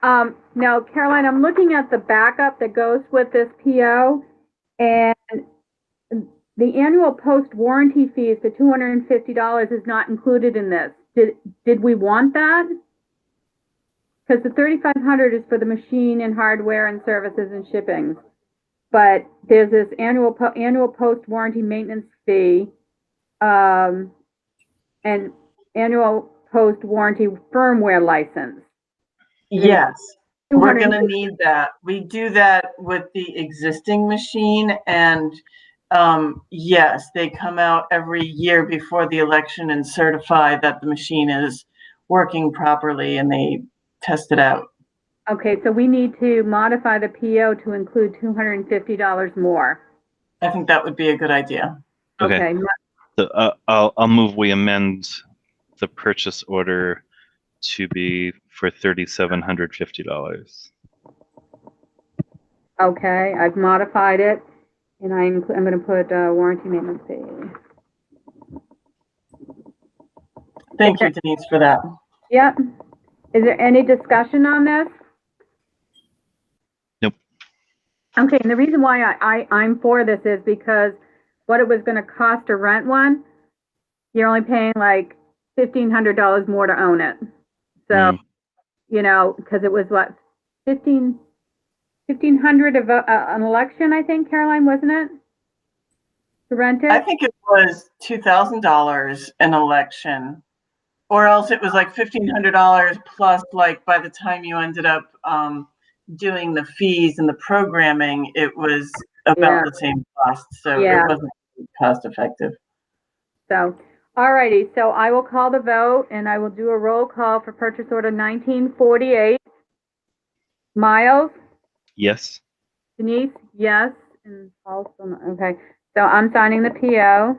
Now, Caroline, I'm looking at the backup that goes with this PO, and the annual post-warranty fees, the $250 is not included in this. Did we want that? Because the $3,500 is for the machine and hardware and services and shipping. But there's this annual post-warranty maintenance fee, and annual post-warranty firmware license. Yes, we're going to $250. need that. We do that with the existing machine, and yes, they come out every year before the election and certify that the machine is working properly, and they test it out. Okay, so we need to modify the PO to include $250 more. I think that would be a good idea. Okay. So, I'll move we amend the purchase order to be for $3,750. Okay, I've modified it, and I'm going to put warranty maintenance fee. Thank you, Denise, for that. Yep. Is there any discussion on this? Nope. Okay, and the reason why I'm for this is because what it was going to cost to rent one, you're only paying like $1,500 more to own it. So, you know, because it was what, $1,500 of an election, I think, Caroline, wasn't it? To rent it? I think it was $2,000 an election, or else it was like $1,500 plus, like by the time you ended up doing the fees and the programming, it was about the same cost. So it wasn't cost effective. So, all righty. So I will call the vote, and I will do a roll call for purchase order 1948. Miles? Yes. Denise? Yes. And also, okay, so I'm signing the PO.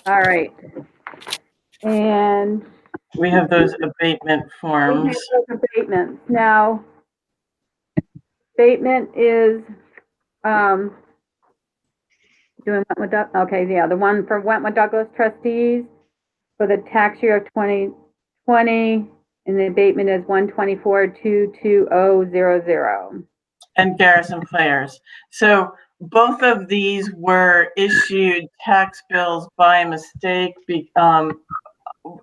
All right. And We have those abatement we forms. have those abatements. Now, abatement is, doing Wentworth, okay, yeah, the one for Wentworth Douglas trustees for the tax year of 2020, and the abatement is 124,22000. And Garrison Players. So both of these were issued tax bills by mistake.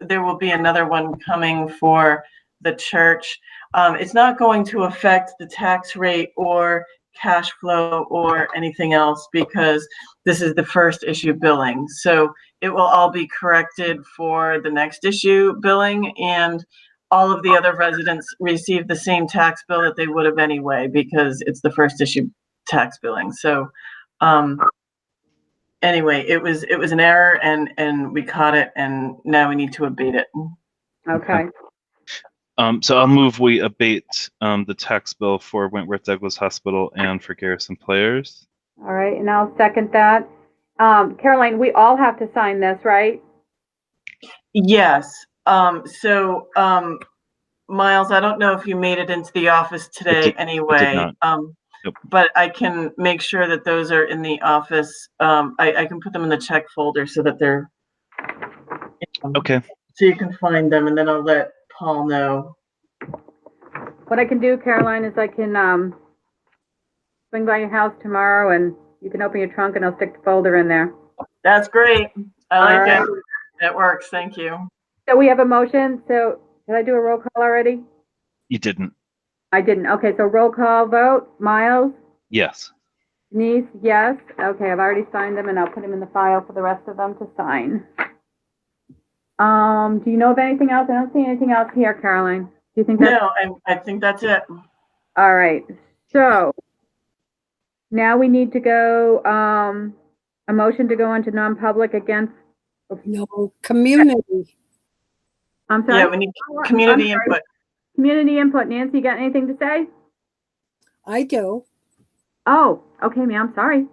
There will be another one coming for the church. It's not going to affect the tax rate or cash flow or anything else because this is the first issue billing. So it will all be corrected for the next issue billing, and all of the other residents receive the same tax bill that they would have anyway because it's the first issue tax billing. So anyway, it was an error and we caught it, and now we need to abate it. Okay. So I'll move we abate the tax bill for Wentworth Douglas Hospital and for Garrison Players. All right, and I'll second that. Caroline, we all have to sign this, right? Yes. Miles, I don't know if you made it into the office today anyway. not. Nope. But I can make sure that those are in the office. I can put them in the check folder so that they're Okay. so you can find them, and then I'll let Paul know. What I can do, Caroline, is I can swing by your house tomorrow and you can open your trunk and I'll stick the folder in there. That's great. I like All right. it. That works. Thank you. So we have a motion. So did I do a roll call already? You didn't. I didn't. Okay, so roll call vote. Miles? Yes. Denise, yes. Okay, I've already signed them and I'll put them in the file for the rest of them to sign. Do you know of anything else? I don't see anything else here, Caroline. Do you think that's No, I think that's it. all right? So now we need to go, a motion to go into non-public against, No, community. I'm sorry? Yeah, we need community I'm sorry. input. Community input. Nancy, you got anything to say? I do. Oh, okay, ma'am, sorry.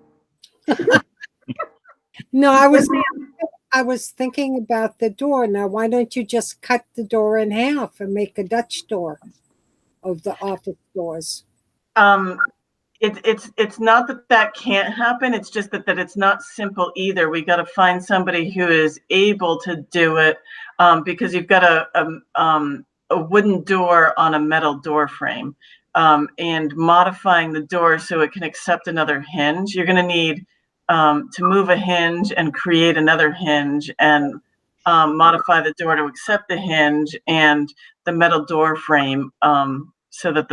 No, I was thinking about the door. Now, why don't you just cut the door in half and make a Dutch door of the office doors? It's not that can't happen. It's just that it's not simple either. We got to find somebody who is able to do it, because you've got a wooden door on a metal door frame, and modifying the door so it can accept another hinge. You're going to need to move a hinge and create another hinge and modify the door to accept the hinge and the metal door frame, so that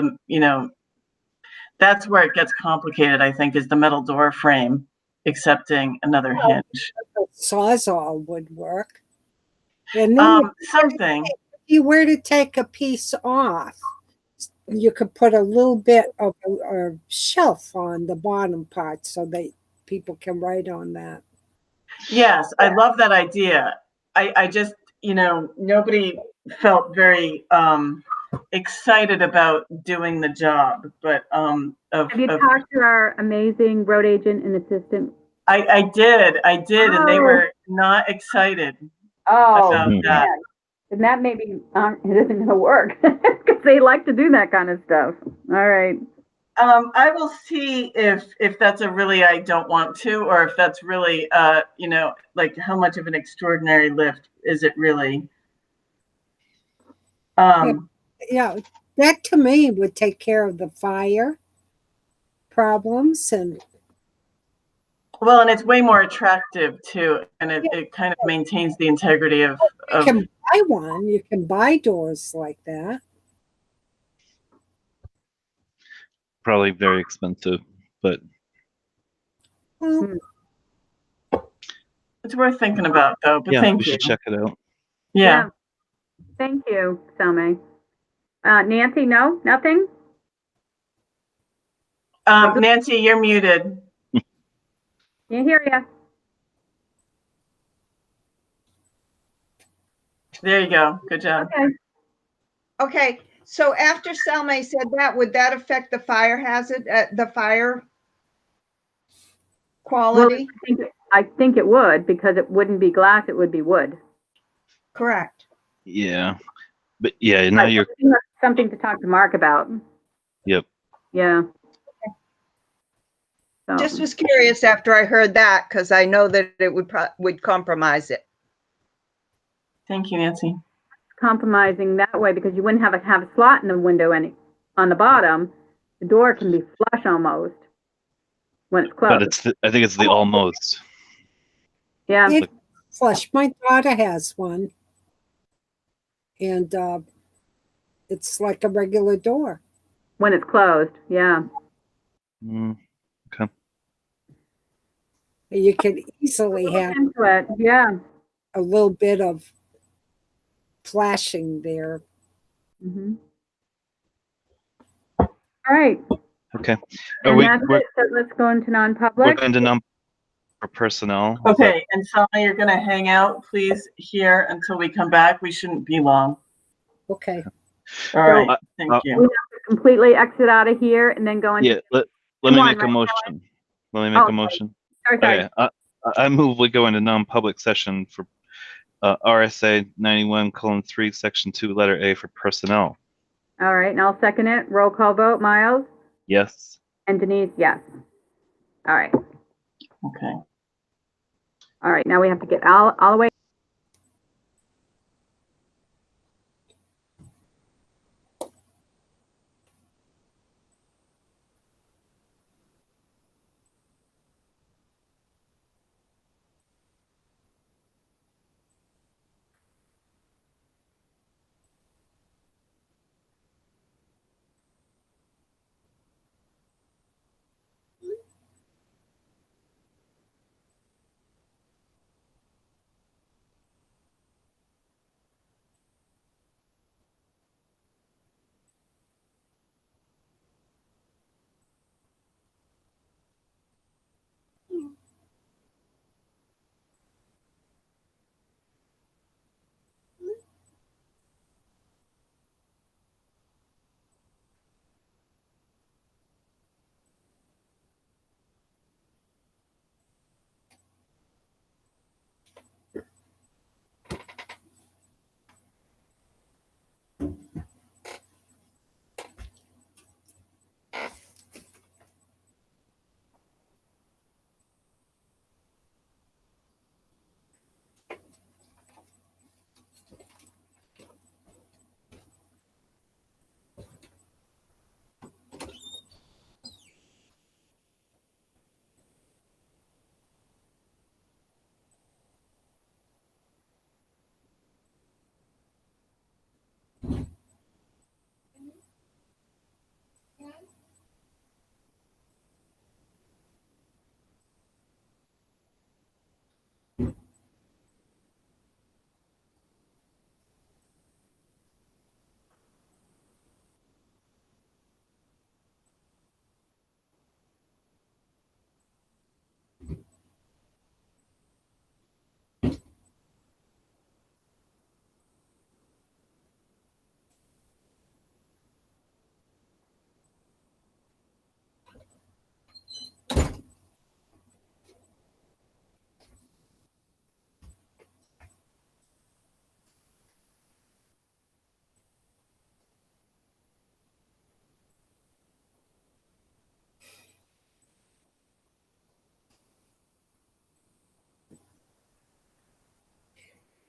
that's where it gets complicated, I think, is the metal door frame accepting another hinge. Sawzall would work. And then Something. if you were to take a piece off, you could put a little bit of a shelf on the bottom part so that people can write on that. Yes, I love that idea. I just, nobody felt very excited about doing the job, but Have you talked to our amazing road agent and assistant? I did, and they Oh. were not excited Oh, about Mhm. that. then that maybe it isn't going to work because they like to do that kind of stuff. All right. I will see if that's a really I don't want to, or if that's really like how much of an extraordinary lift is it really? Yeah, that to me would take care of the fire problems, and Well, and it's way more attractive too, and it kind of maintains the integrity of. you can buy one. You can buy doors like that. Probably very expensive, but Well, It's worth thinking about, though. But yeah, thank we you. should check it out. Yeah. Thank you, Salme. Nancy, no, nothing? Nancy, you're muted. Can't hear you. There you go. Good job. Okay. Okay, So after Salme said that, would that affect the fire hazard, the fire quality? I think it would, because it wouldn't be glass, it would be wood. Correct. Yeah, but yeah, now Right, you're. something to talk to Mark about. Yep. Yeah. So, Just was curious after I heard that, because I know that it would compromise it. Thank you, Nancy. compromising that way because you wouldn't have a slot in the window on the bottom. The door can be flush almost when it's closed. But I think it's the almost. Yeah. It's flush. My daughter has one. And it's like a regular door. When it's closed, yeah. Okay. You could easily have yeah. a little bit of flashing there. Mm-hmm. All right. Okay. And that's it. So let's go into non-public. We're going to non for personnel. Okay, and Salma, you're going to hang out, please, here until we come back. We shouldn't be long. Okay. All right. Thank you. We have to completely exit out of here and then go into. Yeah. Let me make a motion. Let me make a motion. Sorry. Okay. I move we go into non-public session for RSA 91:3, Section 2, Letter A for personnel. All right, and I'll second it. Roll call vote. Miles? Yes. And Denise, yes. All right. Okay. All right, now we have to get all the way.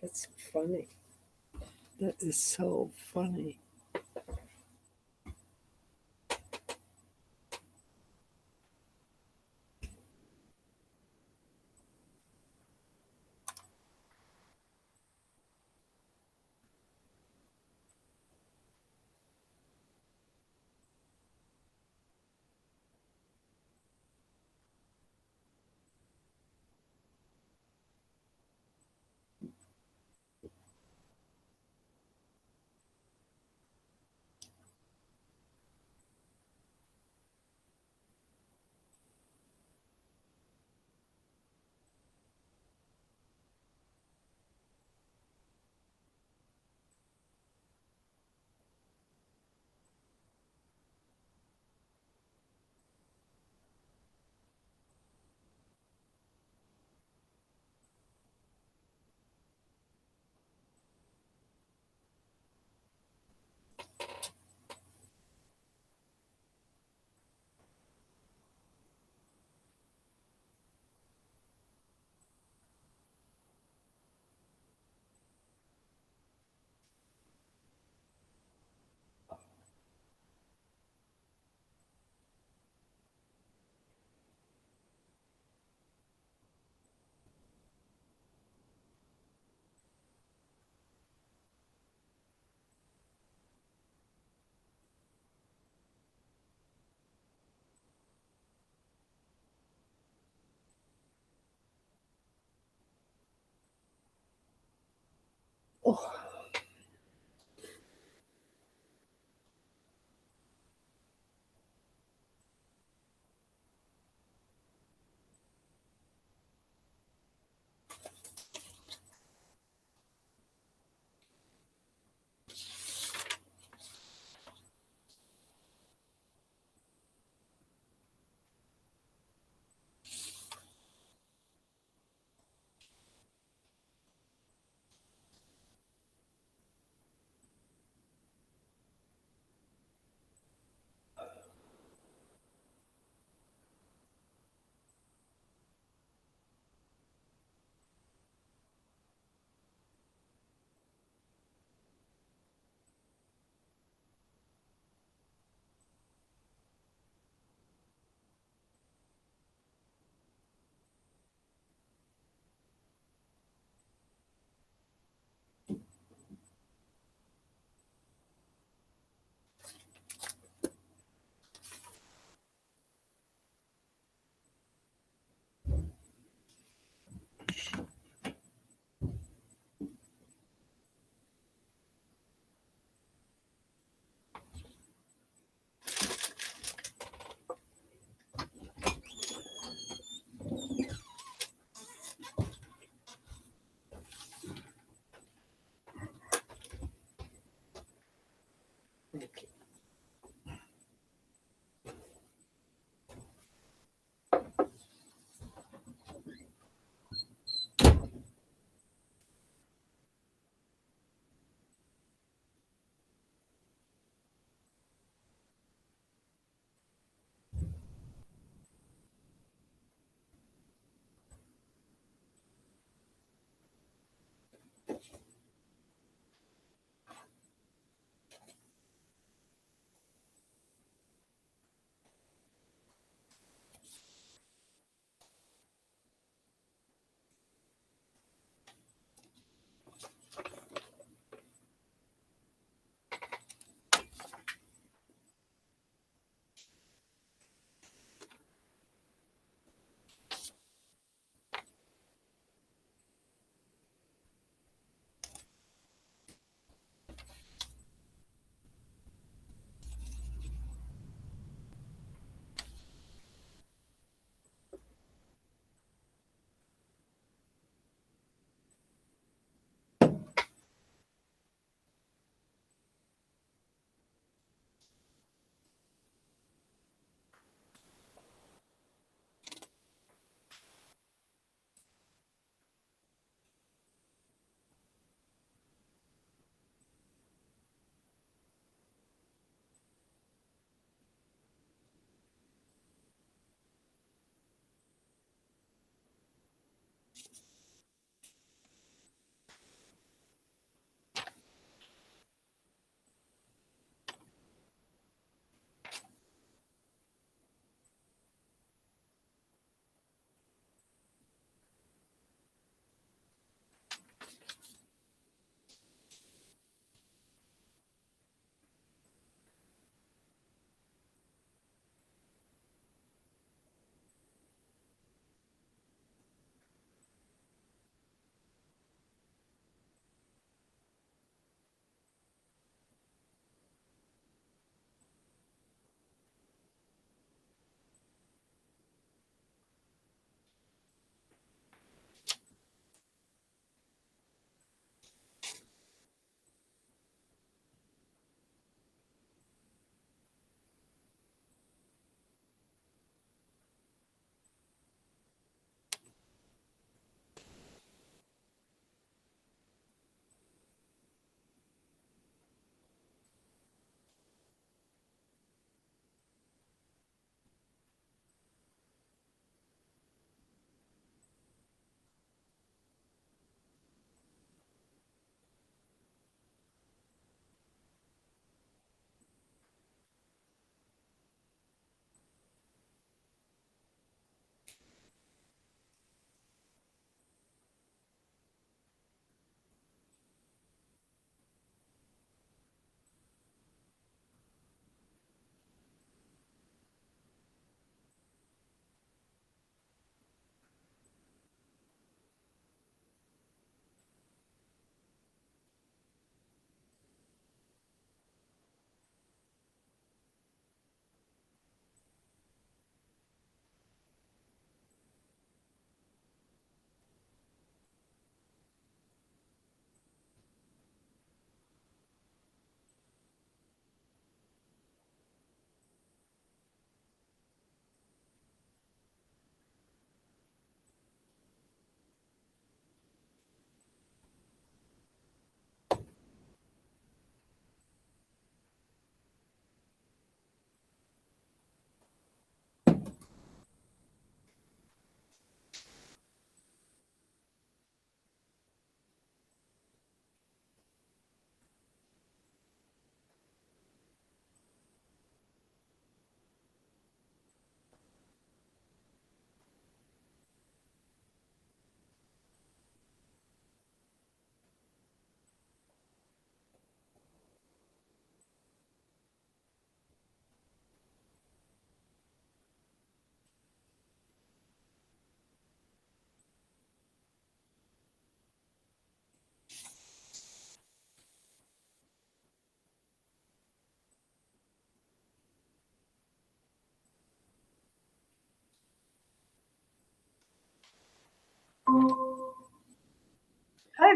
That's funny. That is so funny.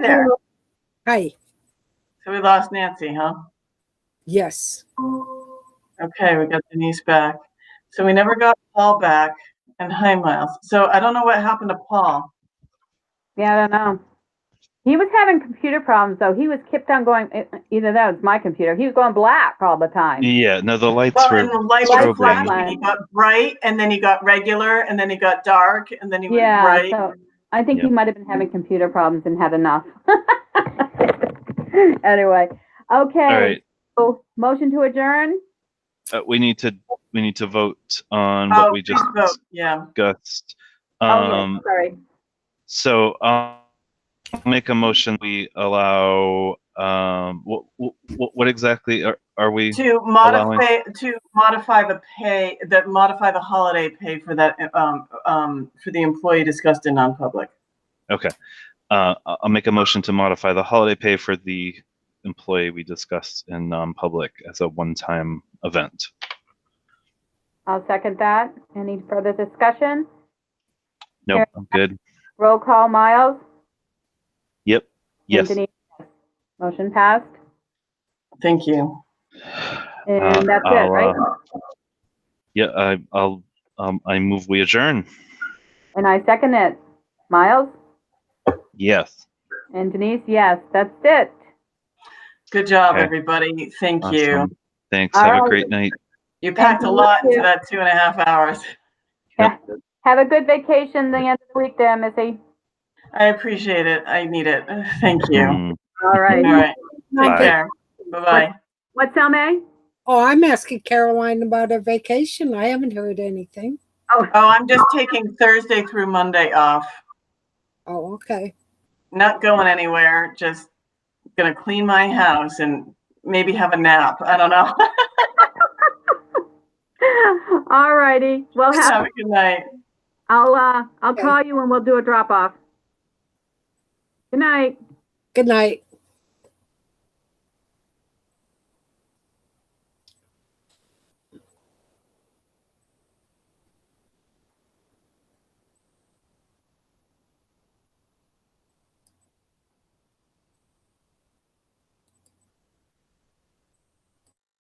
there. Hi. So we lost Nancy, huh? Yes. Okay, we got Denise back. So we never got Paul back. And hi, Miles. So I don't know what happened to Paul. Yeah, I don't know. He was having computer problems, though. He was kept on going, either that was my computer. He was going black all the time. Yeah, no, the lights Well, were and the light Lights was strobing. flashing. He got bright, and then he got regular, and then he got dark, and then he was Yeah, bright. so I think he Yep. might have been having computer problems and had enough. Anyway, okay. All right. So motion to adjourn? We need to vote on what we please just vote. Yeah. discussed. Oh, yes, sorry. So I'll make a motion. We allow. What exactly are we? To modify the holiday pay for that for the employee discussed in non-public. Okay. I'll make a motion to modify the holiday pay for the employee we discussed in non-public as a one-time event. I'll second that. Any further discussion? Nope, I'm good. Roll call, Miles? Yep. Yes. And Denise? Motion passed. Thank you. And that's it, right? Yeah, I move we adjourn. And I second it. Miles? Yes. And Denise, yes, that's it. Good job, Okay. everybody. Thank you. Awesome. Thanks. All Have a right. great night. You packed a Thank lot into you. that 2.5 hours. Yeah. Have a good vacation the end of the week there, Missy. I appreciate it. I need it. Thank you. Mm. All right. All right. Take Bye. care. Bye-bye. What's that, May? Oh, I'm asking Caroline about her vacation. I haven't heard anything. Oh, I'm just taking Thursday through Monday off. Oh, okay. Not going anywhere. Just gonna clean my house and maybe have a nap. I don't know. All righty. Well, Have a good night. I'll call you and we'll do a drop off. Good night. Good night.